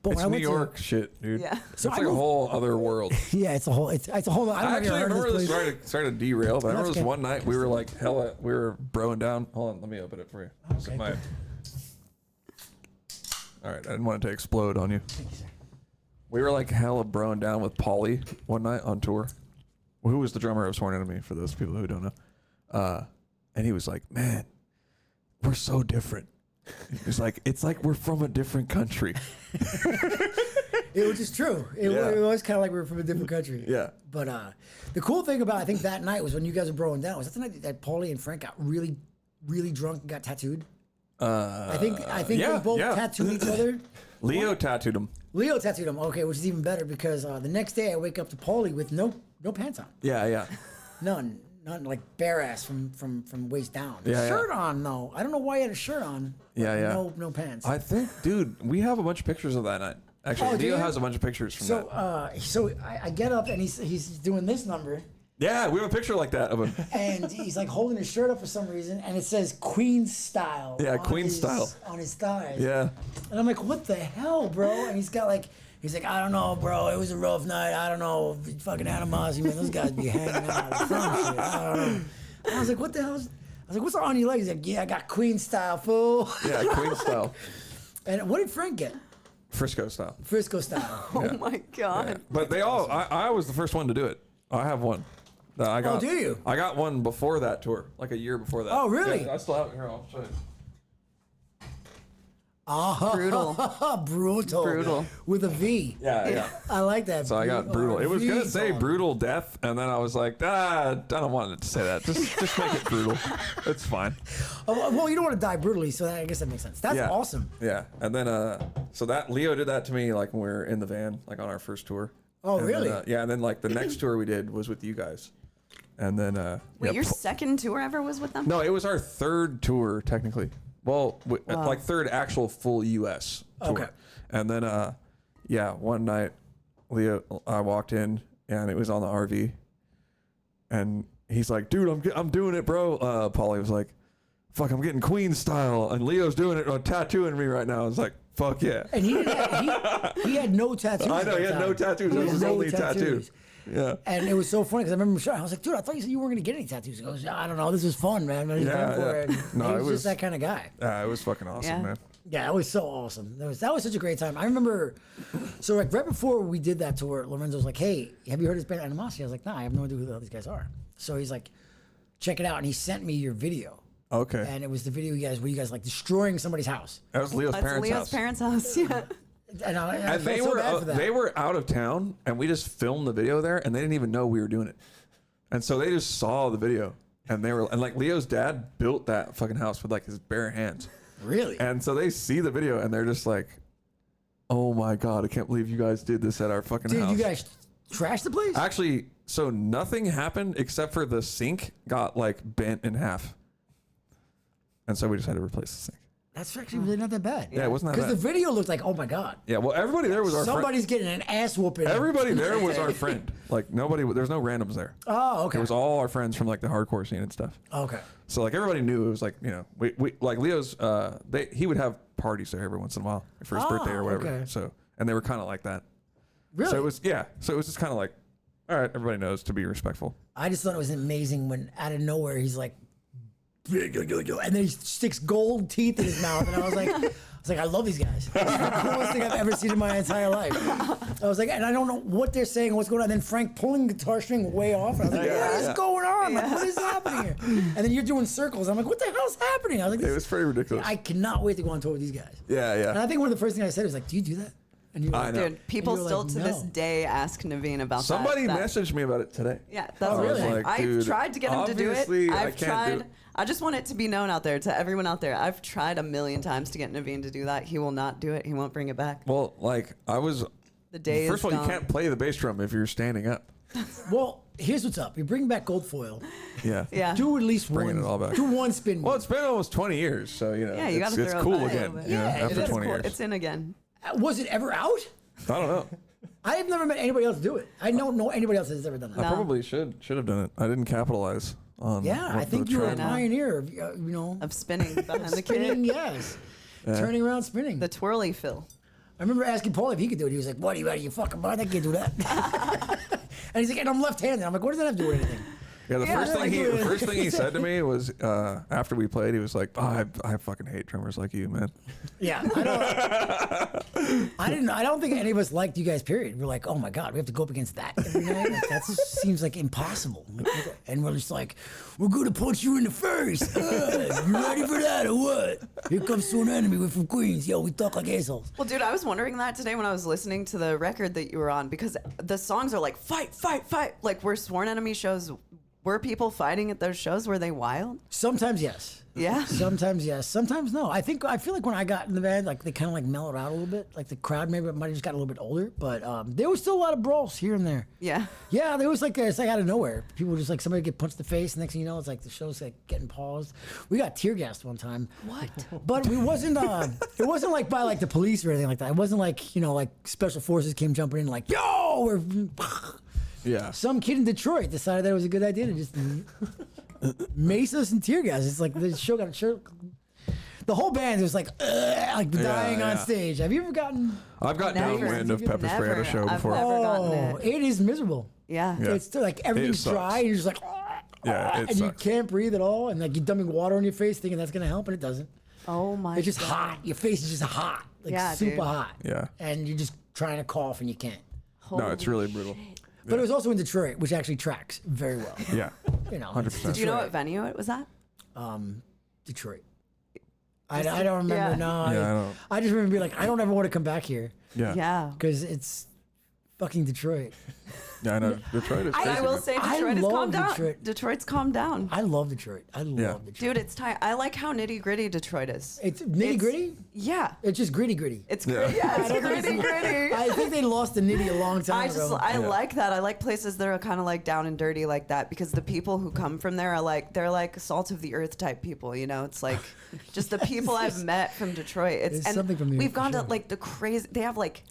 But It's when I New went to- York shit, dude. Yeah. So it's I like a moved- whole other world. Yeah, it's a whole. I I don't actually know remember this. place. Sorry to derail, but I remember That's this okay. one night we were like we were broing down. Hold on, let me open it for you. Okay. All right, I didn't want it to explode on you. We were like hella broing down with Paulie one night on tour. Who was the drummer of Sworn Enemy, for those people who don't know. And he was like, man, we're so different. He's like, it's like we're from a different country. Which is true. It was kind of like we were from a different country. Yeah. But the cool thing about I think that night was when you guys were broing down. Was that the night that Paulie and Frank got really, really drunk and got tattooed? I think yeah, they both yeah. tattooed each other. Leo tattooed him. Leo tattooed him. Okay, which is even better because the next day I wake up to Paulie with no pants on, Yeah. none, like bare ass from waist down. Yeah, Shirt on though. I don't know why he had a shirt on. but Yeah. No pants. I think, dude, we have a bunch of pictures of that night. Actually, Oh, do Leo you? has a bunch of pictures from that. So I get up and he's doing this number. Yeah, we have a picture like that of him. And he's like holding his shirt up for some reason, and it says Queen Style. Yeah, on Queen his- Style. on his thighs. Yeah. And I'm like, what the hell, bro? And he's like, I don't know, bro. It was a rough night. I don't know, fucking animosity, man. Those guys be hanging out and some shit. I don't know. And I was like, what the hell? I was like, what's on your legs? He's like, yeah, I got Queen Style, fool. Yeah, Queen style. And what did Frank get? Frisco style. Frisco Style. Oh my god. Yeah. But they all, I was the first one to do it. I have one. That I got, do you? I got one before that tour, like a year before that. Oh, really? Yeah, I still have it here. I'll show you. Brutal. Brutal. With a V. Yeah. I like that. So I got brutal. It was V gonna say song. brutal death, and then I was like, I don't want it to say that. Just make it brutal. It's fine. Oh, well, you don't want to die brutally, so I guess that makes sense. That's Yeah. awesome. Yeah, and then so that Leo did that to me like when we were in the van, like on our first tour. Oh, And really? Then, yeah, and then like the next tour we did was with you guys, and then Wait, yeah, your second tour ever was with them? no, it was our third tour technically. Well, like third actual full U.S. tour. Okay. And then yeah, one night Leo, I walked in and it was on the RV, and he's like, "Dude, I'm doing it, bro." Paulie was like, "Fuck, I'm getting Queen style," and Leo's doing it, tattooing me right now. I was like, "Fuck yeah!" And he had no tattoos. I know at he the had no time. tattoos. He That had was his no only tattoo. tattoos. Yeah. And it was so funny because I remember I was like, dude, I thought you said you weren't going to get any tattoos. He goes, I don't know. This was fun, man. I was Yeah, going for yeah. it. And No, he it was was- just that kind of guy. It was fucking awesome, Yeah. man. Yeah, it was so awesome. That was such a great time. I remember, so like right before we did that tour, Lorenzo was like, hey, have you heard this band Animosity? I was like, nah, I have no idea who the hell these guys are. So he's like, check it out. And he sent me your video. Okay. And it was the video where you guys like destroying somebody's house. That was Leo's That's parents' Leo's house. parents' house. Yeah. And I And felt so bad for that. they were out of town, and we just filmed the video there, and they didn't even know we were doing it. And so they just saw the video, and like Leo's dad built that fucking house with like his bare hands. Really? And so they see the video, and they're just like, "Oh my god, I can't believe you guys did this at our fucking house." Did you guys trash the place? Actually, so nothing happened except for the sink got like bent in half, and so we just had to replace the sink. That's actually really not that bad. Yeah, it wasn't that Because bad. the video looked like, oh my god, Yeah, well, everybody there was our friend. somebody's getting an ass whooping. Everybody there was our friend. Like nobody, there's no randoms there. Oh, okay. It was all our friends from like the hardcore scene and stuff. Okay. So like everybody knew it was like, you know, we like Leo's, he would have parties there every once in a while for his birthday or whatever. okay. So, and they were kind of like that. Really? So it was, yeah. So it was just kind of like, all right, everybody knows to be respectful. I just thought it was amazing when out of nowhere he's like, and then he sticks gold teeth in his mouth, and I was like, I love these guys. It's the coolest thing I've ever seen in my entire life. I was like, and I don't know what they're saying, what's going on. And then Frank pulling the guitar string way off. And I was like, what is going on? Like, what is happening here? And then you're doing circles. I'm like, what the hell's happening? I was like, It was pretty ridiculous. I cannot wait to go on tour with these guys. Yeah, And yeah. I think one of the first things I said was like, do you do that? And you were I like, know. Dude, people And you still were like, to this no. day ask Naveen about Somebody that. messaged me about it today. Yeah, that's Oh, what really? I'm saying. Like, I've dude, tried to get him to do it. obviously, I I've can't do tried. it. I just want it to be known out there to everyone out there. I've tried a million times to get Naveen to do that. He will not do it. He won't bring it back. Well, like I was. The day First is of all, gone. you can't play the bass drum if you're standing up. well, here's what's up. You bring back gold foil. Yeah. Yeah. Do at least Bringing one. it all back. Do one spin. Well, it's been almost 20 years, so you know, Yeah, you got it's to throw cool it back a again. little bit. You know, Yeah, after it is 20 Cool. years. It's in again. Was it ever out? I don't know. I have never met anybody else do it. I don't know anybody else that's ever done that. I probably should have done it. I didn't capitalize on. Yeah, I what think the you were a trend- know. pioneer of, you know, Of spinning behind the spinning, kid. yes. Turning around, spinning. The twirly fill. I remember asking Paul if he could do it. He was like, what, are you out of your fucking mind? I can't do that. And he's like, and I'm left-handed. I'm like, what does that have to do with anything? Yeah, the first like thing you- the first thing he said to me was after we played, he was like, "Oh, I fucking hate drummers like you, man." Yeah, I don't think any of us liked you guys. Period. We're like, oh my god, we have to go up against that every night. Like, that seems like impossible. Like, and we're just like, we're gonna punch you in the face. You ready for that or what? Here comes Sworn Enemy. We're from Queens. Yo, we talk like assholes. Well, dude, I was wondering that today when I was listening to the record that you were on because the songs are like fight, fight, fight. Like were Sworn Enemy shows. Were people fighting at those shows? Were they wild? Sometimes yes. Yeah. Sometimes yes. Sometimes no. I feel like when I got in the band, like they kind of like mellowed out a little bit. Like the crowd maybe might have just got a little bit older, but there was still a lot of brawls here and there. Yeah. Yeah, there was like it's like out of nowhere. People just like somebody get punched in the face. Next thing you know, it's like the show's like getting paused. We got tear gassed one time. What? But we wasn't. It wasn't like by like the police or anything like that. It wasn't like like special forces came jumping in like yo. We're Yeah. some kid in Detroit decided that it was a good idea to just mace us and tear gas. It's like the show got the whole band was like dying on yeah. stage. Have you ever gotten? I've got Never. downwind of pepper spray at a show I've before. never gotten Oh, it. it is miserable. Yeah. Yeah. It's like everything's sucks. dry. And you're just like, Yeah, it and you sucks. can't breathe at all. And like you're dumping water on your face, thinking that's gonna help, and it doesn't. Oh my. It's just God. hot. Your face is just hot, like Yeah, super dude. hot. Yeah. And you're just trying to cough and you can't. No, it's really brutal. But it was also in Detroit, which actually tracks very well. Yeah. 100%. Do you know what venue it was at? Detroit. I don't remember. Yeah. No, Yeah, I don't. I just remember being like, I don't ever want to come back here Yeah. Yeah. because it's fucking Detroit. Yeah, I know. Detroit is crazy. I will man. say I Detroit has love calmed down. Detroit. Detroit's calmed down. I love Detroit. I love Yeah. Detroit. Dude, it's tight. I like how nitty gritty Detroit is. It's nitty gritty. Yeah. It's just gritty gritty. It's Yeah. gritty. Yeah, it's I don't think gritty it's- gritty. I think they lost the nitty a long time ago. I like that. I like places that are kind of like down and dirty like that because the people who come from there are like they're like salt of the earth type people. You know, it's like just the people I've met from Detroit. It's There's and something from here, we've for gone sure. to like the crazy. They have like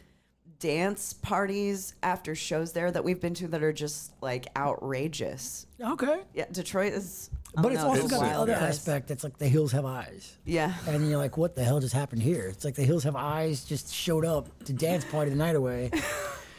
dance parties after shows there that we've been to that are just like outrageous. Okay. Yeah, Detroit is. I But don't it's know, also a got the wild other place. aspect that's like the hills have eyes. Yeah. And you're like, what the hell just happened here? It's like the hills have eyes just showed up to dance party the night away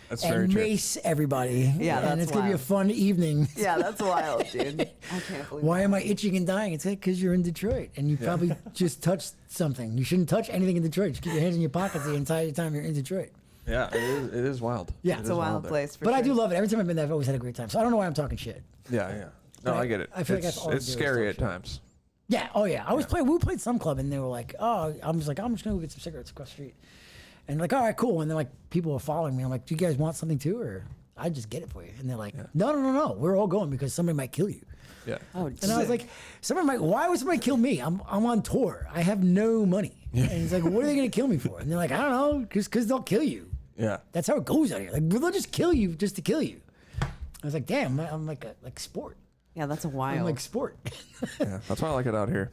That's very and true. mace everybody. Yeah, and that's it's gonna be a wild. fun evening. Yeah, that's wild, dude. I can't believe. Why am I itching and dying? It's because you're in Detroit and you probably just touched something. You shouldn't touch anything in Detroit. Just keep your hands in your pockets the entire time you're in Detroit. Yeah, it is wild. Yeah. It It's is a wild there. place. For But I sure. do love it. Every time I've been there, I've always had a great time. So I don't know why I'm talking shit. Yeah, yeah. No, I get it. I feel like it's that's all I it's do is scary talk at shit. times. Yeah. Oh yeah. We played some club and they were like, oh, I'm just gonna go get some cigarettes across the street. And like, all right, cool. And then like people were following me. I'm like, do you guys want something too? Or I just get it for you. And they're like, no. We're all going because somebody might kill you. Yeah. Oh, And I was like, why would somebody kill me? I'm on tour. I have no money. And he's like, what are they going to kill me for? And they're like, I don't know, because they'll kill you. Yeah. That's how it goes out here. Like, they'll just kill you just to kill you. I was like, damn, I'm like sport. yeah, that's a wild. I'm like sport. Yeah. That's why I like it out here.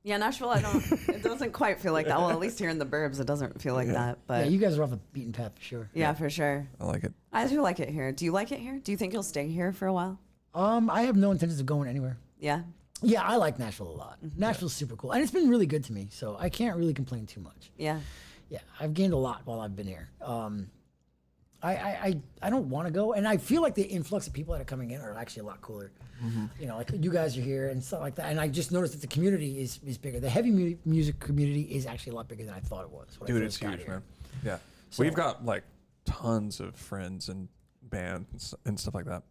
Yeah, Nashville, it doesn't quite feel like that. Well, at least here in the burbs, it doesn't feel like that. But Yeah, you guys are off the beaten path for sure. yeah, for sure. I like it. I do like it here. Do you like it here? Do you think you'll stay here for a while? I have no intentions of going anywhere. Yeah. Yeah, I like Nashville a lot. Nashville's super cool. And it's been really good to me, so I can't really complain too much. Yeah. Yeah, I've gained a lot while I've been here. I don't want to go, and I feel like the influx of people that are coming in are actually a lot cooler. You know, like you guys are here and stuff like that. And I just noticed that the community is bigger. The heavy music community is actually a lot bigger than I thought it was. when I Dude, first it's got huge, here. man. Yeah. So- We've got like tons of friends and bands and stuff like that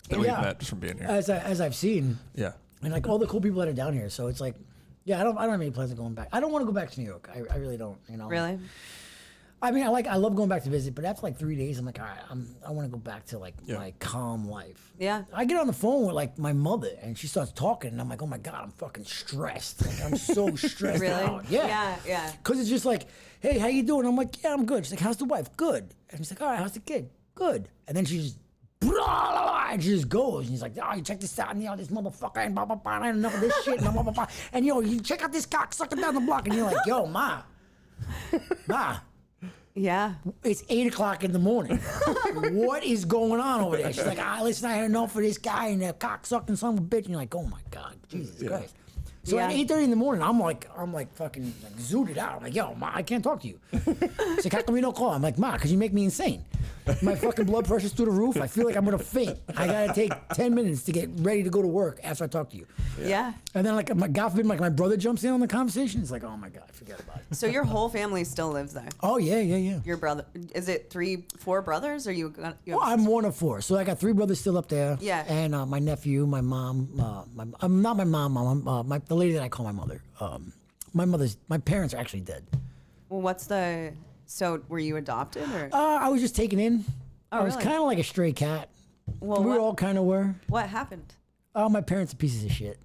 that we've met just from being here. As I've seen, Yeah. and like all the cool people that are down here. So it's like, yeah, I don't have any plans of going back. I don't want to go back to New York. I really don't. You know. Really? I mean, I love going back to visit, but after like 3 days, I'm like, all right, I want to go back to like my calm life. Yeah. I get on the phone with like my mother, and she starts talking, and I'm like, oh my god, I'm fucking stressed. Like I'm so stressed Really? out. Yeah. Yeah, yeah. Because it's just like, hey, how you doing? I'm like, yeah, I'm good. She's like, how's the wife? Good. And she's like, all right, how's the kid? Good. And then she just. Blah, blah, blah, and she just goes, and he's like, oh, you check this out, and you know, this motherfucker, and blah, blah, blah, I had enough of this shit, and blah, blah, blah, and yo, you check out this cocksucker down the block, and you're like, yo, ma, Yeah. it's 8 o'clock in the morning. What is going on over there? She's like, listen, I had enough of this guy and that cocksucking son of a bitch, and you're like, oh my God, Jesus Christ. So at 8:30 in the morning, I'm like fucking like zooted out. I'm like, yo, ma, I can't talk to you. She's like, how come you don't call? I'm like, ma, because you make me insane. My fucking blood pressure's through the roof. I feel like I'm gonna faint. I gotta take 10 minutes to get ready to go to work after I talk to you. Yeah. And then like, God forbid, like my brother jumps in on the conversation. It's like, oh my God, forget about it. So your whole family still lives there? Oh yeah. Your brother, is it 4 brothers, or you have Well, I'm one of 4, so I got 3 brothers still up there. Yeah. And my nephew, my mom, not my mom, the lady that I call my mother. My parents are actually dead. Well, so were you adopted, or? I was just taken in. I was really? kind of like a stray cat. Well, we what- all kind of were. What happened? Oh, my parents are pieces of shit.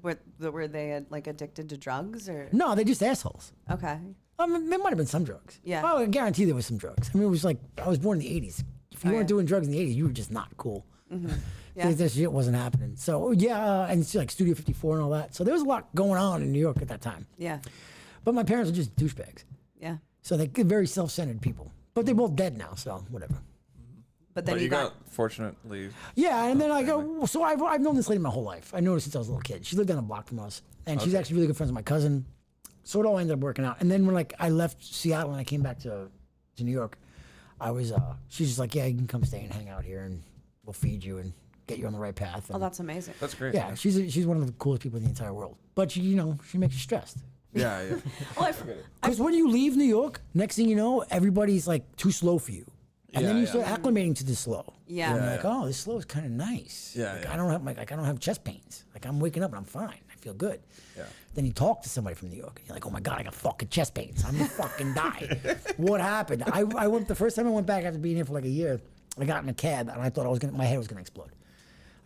Were they like addicted to drugs, or? No, they're just assholes. Okay. There might have been some drugs. Yeah. Oh, I guarantee there was some drugs. I mean, it was like, I was born in the 80s. If you weren't doing drugs in the 80s, you were just not cool. Yeah. That shit wasn't happening. So, yeah, and it's like Studio 54 and all that. So there was a lot going on in New York at that time. Yeah. But my parents are just douchebags. Yeah. So they're very self-centered people. But they're both dead now, so whatever. But then But you you got. fortunately. Yeah, and then I go, so I've known this lady my whole life. I knew her since I was a little kid. She lived down a block from us. And she's actually really good friends with my cousin. So it all ended up working out. And then when like I left Seattle and I came back to New York, I was, she's just like, yeah, you can come stay and hang out here and we'll feed you and get you on the right path. Oh, And, that's amazing. That's great. yeah, she's one of the coolest people in the entire world. But she, you know, she makes you stressed. Yeah. Yeah. Well, Because when you leave New York, next thing you know, everybody's like too slow for you. And then Yeah, you yeah. start acclimating to the slow. Yeah. And you're Yeah, like, oh, this slow is kind of nice. Yeah, Like, yeah. I don't have chest pains. Like I'm waking up and I'm fine. I feel good. Yeah. Then you talk to somebody from New York and you're like, oh my God, I got fucking chest pains. I'm gonna fucking die. What happened? I went the first time I went back after being here for like a year, I got in a cab and I thought my head was gonna explode.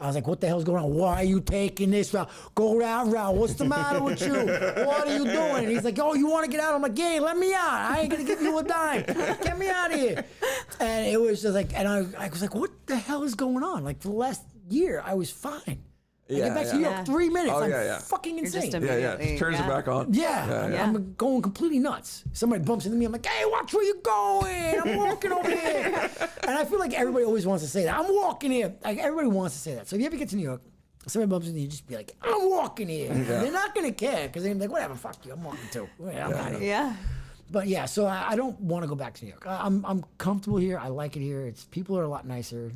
I was like, what the hell's going on? Why are you taking this route? Go that route. What's the matter with you? What are you doing? And he's like, oh, you want to get out? I'm like, yeah, let me out. I ain't going to give you a dime. Get me out of here. And it was just like, and I was like, what the hell is going on? Like for the last year, I was fine. I Yeah, get back to yeah. New York, 3 minutes. Oh, I'm yeah. fucking You're insane. just Yeah. Immediately, Turns yeah. it back on. Yeah, I'm going completely nuts. Somebody bumps into me. I'm like, hey, watch where you going. I'm walking over here. And I feel like everybody always wants to say that. I'm walking here. Like everybody wants to say that. So if you ever get to New York, somebody bumps into you, just be like, I'm walking here. They're not going to care because they're like, whatever, fuck you. I'm walking too. I'm out of here. Yeah. But yeah, so I don't want to go back to New York. I'm comfortable here. I like it here. People are a lot nicer.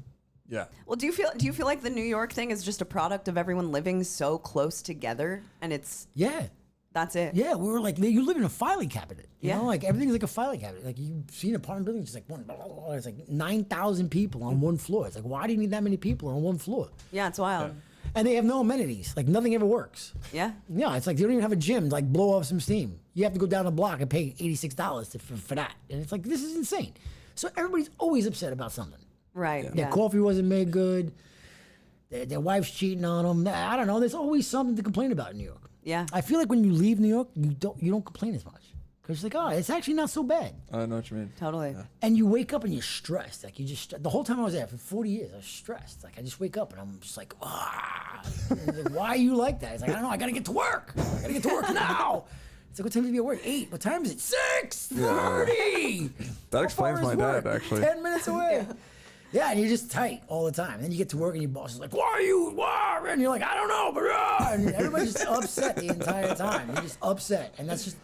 Yeah. Well, do you feel like the New York thing is just a product of everyone living so close together, and that's it? Yeah, we were like, you live in a filing cabinet. You Yeah. know, like everything's like a filing cabinet. Like you see an apartment building, it's just like it's like 9,000 people on one floor. It's like, why do you need that many people on one floor? Yeah, it's wild. And they have no amenities. Like nothing ever works. Yeah. Yeah, it's like they don't even have a gym to like blow off some steam. You have to go down the block and pay $86 for that. And it's like, this is insane. So everybody's always upset about something. Right. Their coffee wasn't made good. Their wife's cheating on them. I don't know. There's always something to complain about in New York. Yeah. I feel like when you leave New York, you don't complain as much. Because it's like, oh, it's actually not so bad. I know what you mean. Totally. And you wake up and you're stressed. Like the whole time I was there for 40 years, I was stressed. Like I just wake up and I'm just like, ah. Like, why are you like that? It's like, I don't know. I got to get to work. I got to get to work now. It's like, what time do you be at work? 8. What time is it? 6:30. That explains my dad, actually. 10 minutes away. Yeah, and you're just tight all the time. And then you get to work and your boss is like, why? And you're like, I don't know, but and everybody's just upset the entire time. You're just upset. And that's just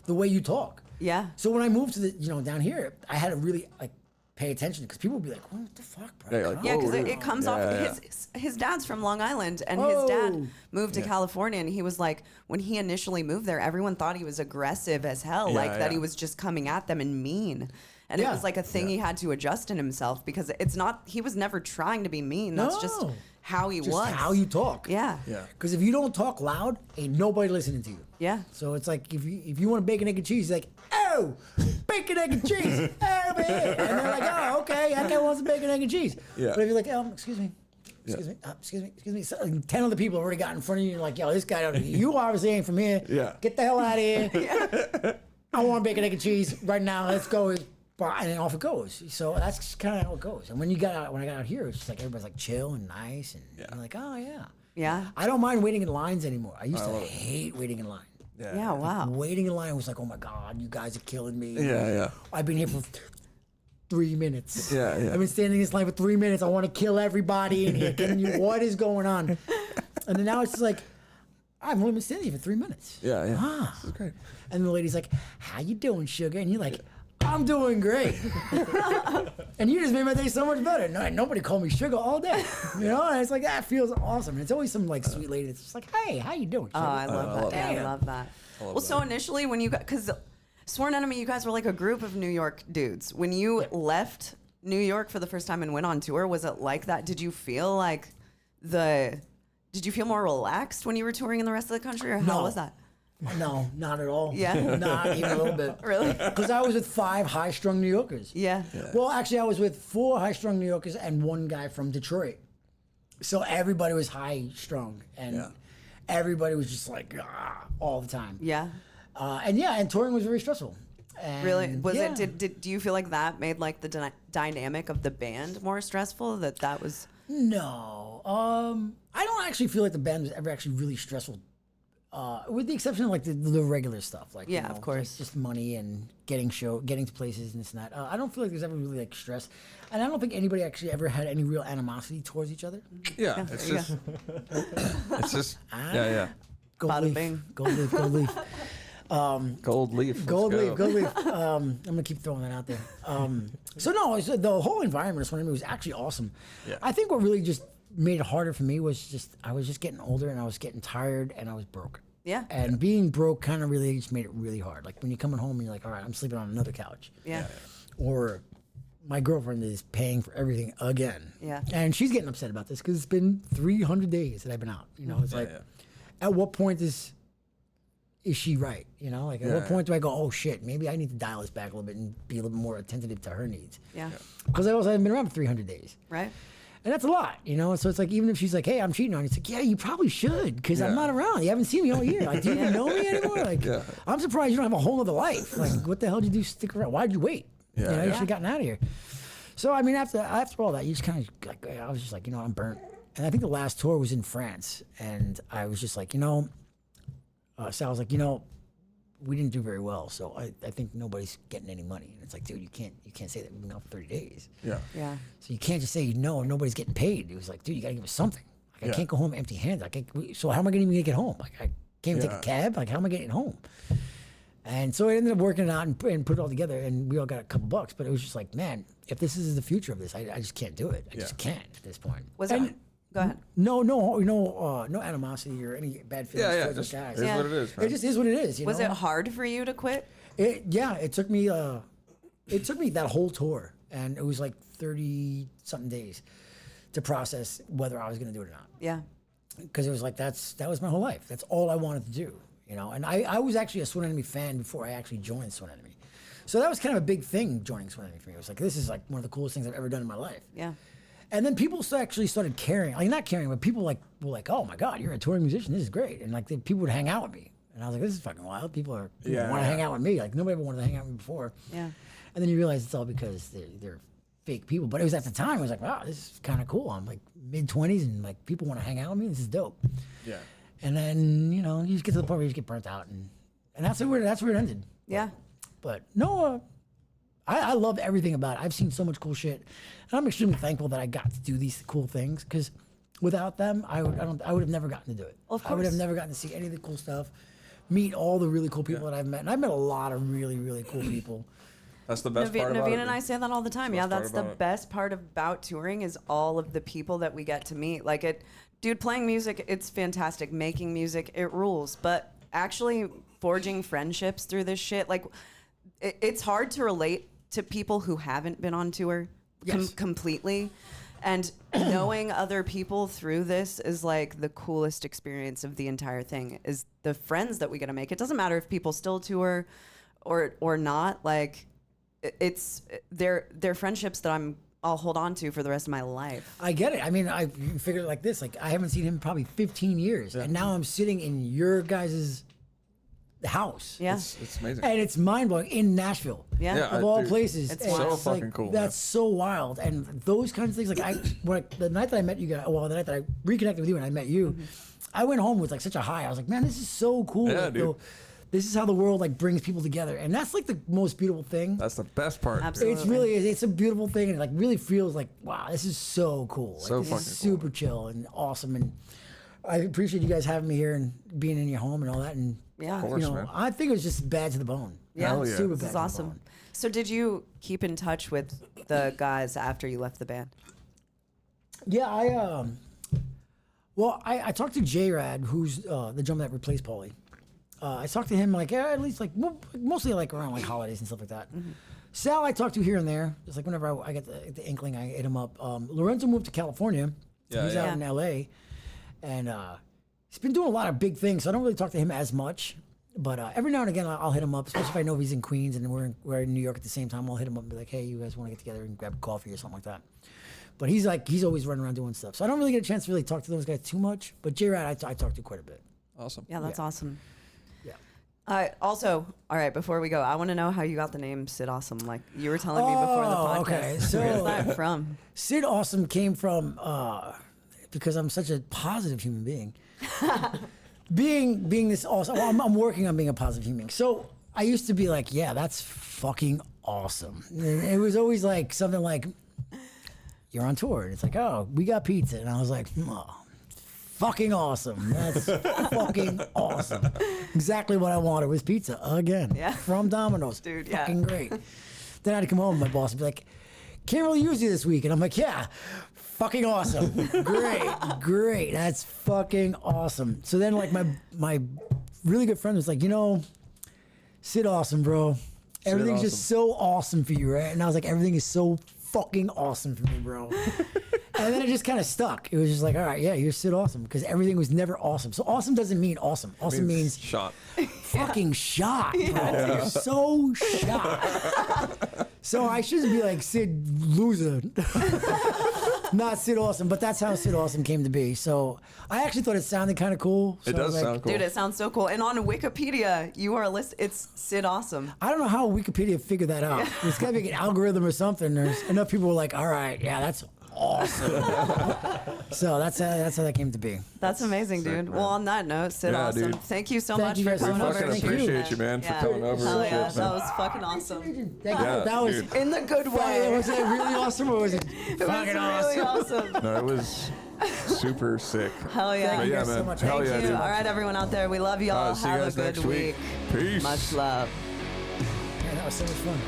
the way you talk. Yeah. So when I moved to down here, I had to really like pay attention because people would be like, what the fuck, bro? Yeah, like, Yeah, because Oh, it comes off. His dad's from Long Island, and his Oh. dad moved to California, and he was like, when he initially moved there, everyone thought he was aggressive as hell, like that he was just coming at them and mean. And it Yeah. was like a thing he had to adjust in himself because it's not. He was never trying to be mean. That's just No. how he Just was. how you talk. Yeah. Yeah. Because if you don't talk loud, ain't nobody listening to you. Yeah. So it's like if you want a bacon, egg, and cheese, it's like, oh, bacon, egg, and cheese, over here. And they're like, oh, okay, that guy wants a bacon, egg, and cheese. Yeah. But if you're like, excuse me. Excuse me. So, 10 other people have already got in front of you. You're like, yo, this guy, you obviously ain't from here. Yeah. Get the hell out of here. I want bacon, egg, and cheese right now. Let's go. And then off it goes. So that's kind of how it goes. And when I got out here, it's just like everybody's like chill and nice. And you're like, oh, yeah. Yeah. I don't mind waiting in lines anymore. I used to hate waiting in line. Yeah. Wow. Waiting in line was like, oh my God, you guys are killing me. Yeah. I've been here for 3 minutes. Yeah. I've been standing in this line for 3 minutes. I want to kill everybody in here. What is going on? And then now it's just like, I've only been standing here for 3 minutes. Yeah. Ah. This is great. And the lady's like, how you doing, sugar? And you're like, I'm doing great. And you just made my day so much better. No, nobody called me sugar all day. You know, and it's like, that feels awesome. And it's always some like sweet lady that's just like, hey, how you doing, sugar? Oh, I love that. Yeah, I that. love that. Well, so initially when you got, because Sworn Enemy, you guys were like a group of New York dudes. When you left New York for the first time and went on tour, was it like that? Did you feel like did you feel more relaxed when you were touring in the rest of the country, or how No. was that? No, not at all. Yeah? Not even a little bit. Really? Because I was with 5 high-strung New Yorkers. Yeah. Well, actually, I was with 4 high-strung New Yorkers and 1 guy from Detroit. So everybody was high-strung, and everybody was just like, all the time. Yeah. And touring was very stressful. And Really? Was yeah. it? Do you feel like that made like the dynamic of the band more stressful? That was. No. I don't actually feel like the band was ever actually really stressful. With the exception of like the regular stuff, like Yeah, of course. like just money and getting to places and this and that. I don't feel like there's ever really like stress, and I don't think anybody actually ever had any real animosity towards each other. Yeah. It's there you just. It's just. Yeah. Gold Bada leaf, bing. gold leaf, gold leaf, Gold leaf. Let's gold go. leaf, gold leaf. I'm gonna keep throwing that out there. So no, the whole environment of Sworn Enemy was actually awesome. Yeah. I think what really just made it harder for me was just I was just getting older and I was getting tired and I was broke. Yeah. And being broke kind of really just made it really hard. Like when you're coming home and you're like, all right, I'm sleeping on another couch. Yeah. Or my girlfriend is paying for everything again. Yeah. And she's getting upset about this because it's been 300 days that I've been out. You know, it's like, at what point is she right? You know, like at what point do I go, oh shit, maybe I need to dial this back a little bit and be a little bit more attentive to her needs? Yeah. Because I also haven't been around for 300 days. Right. And that's a lot, you know? So it's like, even if she's like, hey, I'm cheating on you, it's like, yeah, you probably should, because I'm not around. You haven't seen me all year. Like, do you even know me anymore? Like, I'm surprised you don't have a whole other life. Like, what the hell did you do stick around? Why'd you wait? You know, you should have gotten out of here. So, I mean, after all that, you just kind of, like, I was just like, you know, I'm burnt. And I think the last tour was in France. And I was just like, you know, Sal was like, you know, we didn't do very well, so I think nobody's getting any money. And it's like, dude, you can't say that we've been out for 30 days. Yeah. Yeah. So you can't just say no, nobody's getting paid. It was like, dude, you gotta give us something. Like, I can't go home empty-handed. So how am I gonna even get home? Like, I can't even take a cab. Like, how am I getting home? And so I ended up working it out and put it all together, and we all got a couple bucks. But it was just like, man, if this is the future of this, I just can't do it. I just can't at this point. Was it? Go ahead. No animosity or any bad feelings towards those Just guys. is what it is, man. It just is what it is. You Was know? it hard for you to quit? It took me that whole tour, and it was like 30 something days to process whether I was going to do it or not. Yeah. because it was like that was my whole life. That's all I wanted to do, you know. And I was actually a Sworn Enemy fan before I actually joined Sworn Enemy. So that was kind of a big thing joining Sworn Enemy for me. It was like, this is like one of the coolest things I've ever done in my life. Yeah. And then people actually started caring, like not caring, but people like were like, oh my God, you're a touring musician. This is great. And like people would hang out with me. And I was like, this is fucking wild. People want to hang out with me. Like nobody ever wanted to hang out with me before. Yeah. And then you realize it's all because they're fake people. But it was at the time, I was like, wow, this is kind of cool. I'm like mid-20s and like people want to hang out with me. This is dope. Yeah. And then, you know, you just get to the point where you just get burnt out. And that's where it ended. Yeah. But no, I love everything about it. I've seen so much cool shit. And I'm extremely thankful that I got to do these cool things because without them, I would have never gotten to do it. Of course. I would have never gotten to see any of the cool stuff, meet all the really cool people that I've met. And I've met a lot of really, really cool people. That's the best part about it. Naveen and I say that all the time. Yeah, that's the best part about touring is all of the people that we get to meet. Like dude, playing music, it's fantastic. Making music, it rules. But actually forging friendships through this shit, like it's hard to relate to people who haven't been on tour completely. And knowing other people through this is like the coolest experience of the entire thing is the friends that we get to make. It doesn't matter if people still tour or not. Like they're friendships that I'll hold on to for the rest of my life. I get it. I mean, I figured it like this. Like I haven't seen him in probably 15 years. And now I'm sitting in your guys' house. Yeah. It's amazing. And it's mind-blowing in Nashville. Yeah. Of all places. It's And wild. So fucking cool, That's so wild. And those kinds of things, like the night that I met you guys, well, the night that I reconnected with you and I met you, I went home with like such a high. I was like, man, this is so cool. Yeah, Like, dude. this is how the world like brings people together. And that's like the most beautiful thing. That's the best part. Absolutely. It's really it's a beautiful thing, and it like really feels like, wow, this is so cool. Like, So this fucking is super chill and awesome, and I appreciate you guys having me here and being in your home and all that. And Yeah. Of course, you know, man. I think it was just bad to the bone. Yeah. Hell yeah. Super This bad is to the awesome. bone. So did you keep in touch with the guys after you left the band? Yeah, I talked to J-Rad, who's the drummer that replaced Paulie. I talked to him like at least like mostly like around like holidays and stuff like that. Sal, I talked to here and there. Just like whenever I get the inkling, I hit him up. Lorenzo moved to California. Yeah, He's yeah. out in LA, and he's been doing a lot of big things. So I don't really talk to him as much. But every now and again, I'll hit him up, especially if I know he's in Queens and we're in New York at the same time. I'll hit him up and be like, hey, you guys want to get together and grab coffee or something like that. But he's always running around doing stuff. So I don't really get a chance to really talk to those guys too much. But J-Rad, I talk to quite a bit. Awesome. Yeah, that's awesome. Yeah. Also, all right, before we go, I want to know how you got the name Sid Awesome. Like you were telling me before the podcast. Okay, so where's that from? Sid Awesome came from because I'm such a positive human being. being this awesome, well, I'm working on being a positive human being. So I used to be like, yeah, that's fucking awesome. And it was always like something like, you're on tour. And it's like, oh, we got pizza. And I was like, oh, fucking awesome. That's fucking awesome. Exactly what I wanted was pizza again. Yeah. From Domino's. Dude, yeah. Fucking great. Then I had to come home and my boss would be like, can't really use you this week. And I'm like, yeah, fucking awesome. Great. That's fucking awesome. So then like my really good friend was like, you know, Sid Awesome, bro. Everything's just so awesome for you, right? And I was like, everything is so fucking awesome for me, bro. And then it just kind of stuck. It was just like, all right, yeah, you're Sid Awesome, because everything was never awesome. So awesome doesn't mean awesome. Awesome means shot. fucking shot, bro. You're so shot. So I shouldn't be like Sid Loser. Not Sid Awesome, but that's how Sid Awesome came to be. So I actually thought it sounded kind of cool. So It I was does like, sound cool. Dude, it sounds so cool. And on Wikipedia, you are listed. It's Sid Awesome. I don't know how Wikipedia figured that out. It's got to be an algorithm or something. There's enough people were like, all right, yeah, that's awesome. So that's how that came to be. That's amazing, dude. man. Well, on that note, Sid Yeah, Awesome. dude. Thank you so Thank much you for guys so coming much. over. Fucking Thank you. appreciate you, man, for Yeah. coming over. Hell and yeah, shit, that man. was fucking awesome. Thank you. Yeah, That was. dude. In the good way. Was it really awesome or was it It was fucking really awesome? awesome. No, it was super sick. Hell yeah. Thank you yeah, guys so man. much. Hell Thank yeah, Thank you. dude. All right, everyone out there, we love y'all. See you Have guys a good next week. Peace. Much love. Man, that was so much fun.